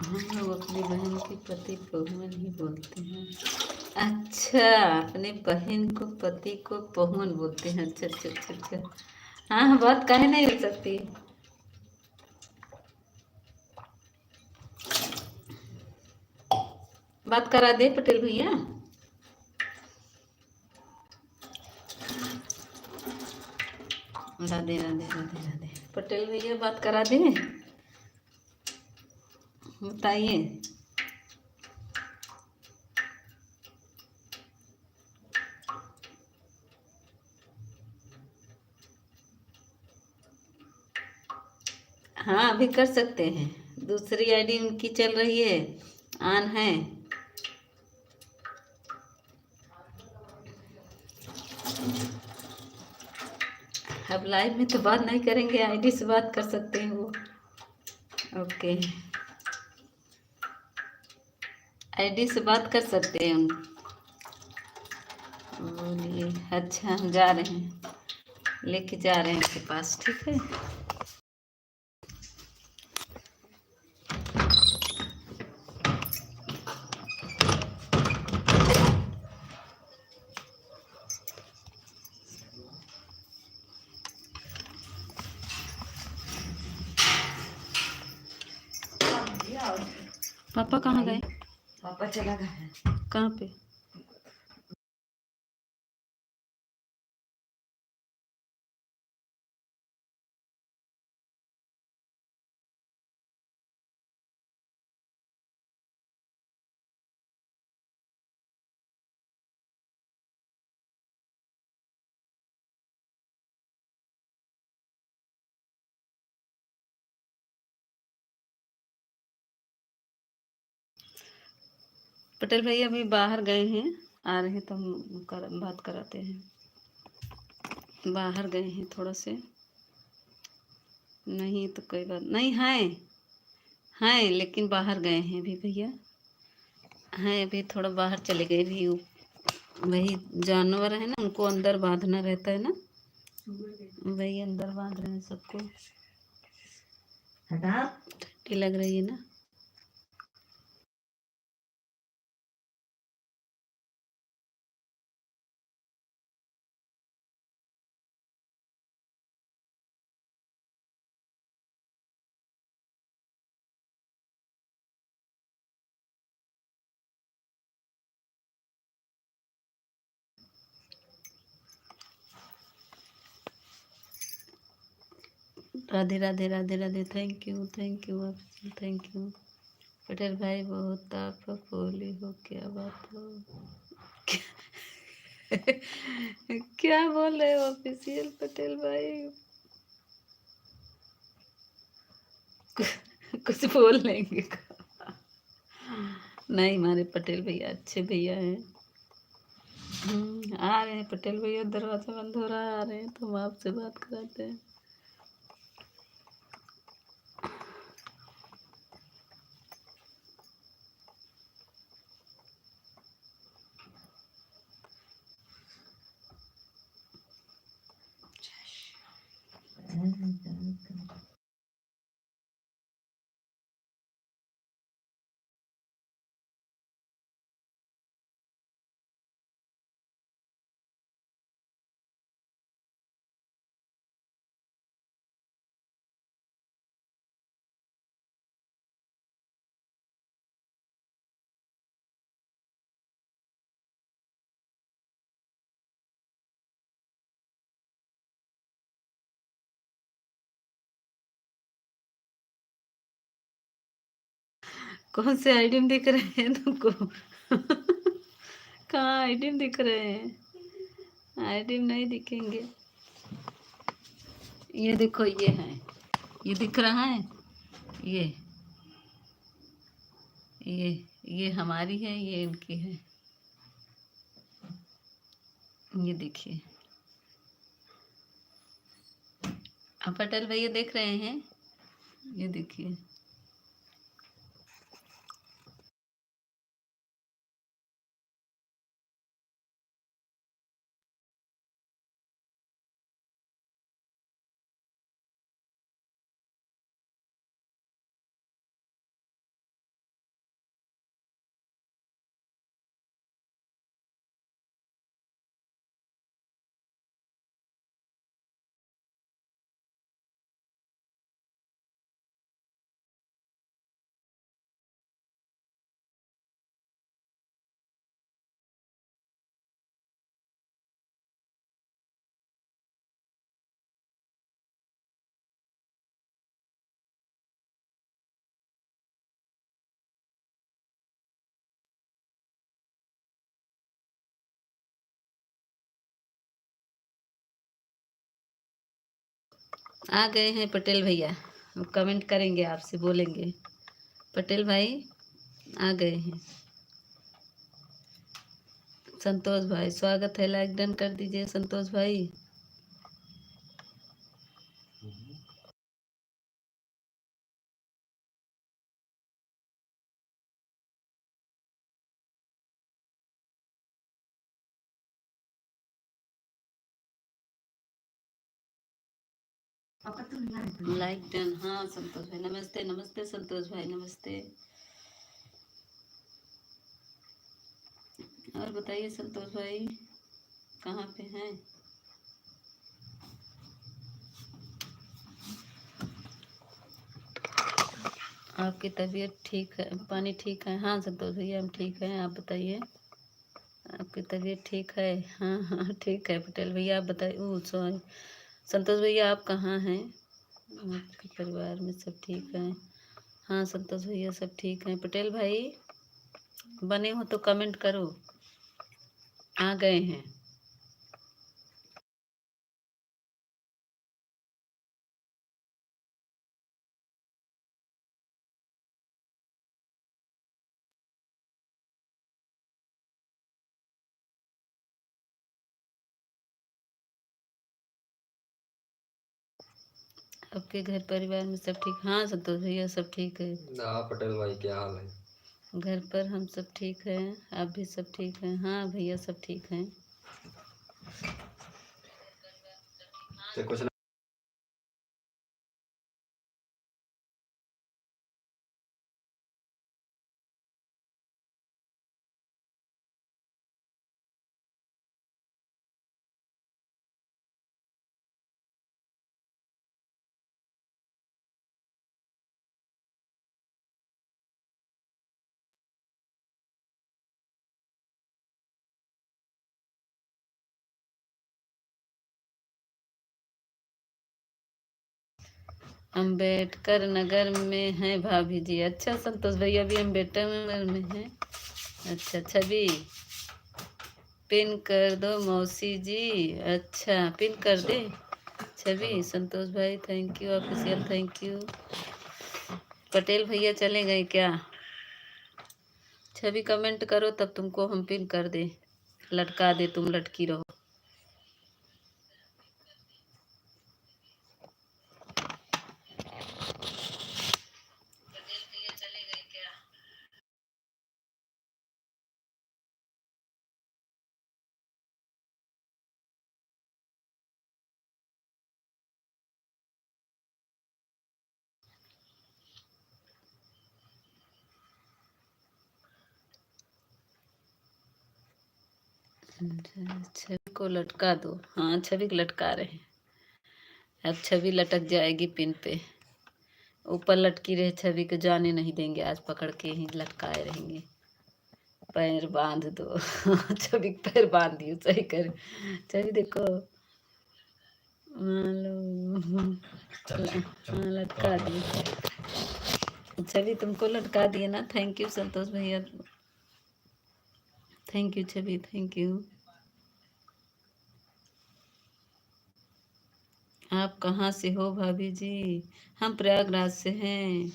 हम लोग अपनी बहन के पति पहुन ही बोलते हैं। अच्छा, अपने बहन को पति को पहुन बोलते हैं, अच्छा अच्छा अच्छा अच्छा। हाँ, बात काहे नहीं हो सकती? बात करा दे पटेल भैया। राधे राधे राधे राधे। पटेल भैया बात करा दे, बताइए। हाँ अभी कर सकते हैं। दूसरी आईडी उनकी चल रही है, ऑन है। अब लाइव में तो बात नहीं करेंगे, आईडी से बात कर सकते हैं वो। ओके, आईडी से बात कर सकते हैं उन। बोलिए। अच्छा हम जा रहे हैं, लेके जा रहे हैं उसके पास, ठीक है। पापा कहाँ गए? पापा चला गया है। कहाँ पे? पटेल भैया अभी बाहर गए हैं, आ रहे हैं तो हम बात कराते हैं। बाहर गए हैं थोड़ा से। नहीं तो कोई बात नहीं है, हैं लेकिन बाहर गए हैं अभी भैया। हैं अभी थोड़ा बाहर चले गए भी। वही जानवर है ना, उनको अंदर बांधना रहता है ना, वही अंदर बांध रहे हैं सबको। हटा। ठंडी लग रही है ना। Radhe Radhe Radhe Radhe. Thank you thank you thank you. Patel भाई बहुत आप बोली हो, क्या बात हो? क्या बोल रहे हो ऑफिशियल पटेल भाई? कुछ बोल लेंगे। नहीं हमारे पटेल भैया अच्छे भैया हैं। आ रहे हैं पटेल भैया, दरवाजा बंद हो रहा है, आ रहे हैं तो हम आपसे बात कराते हैं। कौन से आइटम दिख रहे हैं तुमको? कहाँ आइटम दिख रहे हैं? आइटम नहीं दिखेंगे। ये देखो, ये है, ये दिख रहा है। ये ये ये हमारी है, ये इनकी है। ये देखिए, आप पटेल भैया देख रहे हैं? ये देखिए। आ गए हैं पटेल भैया। हम कमेंट करेंगे, आपसे बोलेंगे। पटेल भाई आ गए हैं। संतोष भाई स्वागत है, लाइक डन कर दीजिए संतोष भाई। पापा तुम यहाँ लाइक डन। हाँ संतोष भाई नमस्ते, नमस्ते संतोष भाई नमस्ते। और बताइए संतोष भाई कहाँ पे हैं? आपकी तबीयत ठीक है? पानी ठीक है? हाँ संतोष भैया हम ठीक हैं, आप बताइए आपकी तबीयत ठीक है? हाँ हाँ ठीक है। पटेल भैया आप बताइए। ओ सॉरी संतोष भैया आप कहाँ हैं? आपके परिवार में सब ठीक है? हाँ संतोष भैया सब ठीक हैं। पटेल भाई बने हो तो कमेंट करो। आ गए हैं। आपके घर परिवार में सब ठीक? हाँ संतोष भैया सब ठीक है। पटेल भाई क्या हाल है? घर पर हम सब ठीक हैं, आप भी सब ठीक हैं? हाँ भैया सब ठीक हैं। तो कुछ अम्बेडकर नगर में हैं भाभी जी। अच्छा संतोष भैया भी अम्बेडकर नगर में हैं। अच्छा छवि पिन कर दो मौसी जी। अच्छा पिन कर दे छवि। संतोष भाई thank you, official thank you. Patel भैया चले गए क्या? छवि कमेंट करो तब तुमको हम पिन कर दे, लटका दे, तुम लटकी रहो। छवि को लटका दो। हाँ छवि को लटका रहे हैं। अब छवि लटक जाएगी पिन पे, ऊपर लटकी रहे छवि को जाने नहीं देंगे, आज पकड़ के ही लटकाए रहेंगे। पैर बांध दो छवि के पैर बांध दियो सही कर। छवि देखो मान लो हाँ लटका दिए छवि, तुमको लटका दिए ना। थैंक यू संतोष भैया, thank you Chhavi, thank you. आप कहाँ से हो भाभी जी? हम प्रयागराज से हैं।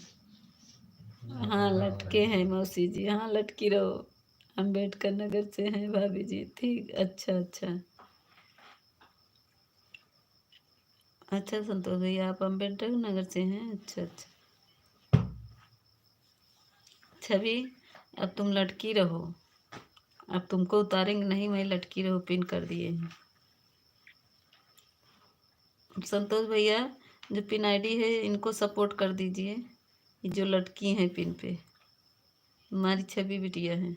हाँ लटके हैं मौसी जी, हाँ लटकी रहो। अम्बेडकर नगर से हैं भाभी जी। ठीक अच्छा अच्छा अच्छा संतोष भैया आप अम्बेडकर नगर से हैं। अच्छा अच्छा छवि अब तुम लटकी रहो, अब तुमको उतारेंगे नहीं, मैं लटकी रहो, पिन कर दिए हैं। संतोष भैया जो पिन आईडी है इनको सपोर्ट कर दीजिए, ये जो लटकी हैं पिन पे हमारी छवि बिटिया है।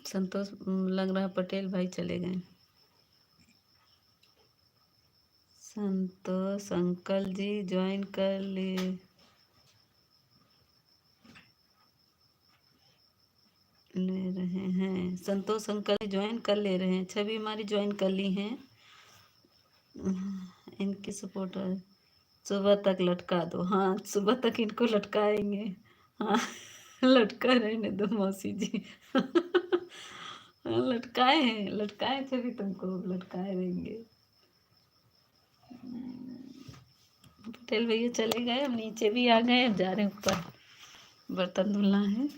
संतोष लग रहा पटेल भाई चले गए। संतोष अंकल जी ज्वाइन कर ले रहे हैं। संतोष अंकल ज्वाइन कर ले रहे हैं। छवि हमारी ज्वाइन कर ली हैं। इनकी सपोर्टर सुबह तक लटका दो। हाँ सुबह तक इनको लटकाएंगे। हाँ लटका रहने दो मौसी जी हाँ, लटकाए हैं, लटकाए थे भी तुमको, लटकाए देंगे। पटेल भैया चले गए, हम नीचे भी आ गए, अब जा रहे हैं ऊपर, बर्तन धुलना है।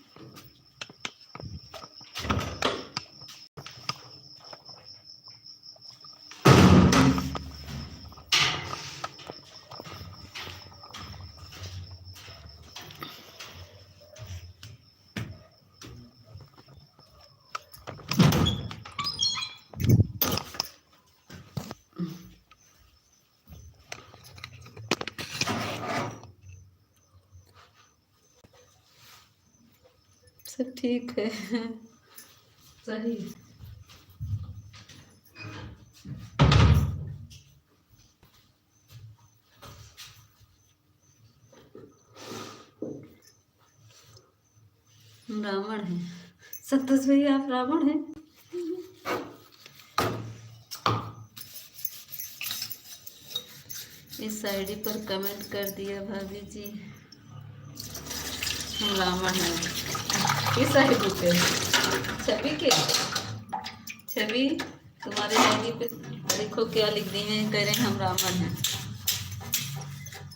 सब ठीक है। सही। हम रावण हैं। संतोष भैया आप रावण हैं। इस आईडी पर कमेंट कर दिया भाभी जी, हम रावण हैं। किस आईडी पे? छवि के? छवि तुम्हारे आईडी पे देखो क्या लिख दी है, कह रहे हैं हम रावण हैं।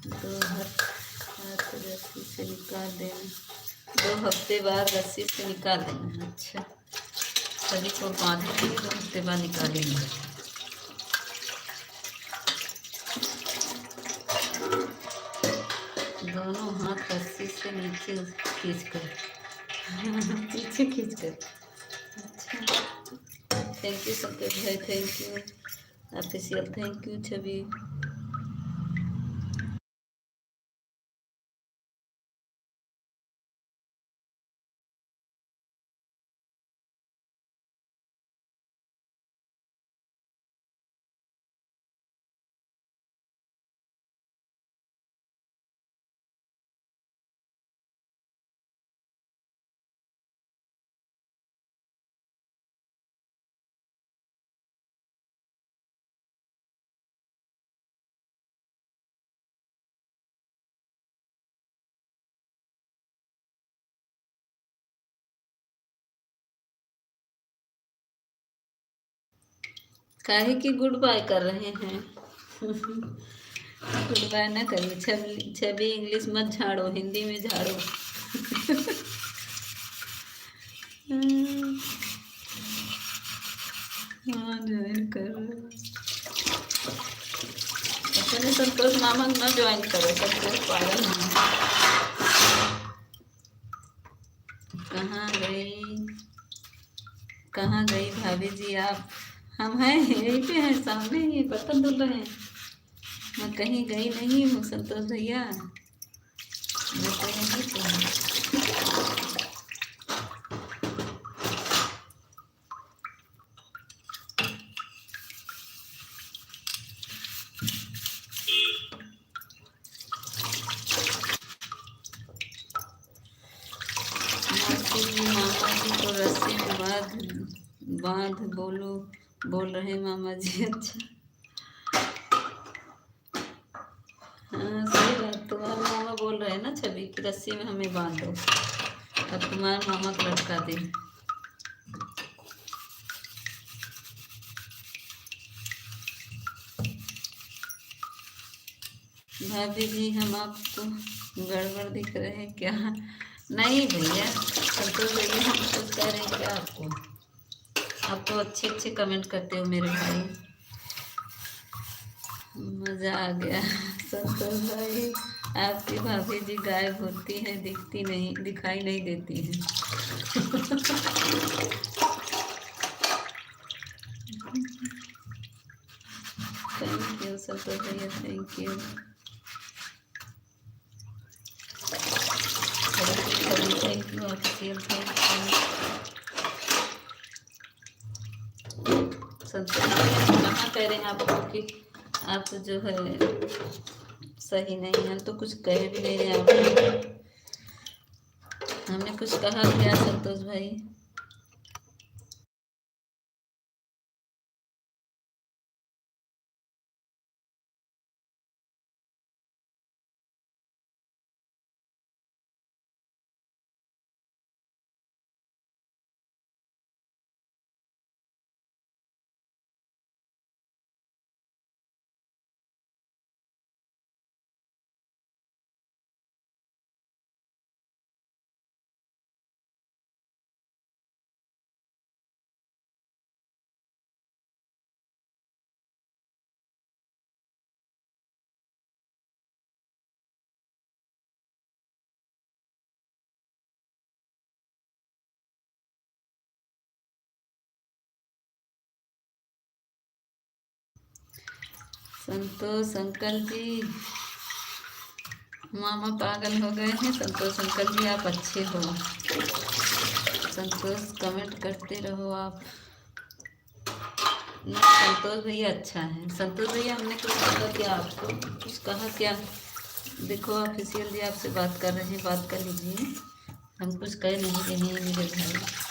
दो हाथ रस्सी से निकाल देना, 2 हफ्ते बाद रस्सी से निकाल देना। अच्छा, सभी को बांधेंगे, 2 हफ्ते बाद निकालेंगे। दोनों हाथ रस्सी से नीचे खींचकर पीछे खींचकर। अच्छा, थैंक यू संकेत भाई, thank you official, thank you Chhavi. काहे की गुड बाय कर रहे हैं? गुड बाय ना करिए। छवि छवि इंग्लिश मत झाड़ो, हिंदी में झाड़ो। हाँ ज्वाइन करो। अपने संतोष मामा ना ज्वाइन करो, संतोष पागल है। कहाँ गई, कहाँ गई भाभी जी आप? हम हैं यहीं पे हैं, सामने ही बर्तन धुल रहे हैं। मैं कहीं गई नहीं हूँ संतोष भैया, मैं तो यहीं पे हूँ। मौसी जी मामा जी को रस्सी में बांध बांध बोल रहे मामा जी। अच्छा, हाँ सही बात, तुम्हारे मामा बोल रहे हैं ना छवि की रस्सी में हमें बांध दो, अब तुम्हारे मामा को लटका दे। भाभी जी हम आपको गड़बड़ दिख रहे हैं क्या? नहीं भैया, संतोष भैया हम कुछ कह रहे हैं क्या आपको? आप तो अच्छे अच्छे कमेंट करते हो मेरे भाई, मज़ा आ गया। संतोष भाई आपकी भाभी जी गायब होती है, दिखती नहीं, दिखाई नहीं देती है। थैंक यू संतोष भैया, thank you. Thank you official, thank you. Santosh भैया कहाँ कह रहे हैं आपको कि आप जो है सही नहीं, हम तो कुछ कह भी नहीं रहे आपको। हमने कुछ कहा क्या संतोष भाई? संतोष अंकल जी, मामा पागल हो गए हैं। संतोष अंकल जी आप अच्छे हो। संतोष कमेंट करते रहो आप। नहीं, संतोष भैया अच्छा है। संतोष भैया हमने कुछ कहा क्या आपको? कुछ कहा क्या? देखो ऑफिशियल जी आपसे बात कर रहे हैं, बात कर लीजिए। हम कुछ कह नहीं रहे हैं मेरे भाई।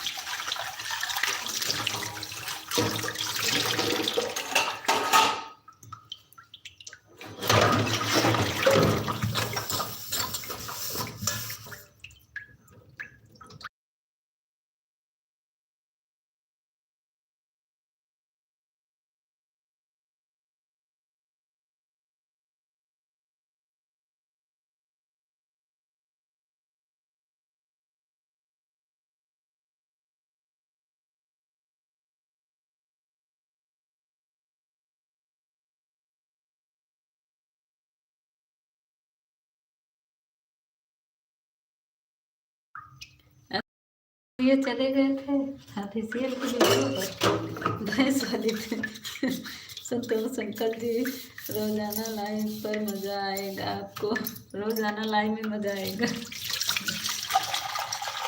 ये चले गए थे ऑफिशियल की वीडियो पर, भैंस वाली थे। संतोष अंकल जी रोजाना लाइव पर मजा आएगा आपको। रोजाना लाइव में मजा आएगा।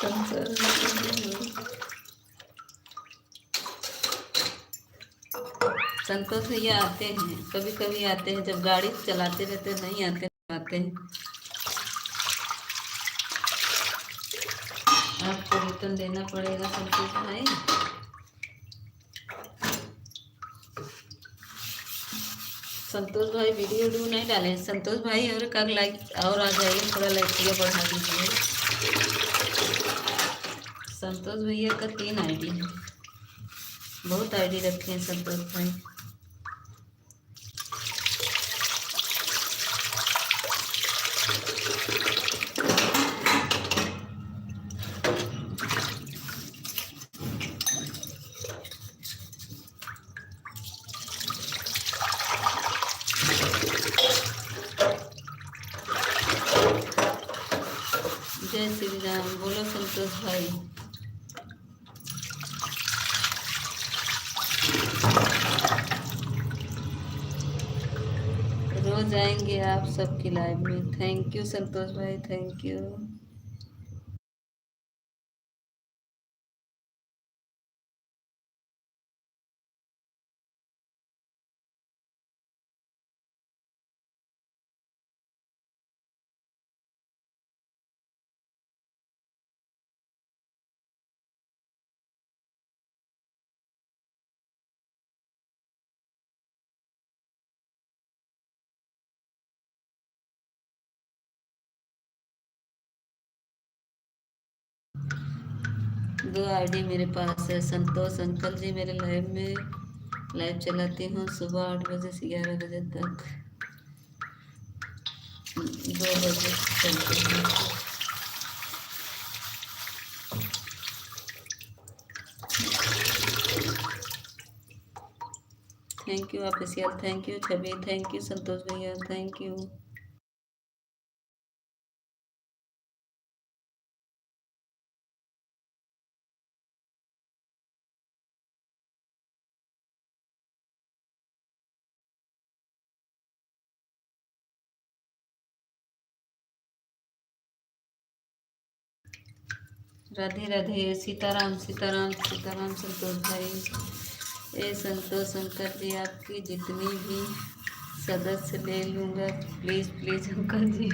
संतोष संतोष भैया आते हैं, कभी कभी आते हैं, जब गाड़ी चलाते रहते नहीं आते, आते हैं। आपको रिटर्न देना पड़ेगा संतोष भाई। संतोष भाई वीडियो नहीं डाले संतोष भाई, और कर लाइक और आ जाइए, थोड़ा लाइक बढ़ा दीजिए। संतोष भैया का 3 आईडी है, बहुत आईडी रखे हैं संतोष भाई। जय श्री राम, बोलो संतोष भाई। रोज आएंगे आप सबकी लाइव में। थैंक यू संतोष भाई, थैंक यू। दो आईडी मेरे पास है। संतोष अंकल जी मेरे लाइव में लाइव चलाती हूँ सुबह 8 बजे से 11 बजे तक, 2 बजे चलती हूँ। Thank you official, thank you Chhavi, thank you Santosh भैया, थैंक यू। राधे राधे, सीताराम सीताराम सीताराम संतोष भाई। ए संतोष अंकल जी आपकी जितनी भी सदस्य ले लूँगा प्लीज़ प्लीज़ अंकल जी।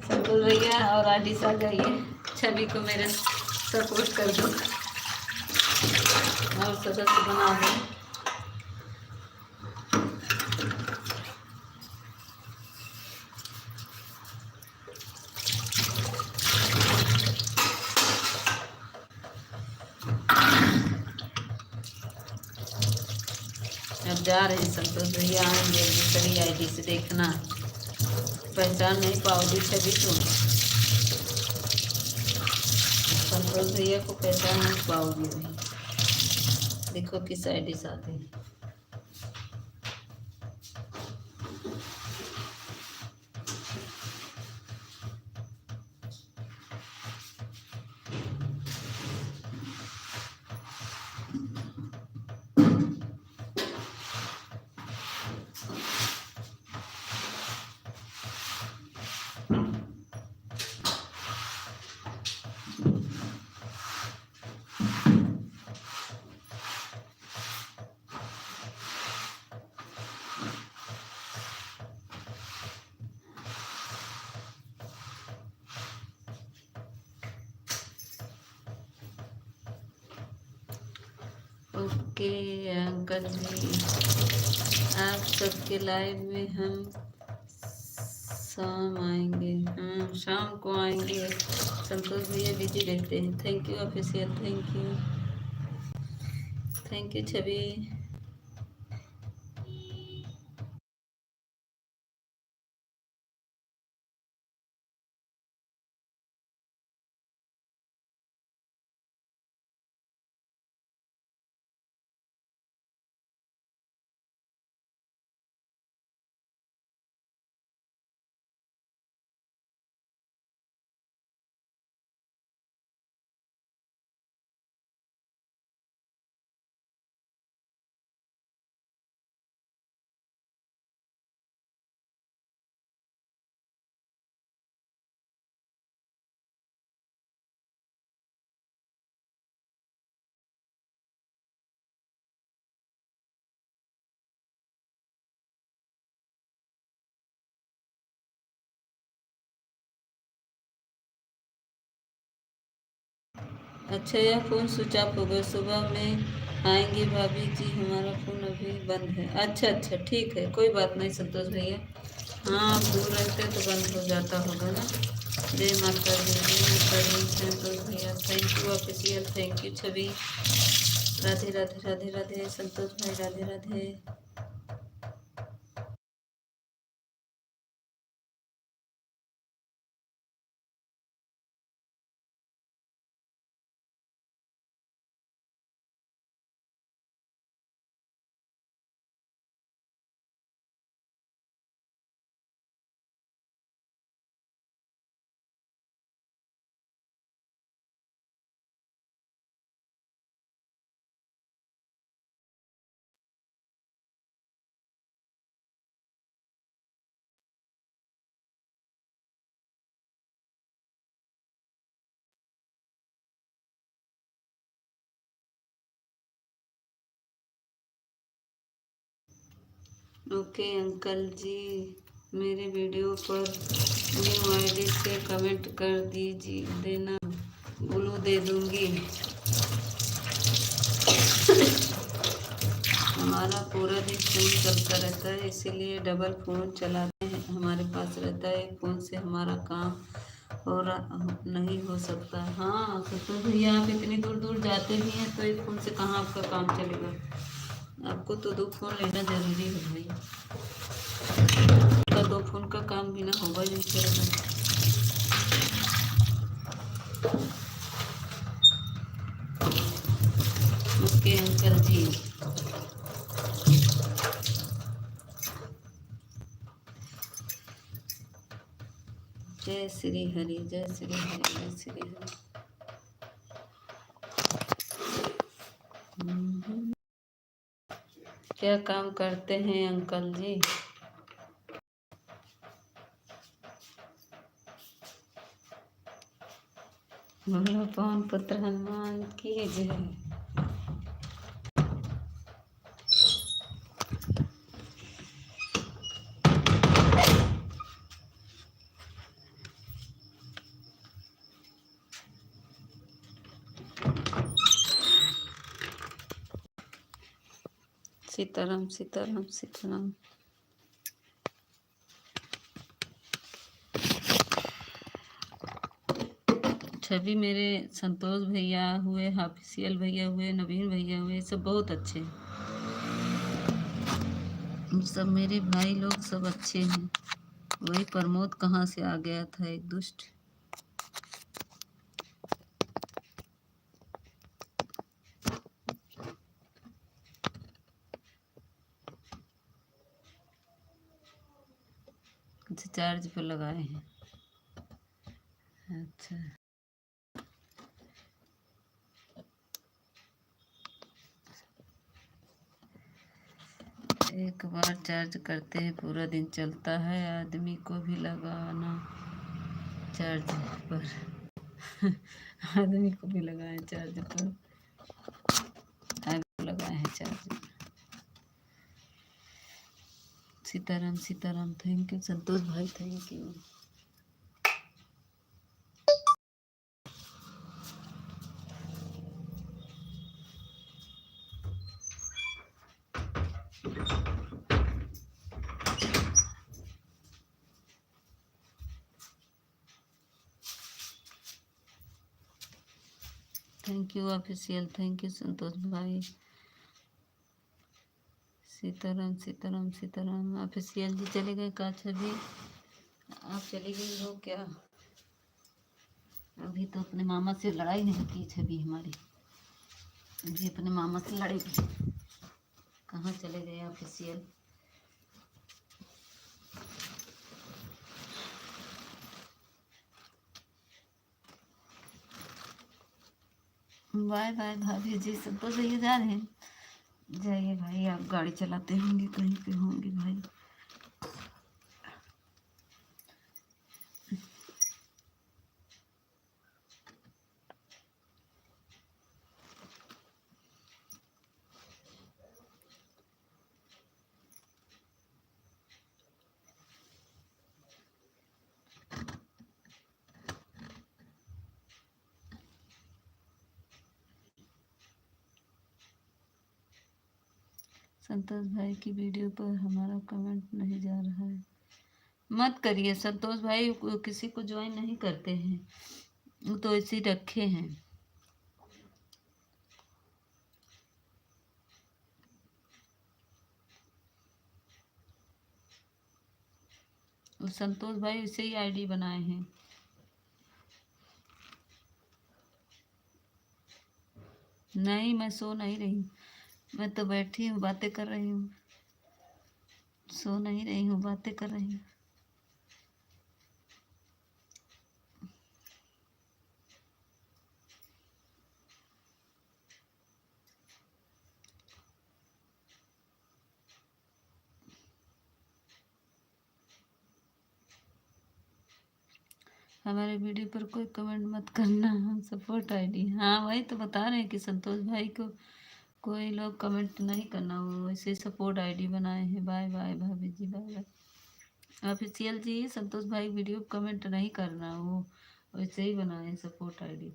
संतोष भैया और आदिश आ जाइए, छवि को मेरे सपोर्ट कर दो और सदस्य बना दो। अब जा रहे हैं संतोष भैया, आएंगे दूसरी आईडी से, देखना पहचान नहीं पाओगी छवि तुम। संतोष भैया को पहचान नहीं पाओगी भाई, देखो किस आईडी से आते हैं। ओके अंकल जी, आप सबके लाइव में हम शाम आएंगे। हाँ शाम को आएंगे। संतोष भैया बिजी रहते हैं। Thank you official, thank you Chhavi. अच्छा यह फ़ोन स्विच ऑफ हो गया। सुबह में आएंगी भाभी जी, हमारा फ़ोन अभी बंद है। अच्छा ठीक है, कोई बात नहीं संतोष भैया। हाँ आप दूर रहते तो बंद हो जाता होगा ना। जय माता दी, जय माता दी संतोष भैया। Thank you official, thank you Chhavi. Radhe Radhe Radhe Radhe Santosh भाई, राधे राधे। ओके अंकल जी, मेरे वीडियो पर न्यू आईडी से कमेंट कर दीजिए देना, ब्लू दे दूंगी। हमारा पूरा दिन फ़ोन चलता रहता है, इसीलिए डबल फ़ोन चलाते हैं, हमारे पास रहता है। एक फ़ोन से हमारा काम नहीं हो सकता। हाँ तो भैया आप इतनी दूर दूर जाते भी हैं तो एक फ़ोन से कहाँ आपका काम चलेगा। आपको तो 2 फ़ोन लेना ज़रूरी है भाई। का 2 फ़ोन का काम भी ना होगा नहीं चलेगा। ओके अंकल जी। जय श्री हरि, जय श्री हरि, जय श्री हरि। क्या काम करते हैं अंकल जी? बोलो पवन पुत्र हनुमान की जय। सीताराम सीताराम सीताराम। छवि मेरे संतोष भैया हुए, ऑफिशियल भैया हुए, नवीन भैया हुए, सब बहुत अच्छे हैं। सब मेरे भाई लोग सब अच्छे हैं। वही प्रमोद कहाँ से आ गया था, एक दुष्ट। अच्छा चार्ज पर लगाए हैं। अच्छा एक बार चार्ज करते हैं पूरा दिन चलता है। आदमी को भी लगाना चार्ज पर। आदमी को भी लगाए चार्ज पर, आगे लगाए हैं चार्ज पर। सीताराम सीताराम, थैंक यू संतोष भाई, thank you. Thank you official, thank you Santosh भाई। सीताराम सीताराम सीताराम ऑफिशियल जी चले गए का छवि, आप चली गई हो क्या? अभी तो अपने मामा से लड़ाई नहीं की छवि हमारी, अभी अपने मामा से लड़ेगी। कहाँ चले गए ऑफिशियल? बाय बाय भाभी जी, संतोष भैया जा रहे हैं। जाइए भाई, आप गाड़ी चलाते होंगे, कहीं पे होंगे भाई। संतोष भाई की वीडियो पर हमारा कमेंट नहीं जा रहा है। मत करिए संतोष भाई, वो किसी को ज्वाइन नहीं करते हैं, वो तो ऐसे ही रखे हैं। वो संतोष भाई इसे ही आईडी बनाए हैं। नहीं, मैं सो नहीं रही, मैं तो बैठी हूँ, बातें कर रही हूँ, सो नहीं रही हूँ, बातें कर रही हूँ। हमारे वीडियो पर कोई कमेंट मत करना, हम सपोर्ट आईडी। हाँ वही तो बता रहे हैं कि संतोष भाई को कोई लोग कमेंट नहीं करना, वो वैसे सपोर्ट आईडी बनाए हैं। बाय बाय भाभी जी, बाय बाय ऑफिशियल जी। संतोष भाई वीडियो कमेंट नहीं करना, वो वैसे ही बनाए हैं सपोर्ट आईडी।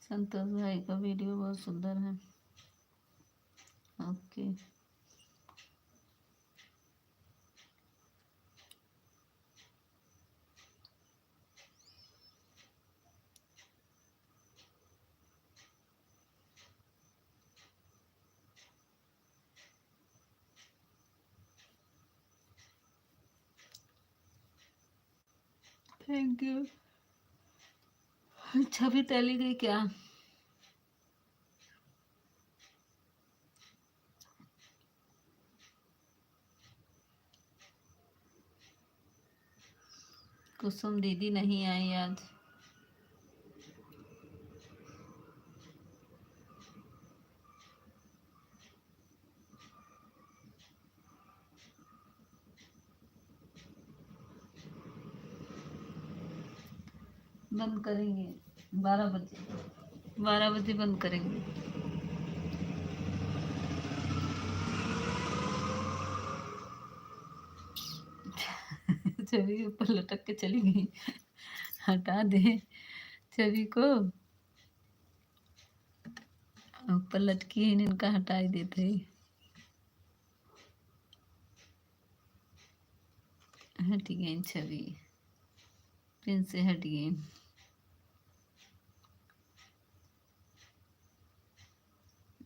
संतोष भाई का वीडियो बहुत सुंदर है। Okay thank you. छवि टली गई क्या? कुसुम दीदी नहीं आई आज। बंद करेंगे 12 बजे, 12 बजे बंद करेंगे। छवि ऊपर लटक के चली गई, हटा दे छवि को, ऊपर लटकी है, इनका हटा ही देते। हट गई छवि, पिन से हट गई।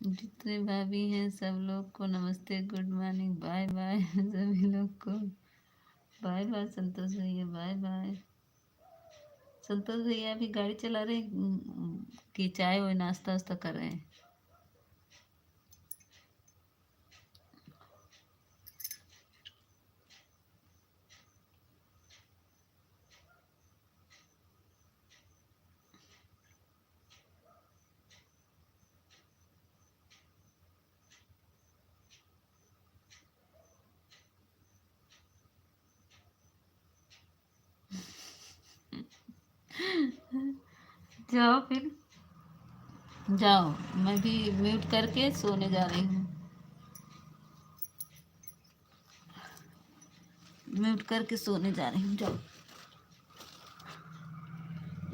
जितने भाभी हैं सब लोग को नमस्ते, गुड मॉर्निंग, बाय बाय सभी लोग को बाय बाय। संतोष भैया बाय बाय। संतोष भैया अभी गाड़ी चला रहे कि चाय और नाश्ता वास्ता कर रहे हैं? जाओ फिर जाओ, मैं भी म्यूट करके सोने जा रही हूँ। म्यूट करके सोने जा रही हूँ। जाओ,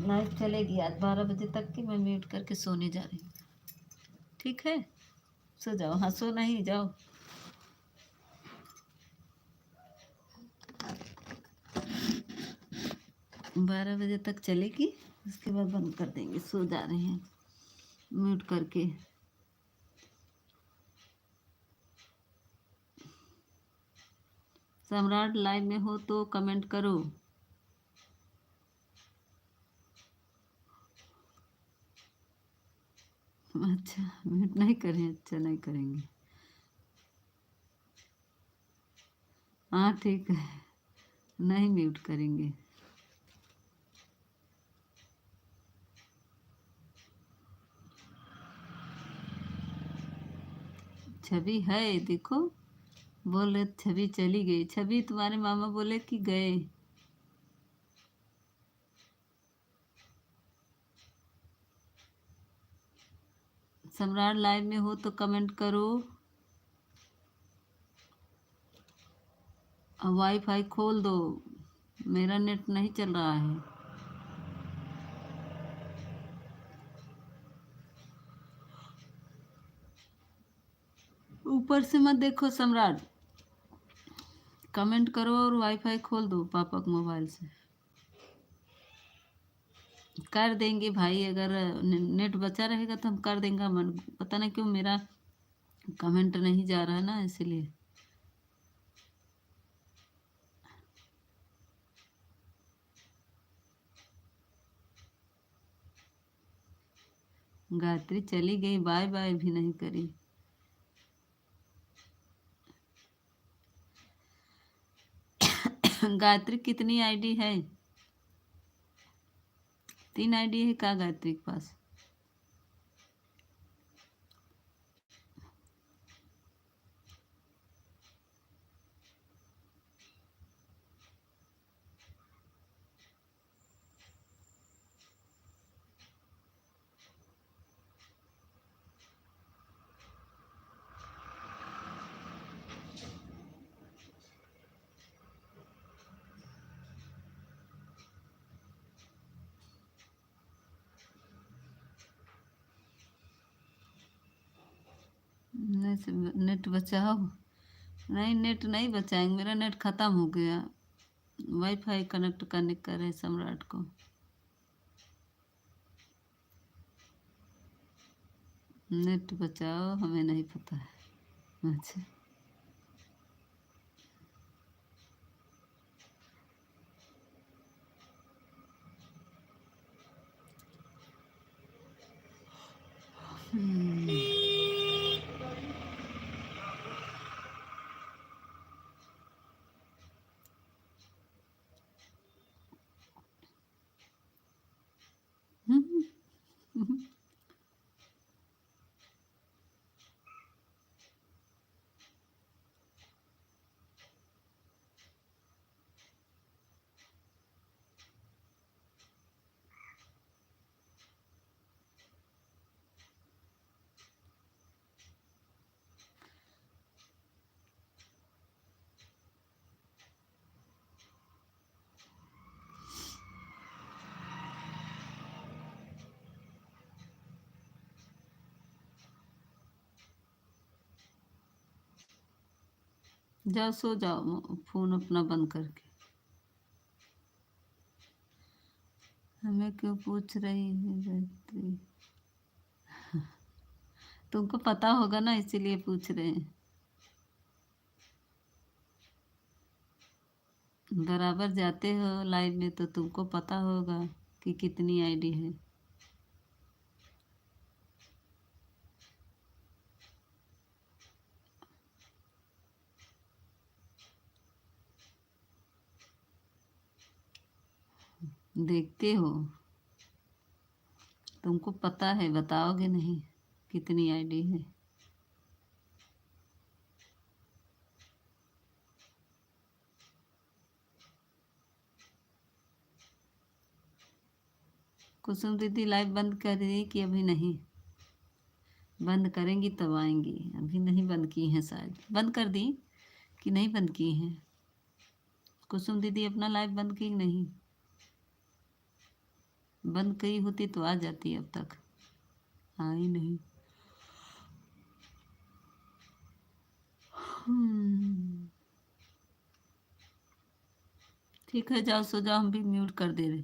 लाइव चलेगी आज 12 बजे तक की। मैं म्यूट करके सोने जा रही हूँ, ठीक है? सो जाओ। हाँ, सो नहीं, जाओ। 12 बजे तक चलेगी, उसके बाद बंद कर देंगे। सो जा रहे हैं म्यूट करके। सम्राट लाइव में हो तो कमेंट करो। अच्छा, म्यूट नहीं करें? अच्छा, नहीं करेंगे। हाँ ठीक है, नहीं म्यूट करेंगे। छवि है, देखो, बोल रहे छवि चली गई। छवि तुम्हारे मामा बोले कि गए। सम्राट लाइव में हो तो कमेंट करो। वाईफाई खोल दो, मेरा नेट नहीं चल रहा है। ऊपर से मत देखो सम्राट, कमेंट करो और वाईफाई खोल दो पापा के मोबाइल से। कर देंगे भाई, अगर नेट बचा रहेगा तो हम कर देंगे। मन पता नहीं क्यों मेरा कमेंट नहीं जा रहा है ना, इसलिए। गायत्री चली गई, बाय बाय भी नहीं करी। गायत्री कितनी आईडी है? 3 आईडी है क्या गायत्री के पास? नेट बचाओ। नहीं, नेट नहीं बचाएंगे, मेरा नेट ख़त्म हो गया। वाईफाई कनेक्ट करने का है सम्राट को। नेट बचाओ, हमें नहीं पता है। अच्छा, जाओ सो जाओ, फोन अपना बंद करके। हमें क्यों पूछ रही है गायत्री? तुमको पता होगा ना, इसीलिए पूछ रहे हैं। बराबर जाते हो लाइव में तो तुमको पता होगा कि कितनी आईडी है। देखते हो, तुमको पता है, बताओगे नहीं कितनी आईडी है। कुसुम दीदी लाइव बंद कर दी कि अभी नहीं? बंद करेंगी तब आएंगी, अभी नहीं बंद की हैं। शायद बंद कर दी कि नहीं बंद की हैं। कुसुम दीदी अपना लाइव बंद की नहीं? बंद करी होती तो आ जाती अब तक, आई नहीं। ठीक है, जाओ सो जाओ, हम भी म्यूट कर दे रहे।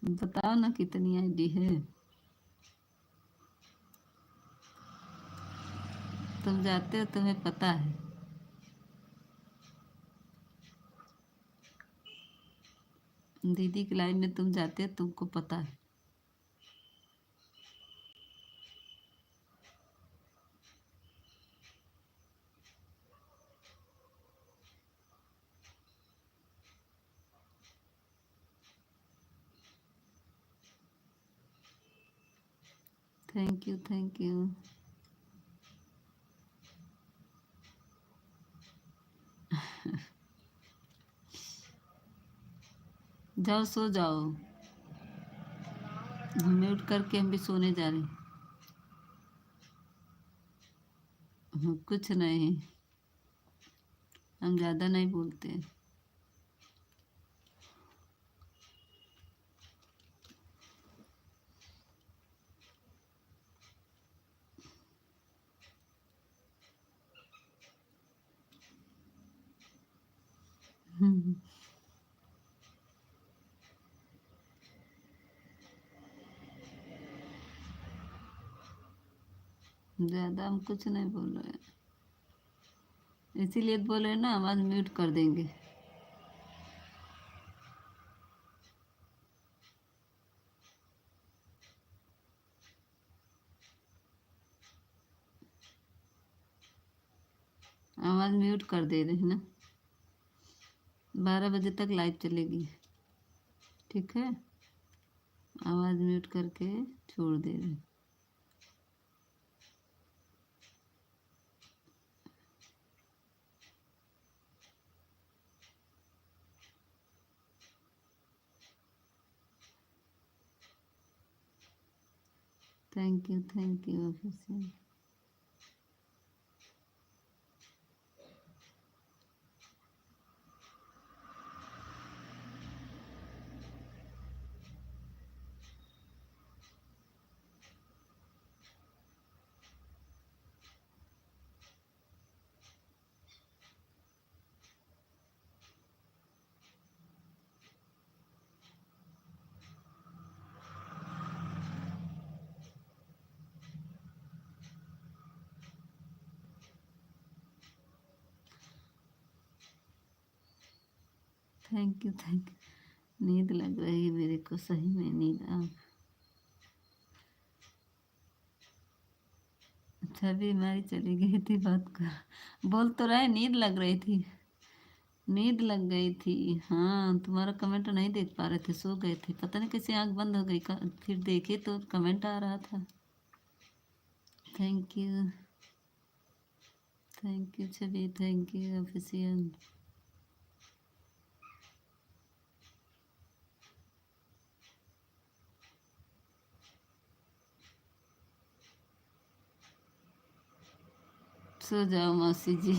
बताओ ना कितनी आईडी है? तुम जाते हो, तुम्हें पता है। दीदी की लाइव में तुम जाते हो, तुमको पता है। Thank you, thank you. जाओ सो जाओ, म्यूट करके हम भी सोने जा रहे हैं। कुछ नहीं, हम ज़्यादा नहीं बोलते। ज़्यादा हम कुछ नहीं बोल रहे हैं, इसीलिए बोल रहे हैं ना, आवाज़ म्यूट कर देंगे। आवाज़ म्यूट कर दे रहे हैं ना, 12 बजे तक लाइव चलेगी, ठीक है? आवाज़ म्यूट करके छोड़ दे रहे हैं। Thank you, thank you officer. Thank you, thank you. नींद लग रही है मेरे को, सही में नींद आ। छवि हमारी चली गई थी, बात कर बोल तो रहे, नींद लग रही थी, नींद लग गई थी। हाँ, तुम्हारा कमेंट नहीं देख पा रहे थे, सो गए थे, पता नहीं कैसे आंख बंद हो गई। फिर देखे तो कमेंट आ रहा था। Thank you, thank you Chhavi, thank you official. सो जाओ मौसी जी।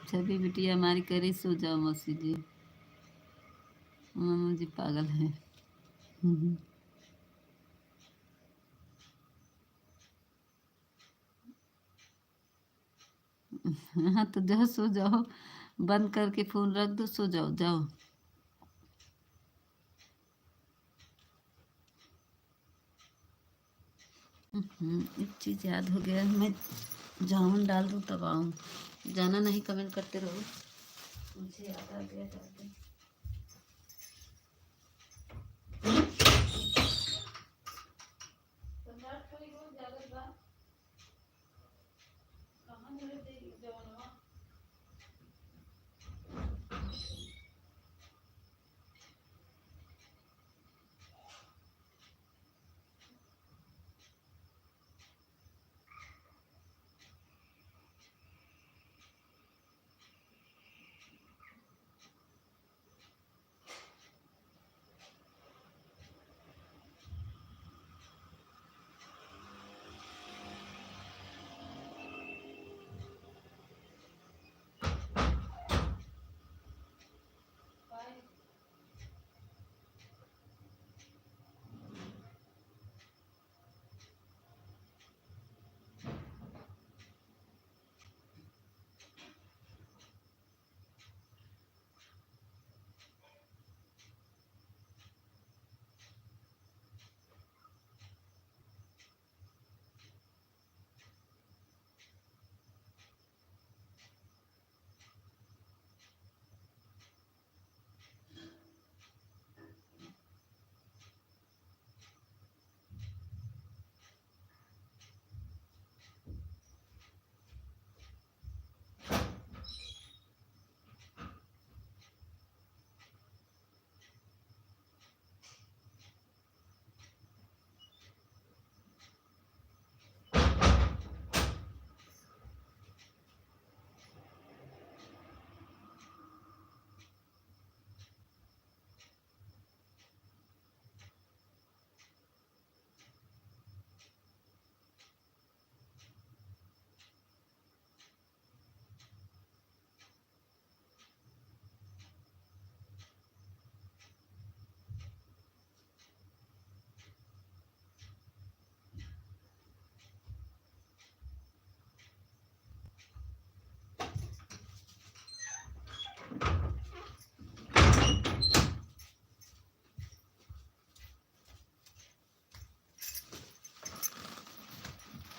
छवि बिटिया हमारी करी, सो जाओ मौसी जी। मामा जी पागल है। हाँ तो जाओ सो जाओ, बंद करके फोन रख दो, सो जाओ, जाओ। एक चीज़ याद हो गया, मैं जामुन डाल दूँ तब आऊँ। जाना नहीं, कमेंट करते रहो, मुझे याद आ गया जाते।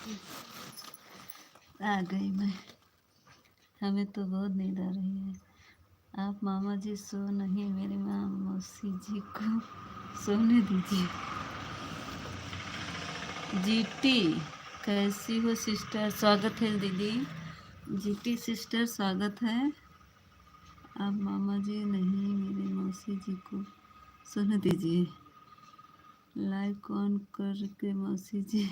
आ गई मैं। हमें तो बहुत नींद आ रही है। आप मामा जी सो नहीं, मेरी माँ मौसी जी को सोने दीजिए। जीटी कैसी हो सिस्टर? स्वागत है दीदी। जीटी सिस्टर स्वागत है। आप मामा जी नहीं, मेरी मौसी जी को सोने दीजिए। लाइक ऑन करके मौसी जी।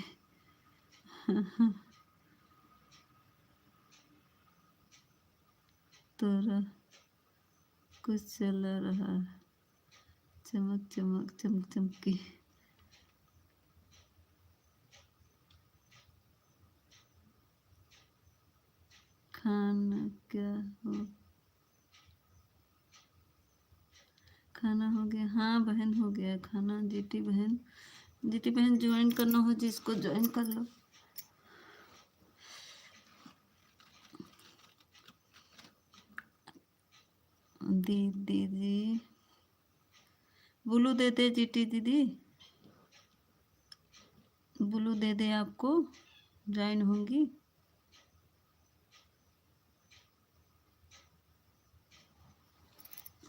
तोरा कुछ चल रहा है, चमक चमक चमक चमकी। खाना क्या हो? खाना हो गया? हाँ बहन हो गया खाना। जीटी बहन, जीटी बहन ज्वाइन करना हो जिसको ज्वाइन कर लो। दीदी जी ब्लू दे दे जीटी दीदी, ब्लू दे दे आपको, ज्वाइन होंगी।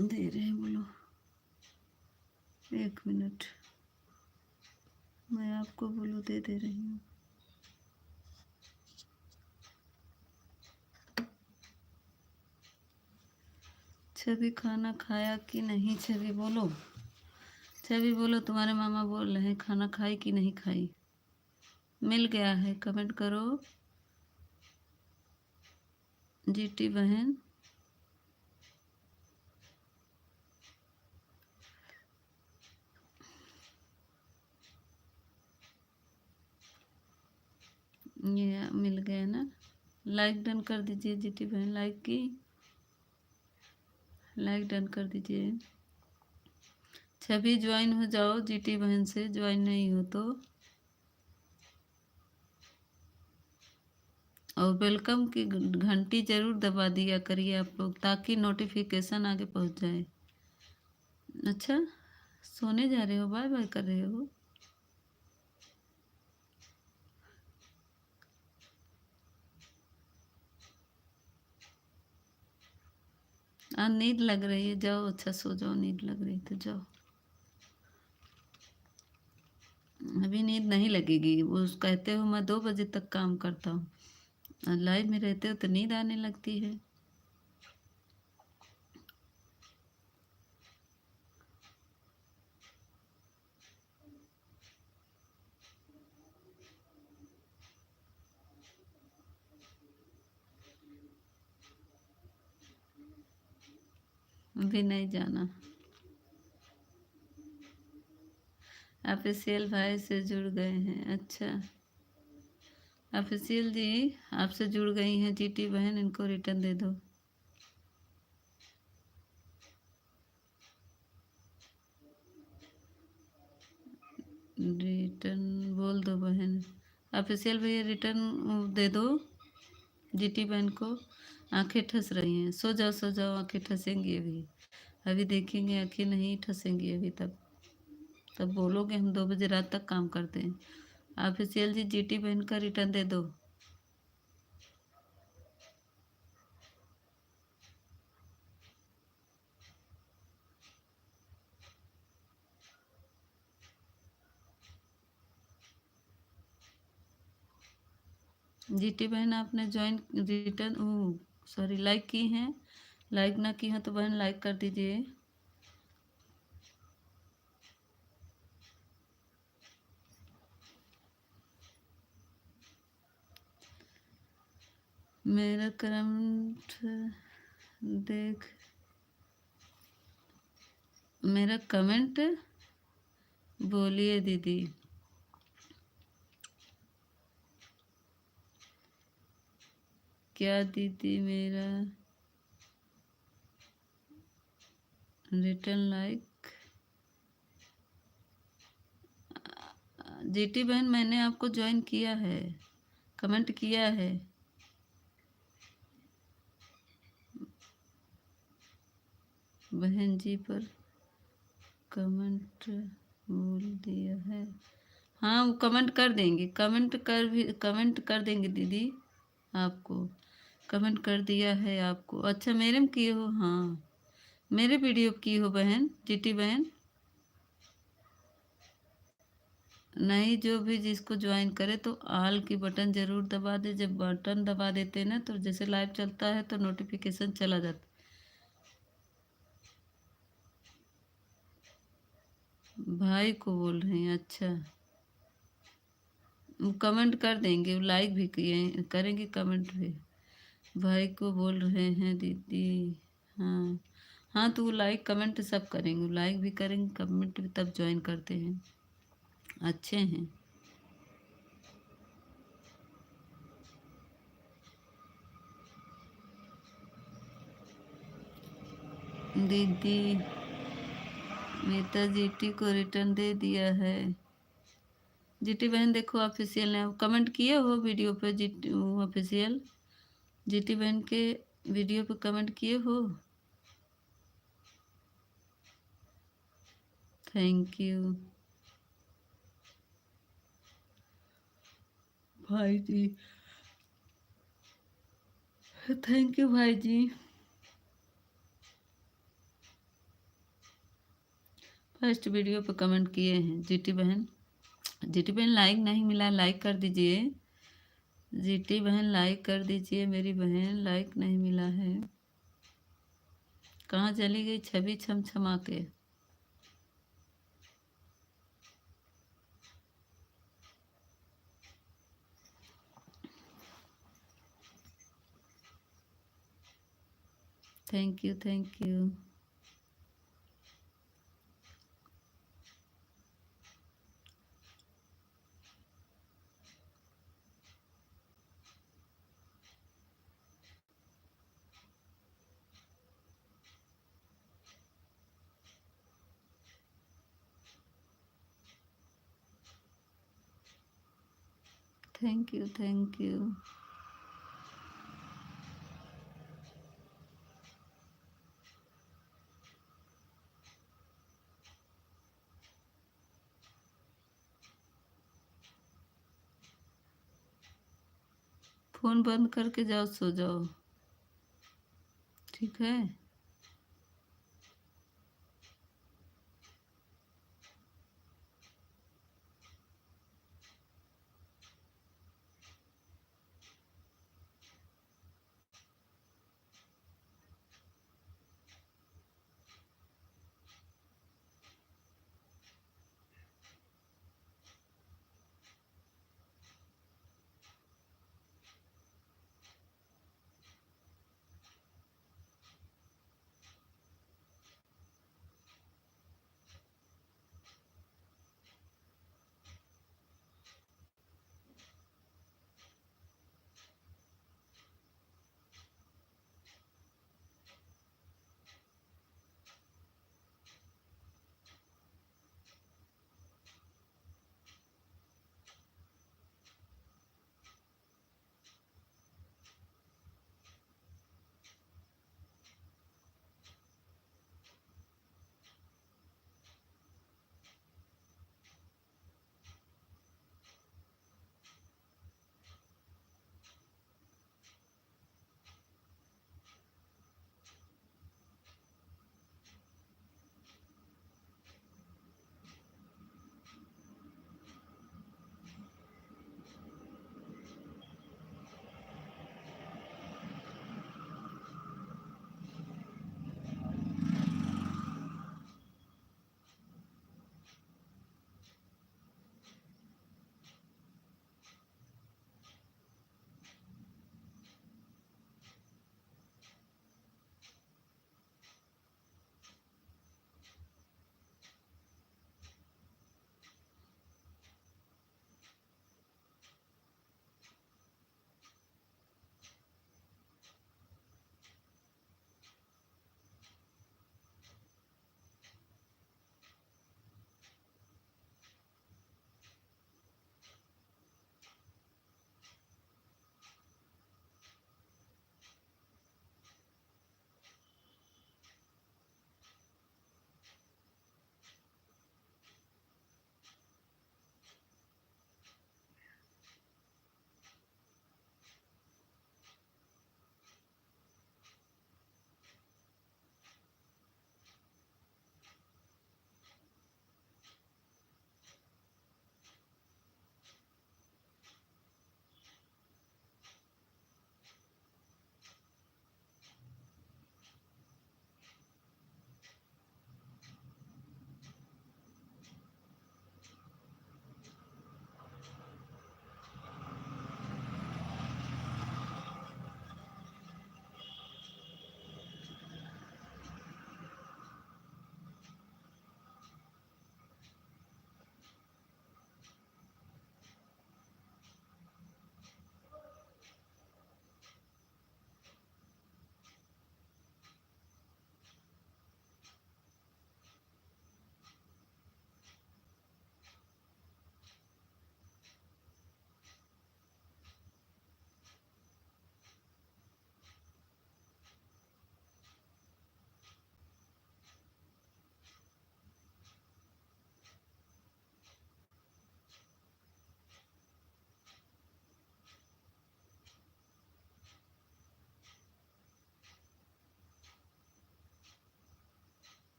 दे रहे हैं ब्लू। 1 मिनट, मैं आपको ब्लू दे रही हूँ। छवि खाना खाया कि नहीं? छवि बोलो, छवि बोलो। तुम्हारे मामा बोल रहे हैं खाना खाई कि नहीं खाई। मिल गया है, कमेंट करो जीटी बहन। ये मिल गया ना? लाइक डन कर दीजिए जीटी बहन। लाइक की, लाइक डन कर दीजिए। छवि ज्वाइन हो जाओ जीटी बहन से, ज्वाइन नहीं हो तो। और वेलकम की घंटी जरूर दबा दिया करिए आप लोग, ताकि नोटिफिकेशन आगे पहुंच जाए। अच्छा, सोने जा रहे हो? बाय बाय कर रहे हो? नींद लग रही है, जाओ अच्छा सो जाओ। नींद लग रही तो जाओ। अभी नींद नहीं लगेगी। वो कहते हो मैं 2 बजे तक काम करता हूँ, लाइव में रहते हो तो नींद आने लगती है। अभी नहीं जाना। ऑफिशियल भाई से जुड़ गए हैं। अच्छा, ऑफिशियल जी आपसे जुड़ गई हैं जीटी बहन, इनको रिटर्न दे दो। रिटर्न बोल दो बहन। ऑफिशियल भैया रिटर्न दे दो जीटी बहन को। आंखें ठस रही हैं, सो जाओ सो जाओ, आंखें ठसेंगी अभी। अभी देखेंगे आंखें नहीं ठसेंगी अभी, तब बोलोगे हम 2 बजे रात तक काम करते हैं। ऑफिशियल जी जीटी बहन का रिटर्न दे दो। जीटी बहन आपने ज्वाइन रिटर्न सॉरी लाइक की हैं? लाइक ना की हो तो बहन लाइक कर दीजिए। मेरा करंट देख, मेरा कमेंट बोलिए दीदी। क्या दीदी? मेरा रिटर्न लाइक। जीटी बहन मैंने आपको ज्वाइन किया है, कमेंट किया है। बहन जी पर कमेंट बोल दिया है। हाँ वो कमेंट कर देंगी, कमेंट कर देंगे दीदी आपको। कमेंट कर दिया है आपको। अच्छा मेरे में किए हो? हाँ मेरे वीडियो की हो बहन, जीटी बहन। नहीं, जो भी जिसको ज्वाइन करे तो ऑल की बटन जरूर दबा दे। जब बटन दबा देते हैं ना तो जैसे लाइव चलता है तो नोटिफिकेशन चला जाता। भाई को बोल रहे हैं? अच्छा वो कमेंट कर देंगे, वो लाइक भी किए करेंगे कमेंट भी। भाई को बोल रहे हैं दीदी। हाँ हाँ तो वो लाइक कमेंट सब करेंगे, वो लाइक भी करेंगे कमेंट भी, तब ज्वाइन करते हैं। अच्छे हैं दीदी। मीता जीटी को रिटर्न दे दिया है। जीटी बहन देखो ऑफिशियल ने कमेंट किए हो वीडियो पे, जीटी ऑफिशियल जीटी बहन के वीडियो पे कमेंट किए हो। थैंक यू भाई जी, थैंक यू भाई जी। फर्स्ट वीडियो पे कमेंट किए हैं जीटी बहन। जीटी बहन लाइक नहीं मिला, लाइक कर दीजिए। जीटी बहन लाइक कर दीजिए, मेरी बहन लाइक नहीं मिला है। कहाँ चली गई छवि छम छमा के? Thank you thank you. Thank you thank you. Phone बंद करके जाओ, सो जाओ, ठीक है।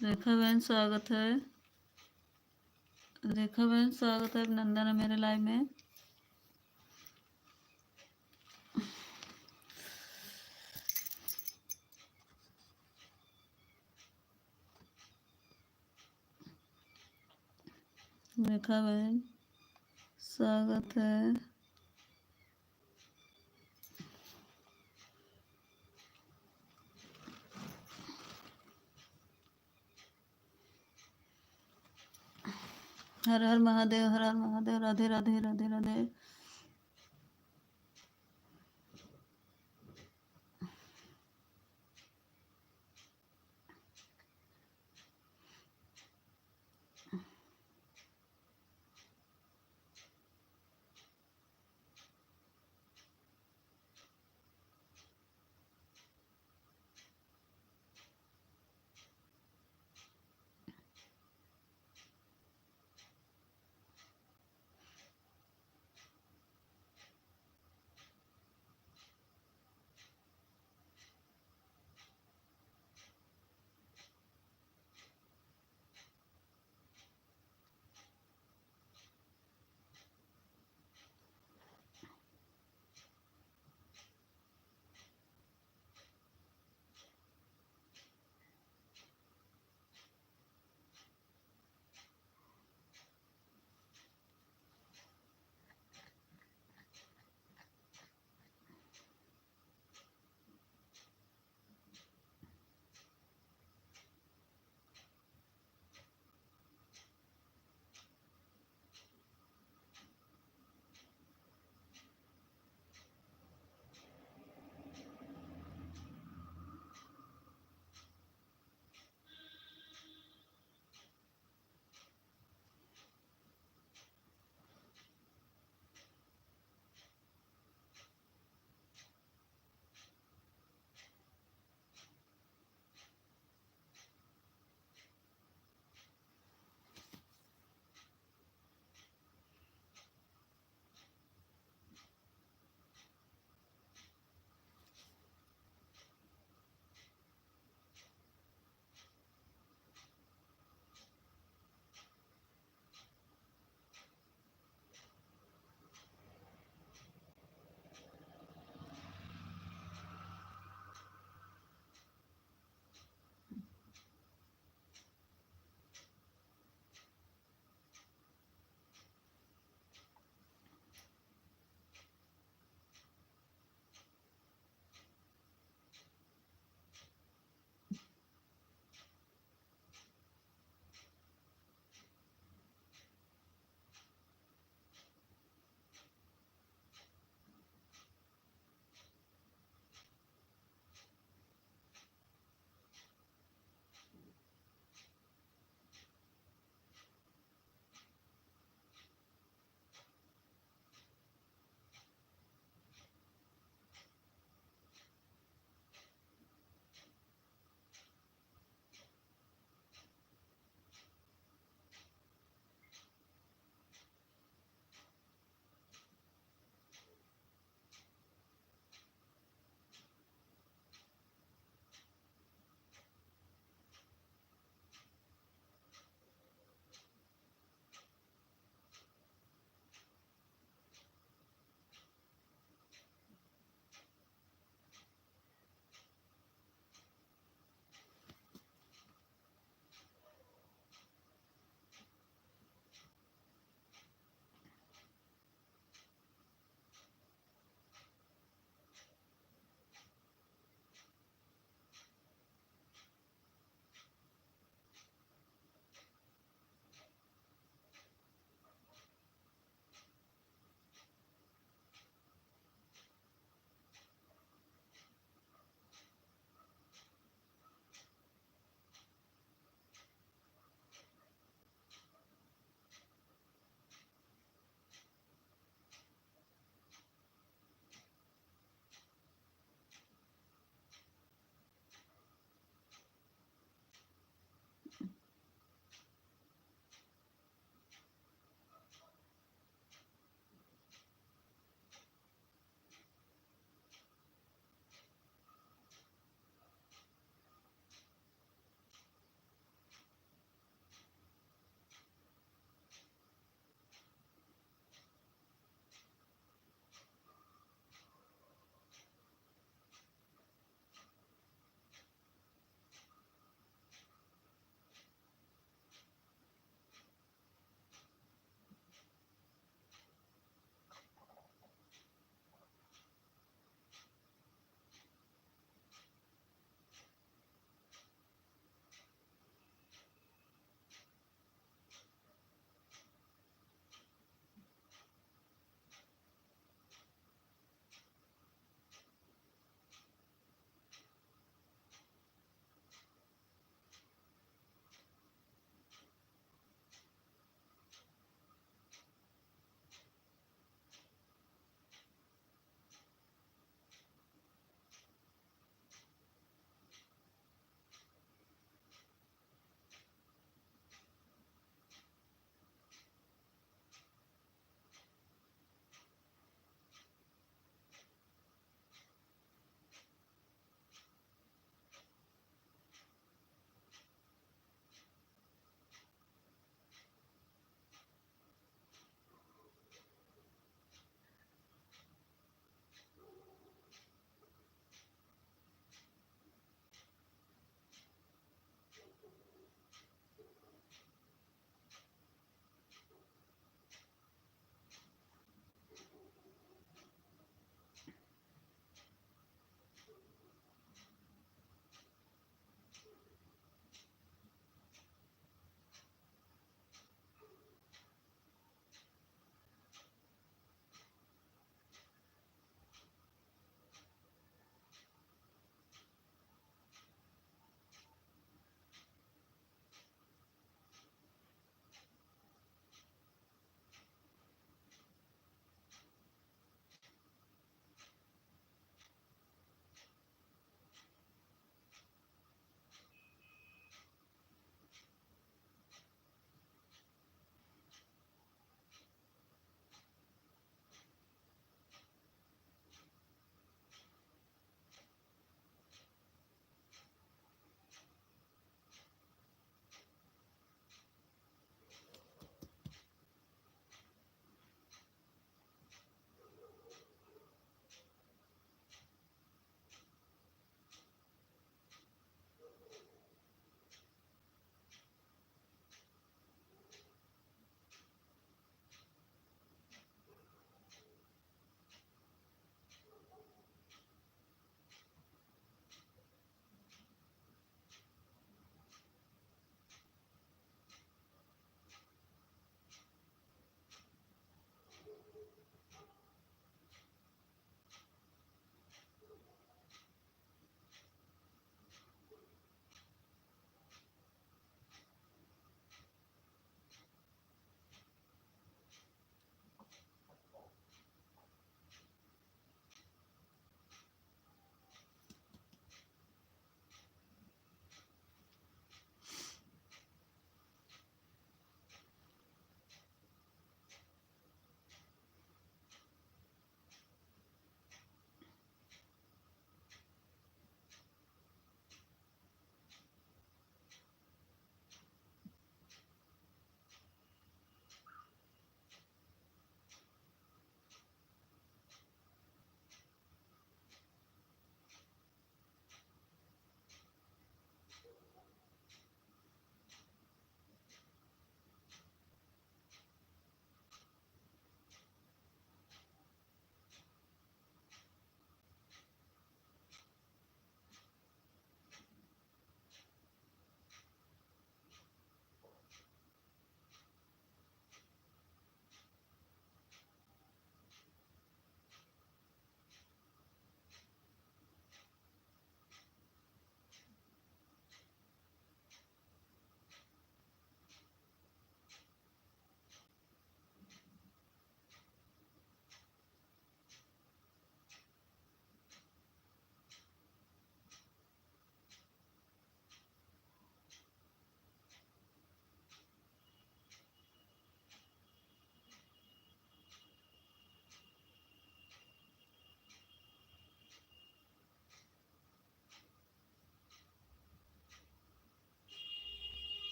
रेखा बहन स्वागत है। रेखा बहन स्वागत है, अभिनंदन है मेरे लाइव में। रेखा बहन स्वागत है। हर हर महादेव, हर हर महादेव, राधे राधे राधे राधे।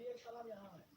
एक तालाब यहाँ है